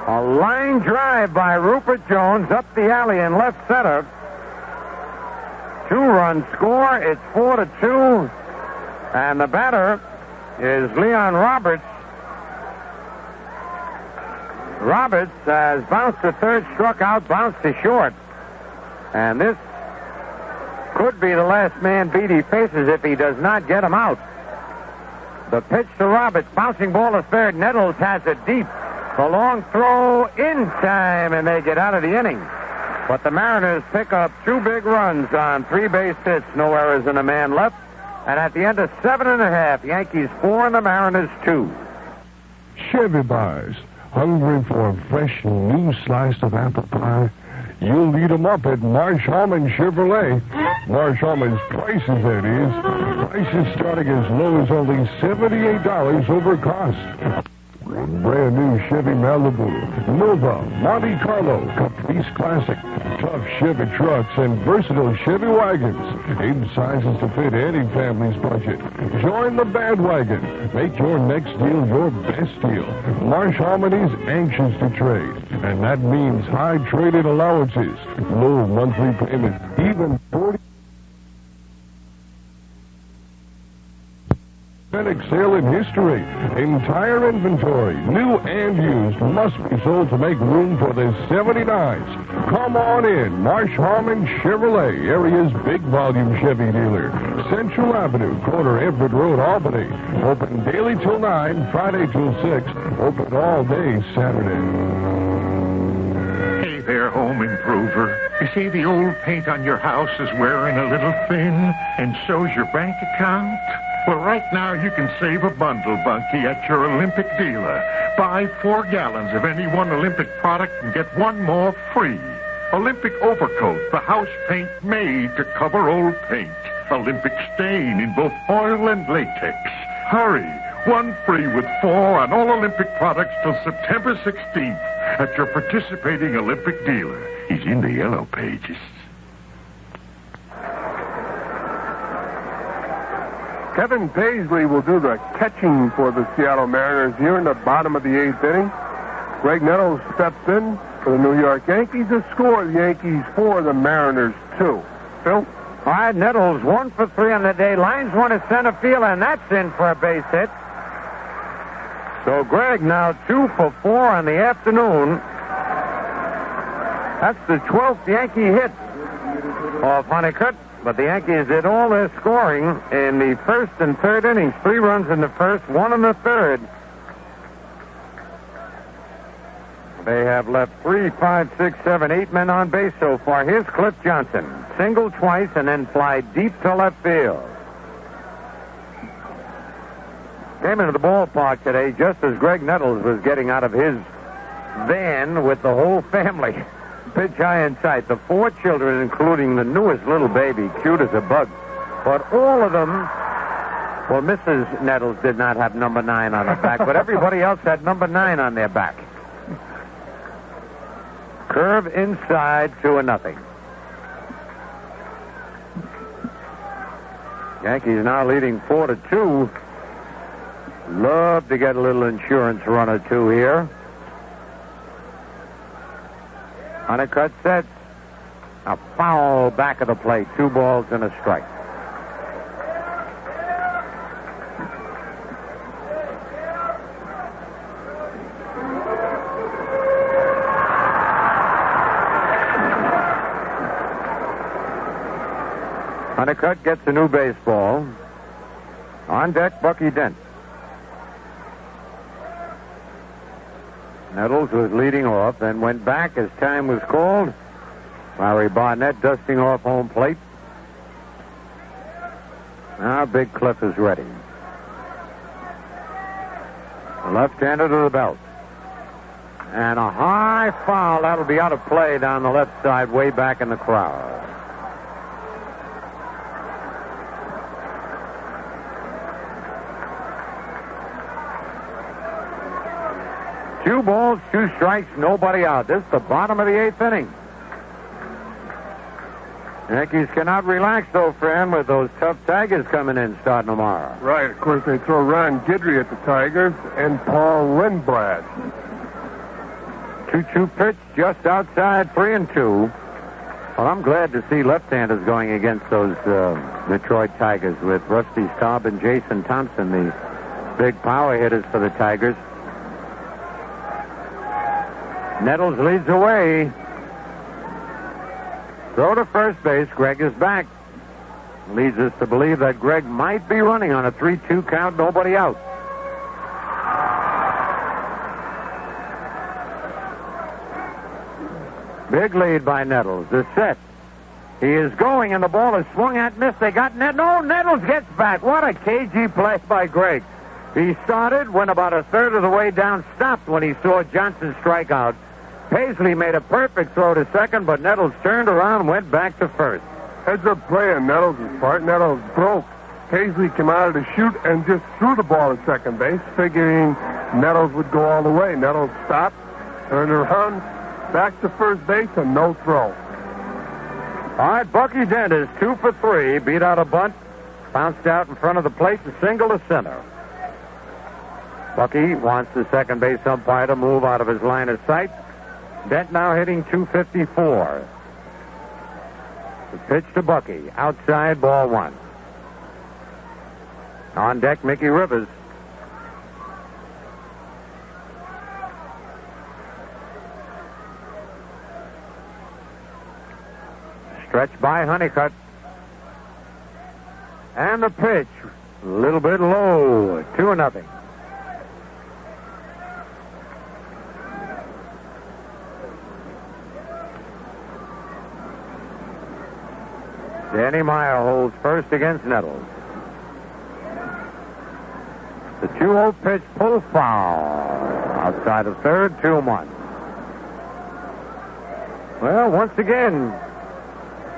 A line drive by Rupert Jones up the alley in left center. 2-run score. It's 4-2. And the batter is Leon Roberts. Roberts has bounced to third, struck out, bounced to short. And this could be the last man Beatty faces if he does not get him out. The pitch to Roberts, bouncing ball to third. Nettles has it deep. The long throw in time, and they get out of the inning. But the Mariners pick up 2 big runs on 3 base hits, no errors and a man left. And at the end of 7.5, Yankees 4 and the Mariners 2. Chevy Bars. Hungry for a fresh new slice of apple pie? You'll eat 'em up at Marsh Hallman Chevrolet. Marsh Hallman's prices, that is. Prices starting as low as only $78 over cost. Brand new Chevy Malibu, Nova, Monte Carlo, Caprice Classic, tough Chevy trucks, and versatile Chevy wagons. In sizes to fit any family's budget. Join the bandwagon. Make your next deal your best deal. Marsh Hallman is anxious to trade, and that means high trade-in allowances, low monthly payments, even 40. Sale in history. Entire inventory, new and used, must be sold to make room for the 79s. Come on in. Marsh Hallman Chevrolet, area's big volume Chevy dealer. Central Avenue, corner Everett Road, Albany. Open daily till 9, Friday till 6. Open all day Saturday. Hey there, home improver. You see the old paint on your house is wearing a little thin, and so's your bank account? Well, right now you can save a bundle, Bunky, at your Olympic dealer. Buy 4 gallons of any one Olympic product and get 1 more free. Olympic overcoat, the house paint made to cover old paint. Olympic stain in both oil and latex. Hurry, 1 free with 4 on all Olympic products till September 16th at your participating Olympic dealer. He's in the yellow pages. Kevin Paisley will do the catching for the Seattle Mariners here in the bottom of the 8th inning. Greg Nettles steps in for the New York Yankees. The score, the Yankees 4, the Mariners 2. Phil? All right, Nettles 1 for 3 on the day. Lines one to center field, and that's in for a base hit. So Greg now 2 for 4 on the afternoon. That's the 12th Yankee hit of Honeycutt. But the Yankees did all their scoring in the first and third innings. 3 runs in the first, 1 in the third. They have left 3, 5, 6, 7, 8 men on base so far. Here's Cliff Johnson. Single twice and then fly deep to left field. Came into the ballpark today just as Greg Nettles was getting out of his van with the whole family. Pitch high in sight. The 4 children, including the newest little baby, cute as a bug. But all of them, well, Mrs. Nettles did not have number 9 on her back, but everybody else had number 9 on their back. Curve inside, 2-0. Yankees now leading 4-2. Love to get a little insurance run or two here. Honeycutt sets. A foul back of the plate. 2 balls and a strike. Honeycutt gets a new baseball. On deck, Bucky Dent. Nettles was leading off, then went back as time was called. Larry Barnett dusting off home plate. Now Big Cliff is ready. Left-hander to the belt. And a high foul. That'll be out of play down the left side, way back in the crowd. Two balls, 2 strikes, nobody out. This is the bottom of the 8th inning. Yankees cannot relax, though, Fran, with those tough Tigers coming in starting tomorrow. Right. Of course, they throw Ron Guidry at the Tigers and Paul Lindblad. 2-2 pitch just outside, 3-2. Well, I'm glad to see left-handers going against those Detroit Tigers with Rusty Staub and Jason Thompson, the big power hitters for the Tigers. Nettles leads away. Throw to first base. Greg is back. Leads us to believe that Greg might be running on a 3-2 count, nobody out. Big lead by Nettles. The set. He is going, and the ball is swung at, missed. They got No, Nettles gets back. What a cagey play by Greg. He started, went about a third of the way down, stopped when he saw Johnson strike out. Paisley made a perfect throw to second, but Nettles turned around and went back to first. Heads up play on Nettles' part. Nettles broke. Paisley came out of the chute and just threw the ball to second base, figuring Nettles would go all the way. Nettles stopped, turned around, back to first base, and no throw. All right, Bucky Dent is 2 for 3. Beat out a bunt, bounced out in front of the plate, and single to center. Bucky wants the second base umpire to move out of his line of sight. Dent now hitting .254. The pitch to Bucky. Outside, ball 1. On deck, Mickey Rivers. Stretch by Honeycutt. And the pitch. A little bit low. 2-0. Danny Meyer holds first against Nettles. The 2-0 pitch, pull foul. Outside of third, 2-1. Well, once again,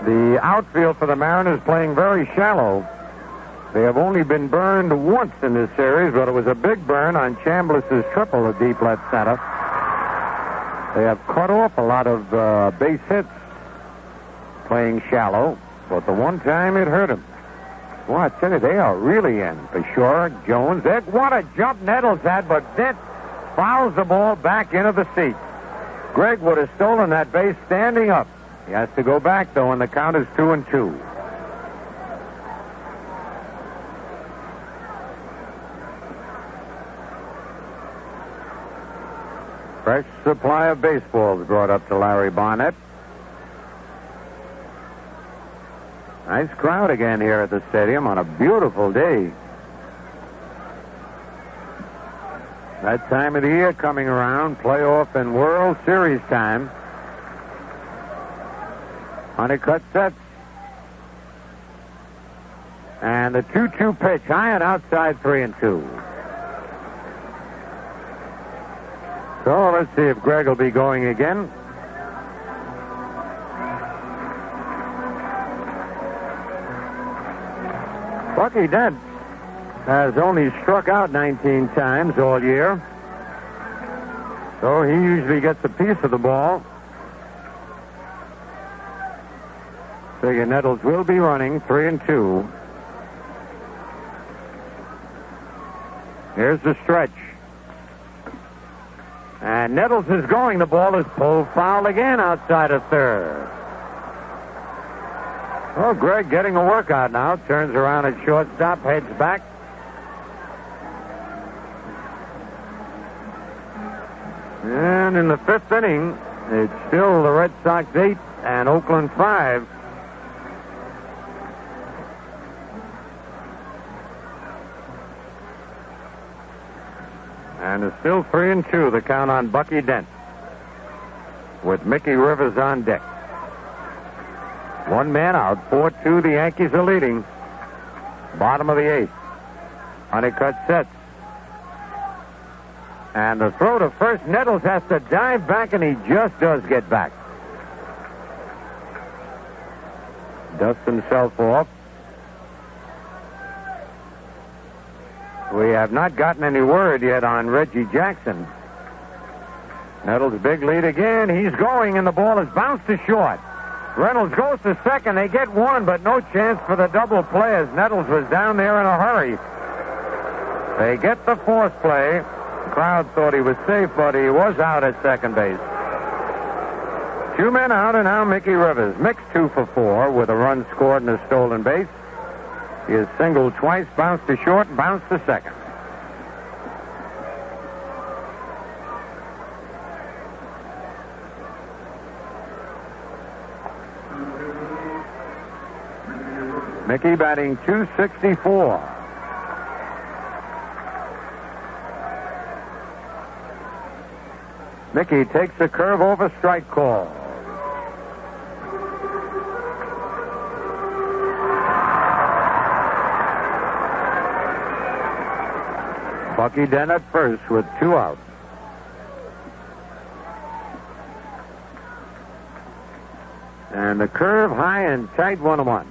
the outfield for the Mariners playing very shallow. They have only been burned once in this series, but it was a big burn on Chambliss's triple at deep left center. They have cut off a lot of base hits playing shallow, but the one time it hurt him. Well, I tell you, they are really in. Peshora, Jones, what a jump Nettles had, but Dent fouls the ball back into the seat. Gregg would have stolen that base standing up. He has to go back, though, and the count is 2-2. Fresh supply of baseballs brought up to Larry Barnett. Nice crowd again here at the stadium on a beautiful day. That time of the year coming around, playoff and World Series time. Honeycutt sets. And the 2-2 pitch, high and outside, 3-2. So let's see if Gregg will be going again. Bucky Dent has only struck out 19 times all year. So he usually gets a piece of the ball. Figure Nettles will be running 3-2. Here's the stretch. And Nettles is going. The ball is pulled foul again outside of third. Well, Gregg getting a workout now. Turns around at shortstop, heads back. And in the fifth inning, it's still the Red Sox 8 and Oakland 5. And it's still 3-2, the count on Bucky Dent, with Mickey Rivers on deck. One man out, 4-2, the Yankees are leading. Bottom of the eighth. Honeycutt sets. And the throw to first, Nettles has to dive back, and he just does get back. Dusts himself off. We have not gotten any word yet on Reggie Jackson. Nettles' big lead again. He's going, and the ball is bounced to short. Reynolds goes to second. They get one, but no chance for the double play as Nettles was down there in a hurry. They get the force play. The crowd thought he was safe, but he was out at second base. Two men out, and now Mickey Rivers. Mick's 2 for 4 with a run scored and a stolen base. He has singled twice, bounced to short, and bounced to second. Mickey batting .264. Mickey takes a curve over strike call. Bucky Dent at first with 2 outs. And the curve high and tight, 1-1.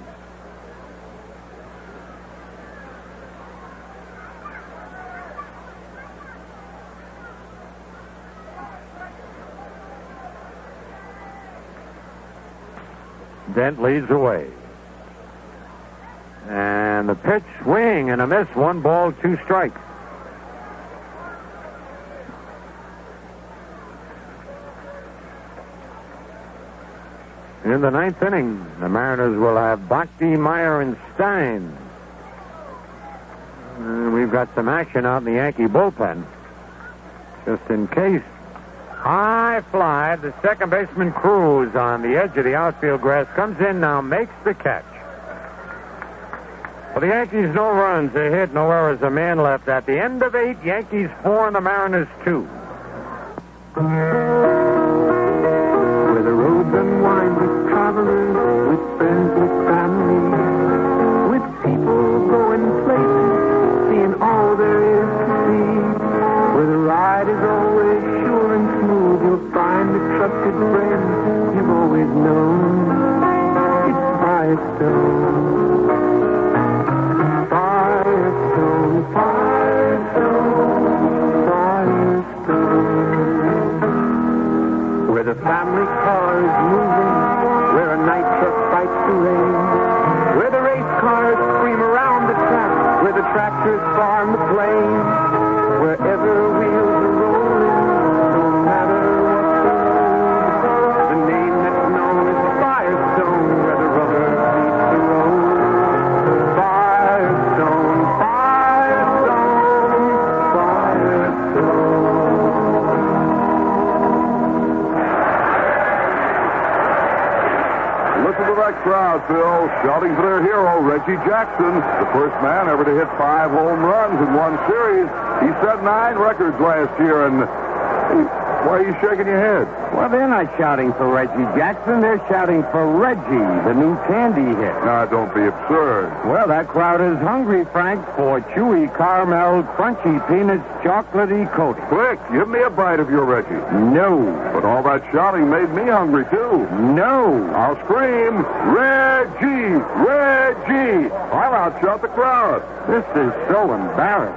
Dent leads away. And the pitch, swing and a miss, 1 ball, 2 strikes. In the 9th inning, the Mariners will have Bhakti, Meyer, and Stein. We've got some action out in the Yankee bullpen. Just in case. High fly. The second baseman Cruz on the edge of the outfield grass comes in now, makes the catch. For the Yankees, no runs, a hit, no errors, a man left. At the end of 8, Yankees 4 and the Mariners 2. Where the roads unwind with travelers, with friends, with family, with people going places, seeing all there is to see. Where the ride is always sure and smooth, you'll find a trusted friend you've where the family car is moving, where a night truck fights the rain, where the race cars scream around the track, where the tractors farm the plain, wherever wheels are rolling, no matter what the road, the name that's known as Firestone, where the rubber meets the road. Firestone, Firestone, Firestone. Listen to that crowd, Phil, shouting for their hero, Reggie Jackson, the first man ever to hit 5 home runs in one series. He set 9 records last year, and why are you shaking your head? Well, they're not shouting for Reggie Jackson. They're shouting for Reggie, the new candy hit. Now, don't be absurd. Well, that crowd is hungry, Frank, for chewy caramel, crunchy peanuts, chocolatey coating. Quick, give me a bite of your Reggie. No. But all that shouting made me hungry, too. No. I'll scream, Reggie! Reggie! I'll outshout the crowd. This is so embarrassing.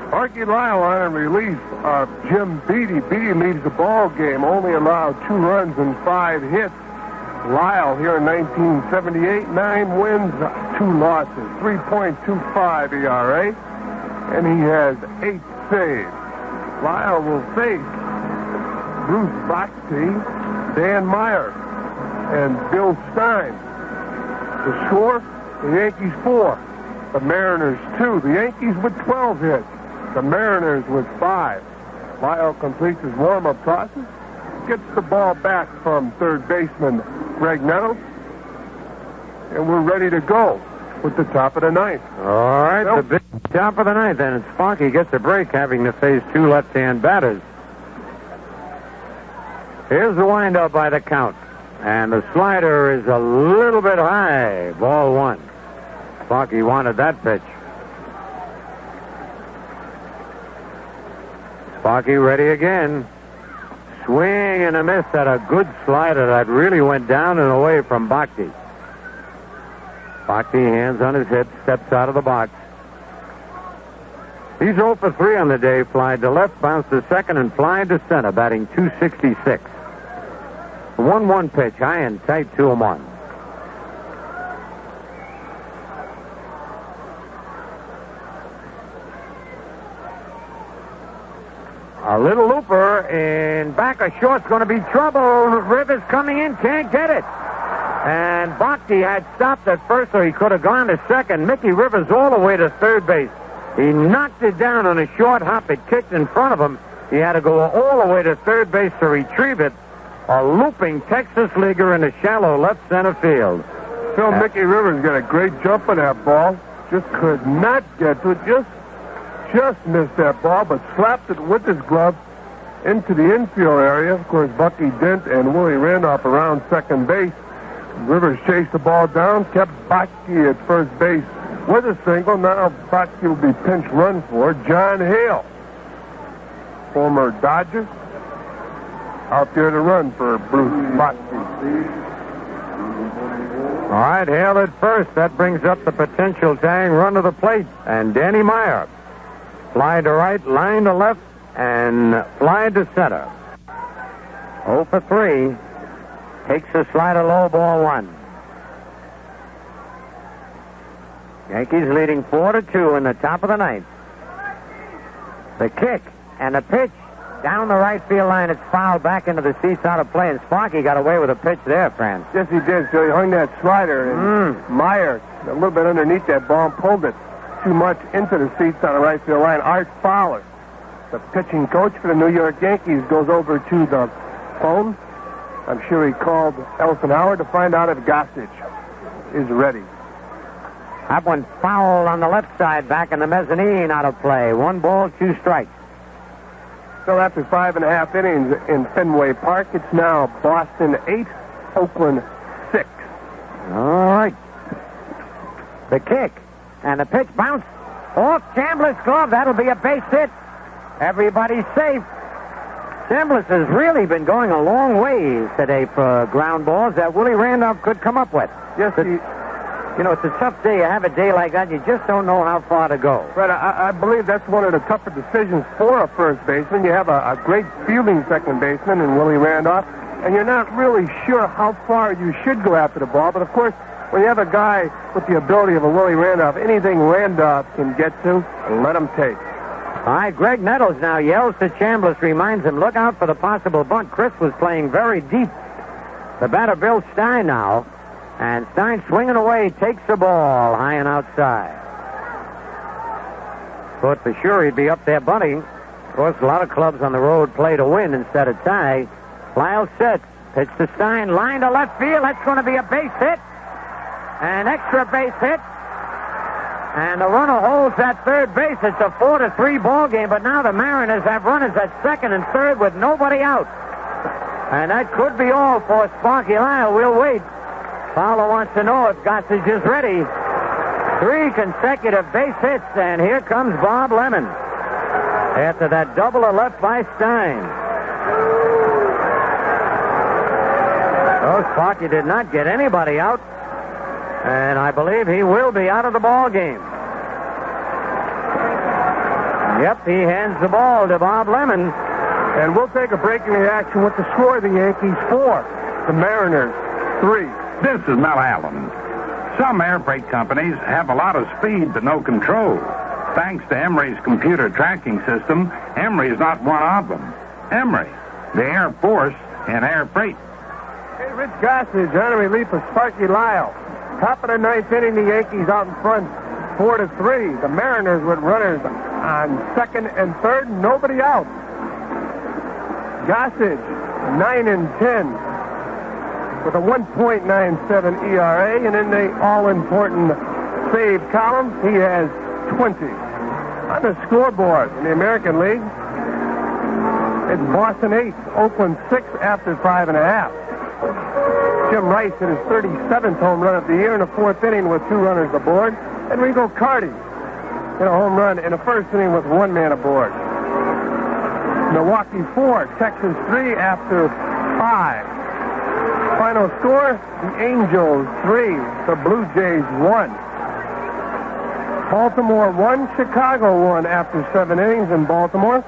Sparky Lyle on relief of Jim Beattie. Beattie leads the ball game, only allowed 2 runs and 5 hits. Lyle here in 1978, 9 wins, 2 losses, 3.25 ERA, and he has 8 saves. Lyle will face Bruce Bochy, Dan Meyer, and Bill Stein. The score, the Yankees 4, the Mariners 2. The Yankees with 12 hits. The Mariners with 5. Lyle completes his warm-up process, gets the ball back from third baseman Greg Nettles, and we're ready to go with the top of the 9th. All right, the big top of the 9th, and Sparky gets a break having to face 2 left-hand batters. Here's the windup by the count, and the slider is a little bit high. Ball 1. Sparky wanted that pitch. Sparky ready again. Swing and a miss at a good slider that really went down and away from Bochy. Bochy, hands on his hips, steps out of the box. He's 0 for 3 on the day. Flied to left, bounced to second, and flied to center, batting .266. 1-1 pitch, high and tight, 2-1. A little looper, and back of short's going to be trouble. Rivers coming in, can't get it. And Bochy had stopped at first, so he could have gone to second. Mickey Rivers all the way to third base. He knocked it down on a short hop. It kicked in front of him. He had to go all the way to third base to retrieve it. A looping Texas leaguer in the shallow left center field. Phil, Mickey Rivers got a great jump on that ball. Just could not get to it. Just missed that ball, but slapped it with his glove into the infield area. Of course, Bucky Dent and Willie Randolph around second base. Rivers chased the ball down, kept Bochy at first base with a single. Now Bochy will be pinch run for John Hale, former Dodger, out there to run for Bruce Bochy. All right, Hale at first. That brings up the potential tying run to the plate. And Danny Meyer. Fly to right, line to left, and fly to center. 0 for 3. Takes a slider low, ball 1. Yankees leading 4-2 in the top of the 9th. The kick and the pitch down the right field line. It's fouled back into the seats out of play, and Sparky got away with a pitch there, Fran. Yes, he did. So he hung that slider, and Meyer, a little bit underneath that ball, pulled it too much into the seats on the right field line. Art Fowler, the pitching coach for the New York Yankees, goes over to the phone. I'm sure he called Elson Howard to find out if Gossage is ready. That one fouled on the left side, back in the mezzanine, out of play. 1 ball, 2 strikes. So after 5.5 innings in Fenway Park, it's now Boston 8, Oakland 6. All right. The kick. And the pitch bounced off Chambliss' glove. That'll be a base hit. Everybody's safe. Chambliss has really been going a long ways today for ground balls that Willie Randolph could come up with. Yes, You know, it's a tough day. You have a day like that, you just don't know how far to go. Fred, I believe that's one of the tougher decisions for a first baseman. You have a great fielding second baseman in Willie Randolph, and you're not really sure how far you should go after the ball. But, of course, when you have a guy with the ability of a Willie Randolph, anything Randolph can get to, let him take. All right, Greg Nettles now yells to Chambliss, reminds him, look out for the possible bunt. Chris was playing very deep. The batter, Bill Stein, now. And Stein swinging away, takes the ball high and outside. Thought for sure he'd be up there bunting. Of course, a lot of clubs on the road play to win instead of tie. Lyle sets. Pitch to Stein. Line to left field. That's going to be a base hit. An extra base hit. And the runner holds that third base. It's a 4-3 ball game, but now the Mariners have runners at second and third with nobody out. And that could be all for Sparky Lyle. We'll wait. Fowler wants to know if Gossage is ready. 3 consecutive base hits, and here comes Bob Lemon. After that double left by Stein. So Sparky did not get anybody out. And I believe he will be out of the ball game. Yep, he hands the ball to Bob Lemon. And we'll take a break in the action with the score. The Yankees 4, the Mariners 3. This is Mel Allen. Some air freight companies have a lot of speed but no control. Thanks to Emery's computer tracking system, Emery is not one of them. Emery, the Air Force in air freight. Hey, Rich Gossage on a relief of Sparky Lyle. Top of the 9th inning, the Yankees out in front, 4-3. The Mariners with runners on second and third, nobody out. Gossage, 9-10, with a 1.97 ERA, and in the all-important save column, he has 20. On the scoreboard in the American League, it's Boston 8, Oakland 6 after 5.5. Jim Rice hit his 37th home run of the year in the 4th inning with 2 runners aboard. Enrico Cardi hit a home run in the 1st inning with 1 man aboard. Milwaukee 4, Texas 3 after 5. Final score, the Angels 3, the Blue Jays 1. Baltimore 1, Chicago 1 after 7 innings in Baltimore.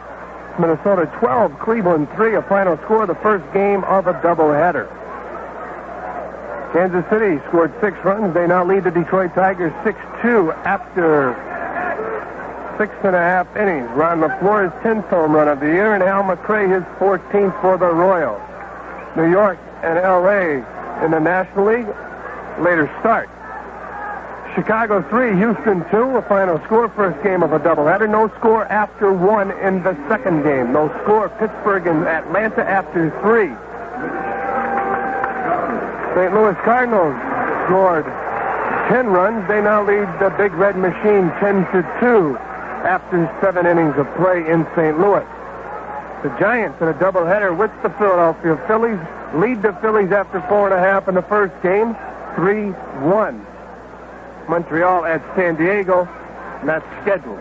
Minnesota 12, Cleveland 3, a final score, the first game of a doubleheader. Kansas City scored 6 runs. They now lead the Detroit Tigers 6-2 after 6.5 innings. Ron LaFleur's 10th home run of the year, and Al McRae his 14th for the Royals. New York and L.A. in the National League, later start. Chicago 3, Houston 2, a final score, first game of a doubleheader. No score after 1 in the second game. No score, Pittsburgh and Atlanta after 3. St. Louis Cardinals scored 10 runs. They now lead the Big Red Machine 10-2 after 7 innings of play in St. Louis. The Giants in a doubleheader with the Philadelphia Phillies lead the Phillies after 4.5 in the first game, 3-1. Montreal at San Diego, and that's scheduled.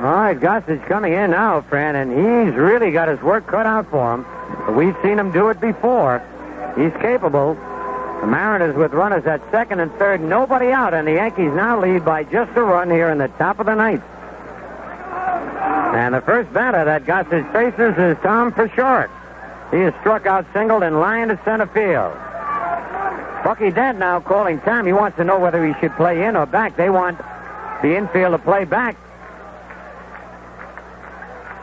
All right, Gossage coming in now, Fran, and he's really got his work cut out for him. But we've seen him do it before. He's capable. The Mariners with runners at second and third, nobody out, and the Yankees now lead by just a run here in the top of the 9th. And the first batter that Gossage faces is Tom Pashort. He is struck out, singled, and lined to center field. Bucky Dent now calling time. He wants to know whether he should play in or back. They want the infield to play back.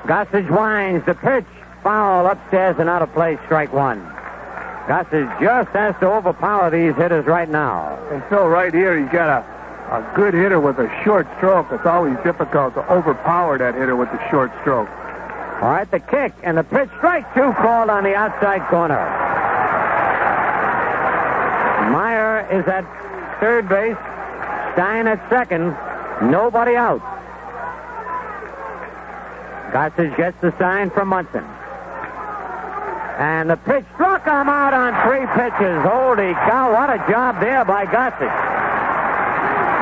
Gossage winds the pitch. Foul upstairs and out of play, strike 1. Gossage just has to overpower these hitters right now. And Phil, right here, he's got a good hitter with a short stroke. It's always difficult to overpower that hitter with the short stroke. All right, the kick and the pitch. Strike 2 called on the outside corner. Meyer is at third base. Stein at second. Nobody out. Gossage gets the sign from Munson. And the pitch struck him out on 3 pitches. Holy cow, what a job there by Gossage.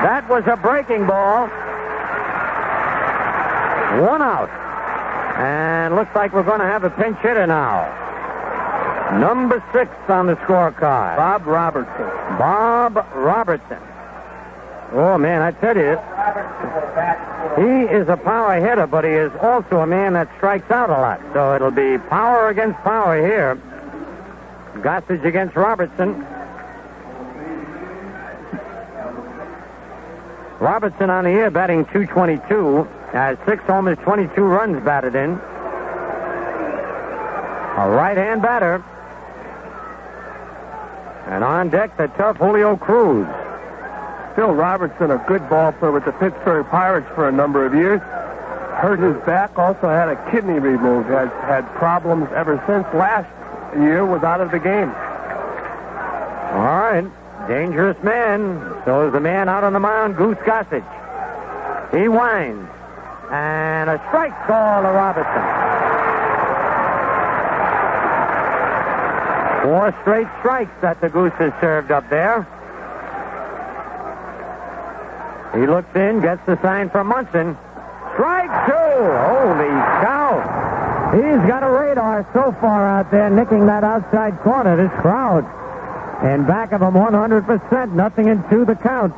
That was a breaking ball. 1 out. And looks like we're going to have a pinch hitter now. Number 6 on the scorecard. Bob Robertson. Bob Robertson. Oh, man, I tell you, he is a power hitter, but he is also a man that strikes out a lot. So it'll be power against power here. Gossage against Robertson. Robertson on the year batting .222, has 6 homers, 22 runs batted in. A right-hand batter. And on deck, the tough Julio Cruz. Phil Robertson, a good ball player with the Pittsburgh Pirates for a number of years. Hurt his back, also had a kidney removed, has had problems ever since last year, was out of the game. All right. Dangerous man. So is the man out on the mound, Goose Gossage. He winds. And a strike call to Robertson. 4 straight strikes that the Goose has served up there. He looks in, gets the sign from Munson. Strike 2! Holy cow! He's got a radar so far out there, nicking that outside corner. This crowd in back of him 100%. Nothing in 2 the count.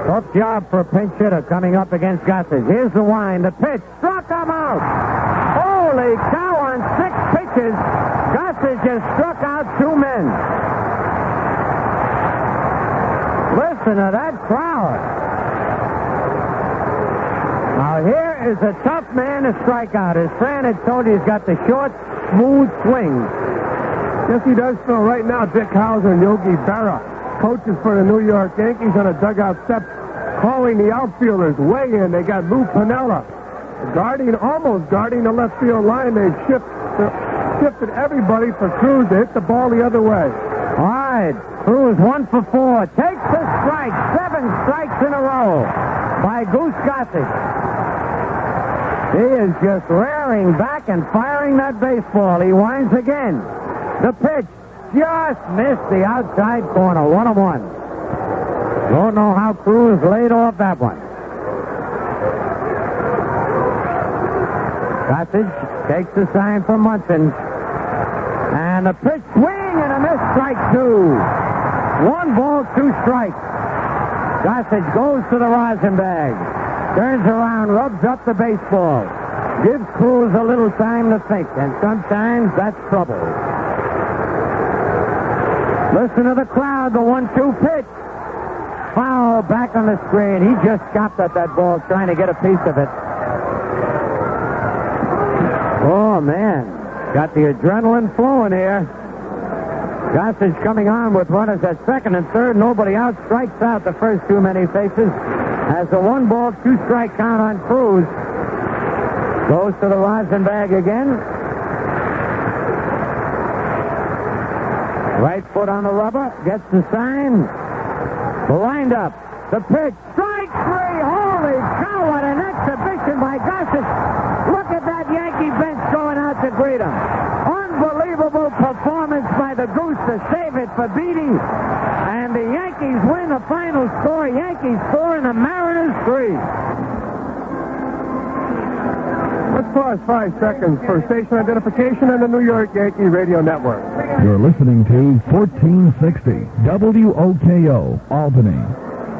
Tough job for a pinch hitter coming up against Gossage. Here's the wind. The pitch. Struck him out. Holy cow, on 6 pitches, Gossage has struck out 2 men. Listen to that crowd. Now here is a tough man to strike out. His friend had told you he's got the short, smooth swing. Yes, he does, Phil. Right now, Dick Hauser and Yogi Berra, coaches for the New York Yankees, on a dugout step, calling the outfielders way in. They got Lou Piniella almost guarding the left field line. They shifted everybody for Cruz to hit the ball the other way. All right. Cruz 1 for 4. Takes the strike. 7 strikes in a row by Goose Gossage. He is just rearing back and firing that baseball. He winds again. The pitch just missed the outside corner. 1-1. Don't know how Cruz laid off that one. Gossage takes the sign from Munson. And the pitch, swing and a miss, strike 2. 1 ball, 2 strikes. Gossage goes to the rosin bag. Turns around, rubs up the baseball. Gives Cruz a little time to think, and sometimes that's trouble. Listen to the crowd, the 1-2 pitch. Foul back on the screen. He just chopped at that ball trying to get a piece of it. Oh, man. Got the adrenaline flowing here. Gossage coming on with runners at second and third. Nobody out. Strikes out the first 2 men he faces. Has a 1 ball, 2 strike count on Cruz. Goes to the rosin bag again. Right foot on the rubber. Gets the sign. The windup. The pitch. Strike 3. Holy cow, what an exhibition by Gossage. Look at that Yankee bench going out to greet him. Unbelievable performance by the Goose to save it for Beatty. And the Yankees win the final score. Yankees 4 and the Mariners 3. Let's pause 5 seconds for station identification on the New York Yankee Radio Network. You're listening to 1460 WOKO, Albany.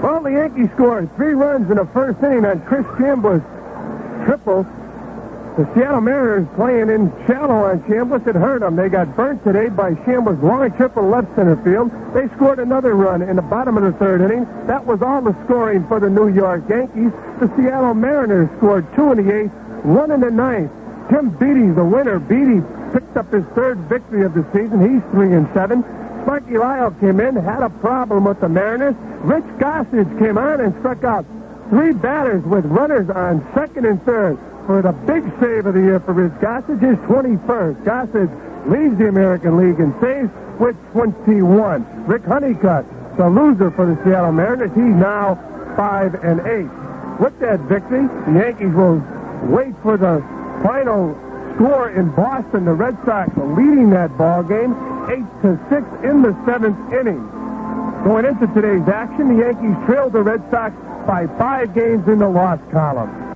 Well, the Yankees scored 3 runs in the first inning on Chris Chambliss' triple. The Seattle Mariners playing in shallow on Chambliss had hurt them. They got burnt today by Chambliss' long triple left center field. They scored another run in the bottom of the 3rd inning. That was all the scoring for the New York Yankees. The Seattle Mariners scored 2 in the 8th, 1 in the 9th. Tim Beatty's the winner. Beatty picked up his 3rd victory of the season. He's 3-7. Sparky Lyle came in, had a problem with the Mariners. Rich Gossage came on and struck out 3 batters with runners on 2nd and 3rd. For the big save of the year for Rich Gossage, his 21st. Gossage leads the American League in saves with 21. Rick Honeycutt, the loser for the Seattle Mariners, he's now 5-8. With that victory, the Yankees will wait for the final score in Boston. The Red Sox are leading that ball game 8-6 in the 7th inning. Going into today's action, the Yankees trailed the Red Sox by 5 games in the loss column.